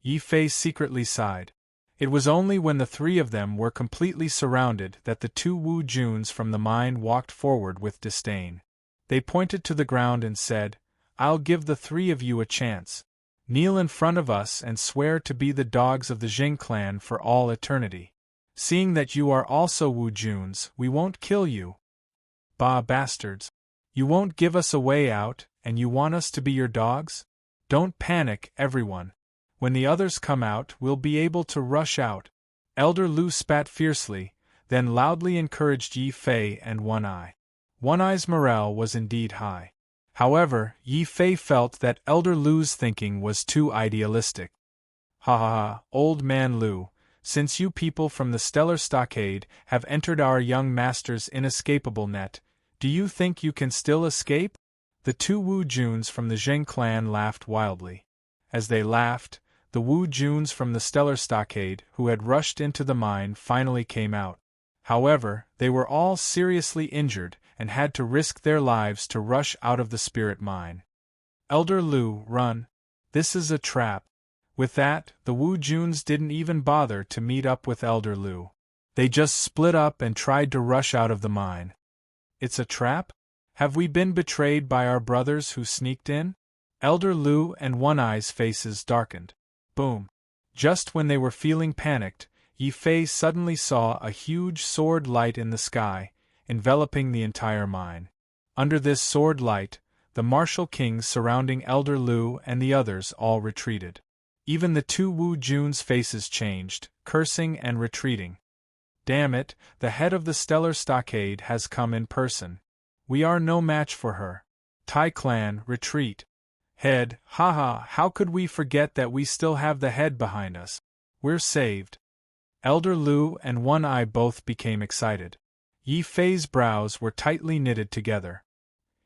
Yi Fei secretly sighed. It was only when the three of them were completely surrounded that the two Wu Juns from the mine walked forward with disdain. They pointed to the ground and said, "I'll give the three of you a chance. Kneel in front of us and swear to be the dogs of the Jing clan for all eternity. Seeing that you are also Wu Juns, we won't kill you. Bah, bastards. You won't give us a way out, and you want us to be your dogs? Don't panic, everyone. When the others come out, we'll be able to rush out." Elder Lu spat fiercely, then loudly encouraged Yi Fei and One Eye. One Eye's morale was indeed high. However, Yi Fei felt that Elder Lu's thinking was too idealistic. "Ha ha ha, old man Lu, since you people from the Stellar Stockade have entered our young master's inescapable net, do you think you can still escape?" The two Wu Juns from the Jing clan laughed wildly. As they laughed, the Wu Juns from the Stellar Stockade who had rushed into the mine finally came out. However, they were all seriously injured and had to risk their lives to rush out of the spirit mine. "Elder Lu, run. This is a trap." With that, the Wu Juns didn't even bother to meet up with Elder Lu. They just split up and tried to rush out of the mine. It's a trap? Have we been betrayed by our brothers who sneaked in? Elder Lu and One Eye's faces darkened. Boom. Just when they were feeling panicked, Yi Fei suddenly saw a huge sword light in the sky, enveloping the entire mine. Under this sword light, the martial kings surrounding Elder Lu and the others all retreated. Even the two Wu Juns' faces changed, cursing and retreating. "Damn it, the head of the Stellar Stockade has come in person. We are no match for her. Tai clan, retreat. Head, haha, how could we forget that we still have the head behind us? We're saved." Elder Lu and One Eye both became excited. Yi Fei's brows were tightly knitted together.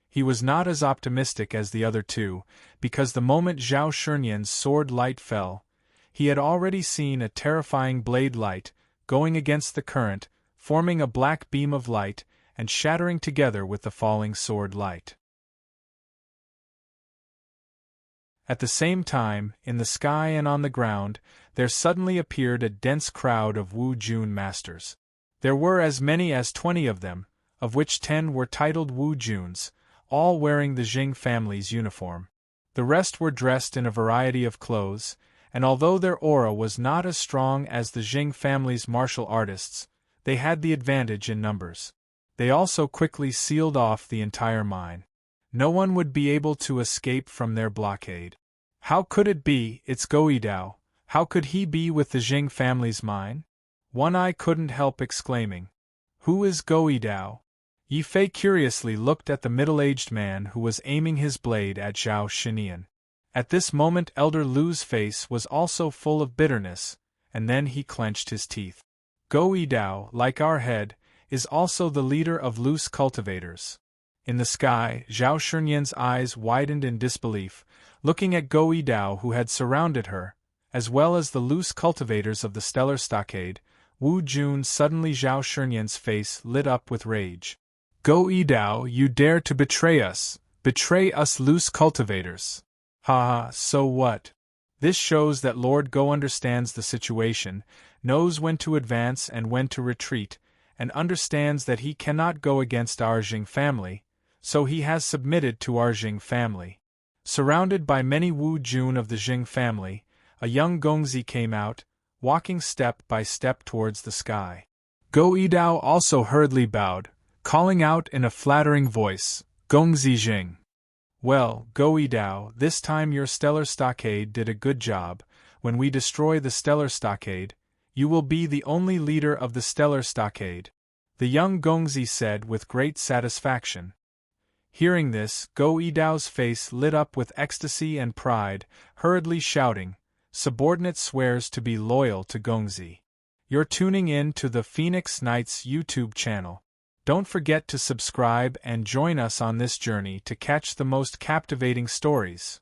He was not as optimistic as the other two, because the moment Zhao Shunyan's sword light fell, he had already seen a terrifying blade light, going against the current, forming a black beam of light, and shattering together with the falling sword light. At the same time, in the sky and on the ground, there suddenly appeared a dense crowd of Wu Jun masters. There were as many as 20 of them, of which 10 were titled Wu Juns, all wearing the Jing family's uniform. The rest were dressed in a variety of clothes, and although their aura was not as strong as the Jing family's martial artists, they had the advantage in numbers. They also quickly sealed off the entire mine. No one would be able to escape from their blockade. How could it be? It's Goidao. How could he be with the Jing family's mine? One Eye couldn't help exclaiming. Who is Goidao? Yi Fei curiously looked at the middle-aged man who was aiming his blade at Zhao Shunyan. At this moment Elder Lu's face was also full of bitterness, and then he clenched his teeth. Goidao, like our head, is also the leader of loose cultivators. In the sky, Zhao Shunyan's eyes widened in disbelief, looking at Goidao who had surrounded her, as well as the loose cultivators of the Stellar Stockade. Wu Jun suddenly Zhao Shunyan's face lit up with rage. Goidao, you dare to betray us loose cultivators. Ha ha, so what? This shows that Lord Go understands the situation, knows when to advance and when to retreat, and understands that he cannot go against our Jing family, so he has submitted to our Jing family. Surrounded by many Wu Jun of the Jing family, a young Gongzi came out, walking step by step towards the sky. Goidao also hurriedly bowed, calling out in a flattering voice, Gongzi Jing. Well, Goidao, this time your Stellar Stockade did a good job. When we destroy the Stellar Stockade, You will be the only leader of the Stellar Stockade, the young Gongzi said with great satisfaction. Hearing this, Go Idao's face lit up with ecstasy and pride, hurriedly shouting, "Subordinate swears to be loyal to Gongzi." You're tuning in to the Phoenix Knights YouTube channel. Don't forget to subscribe and join us on this journey to catch the most captivating stories.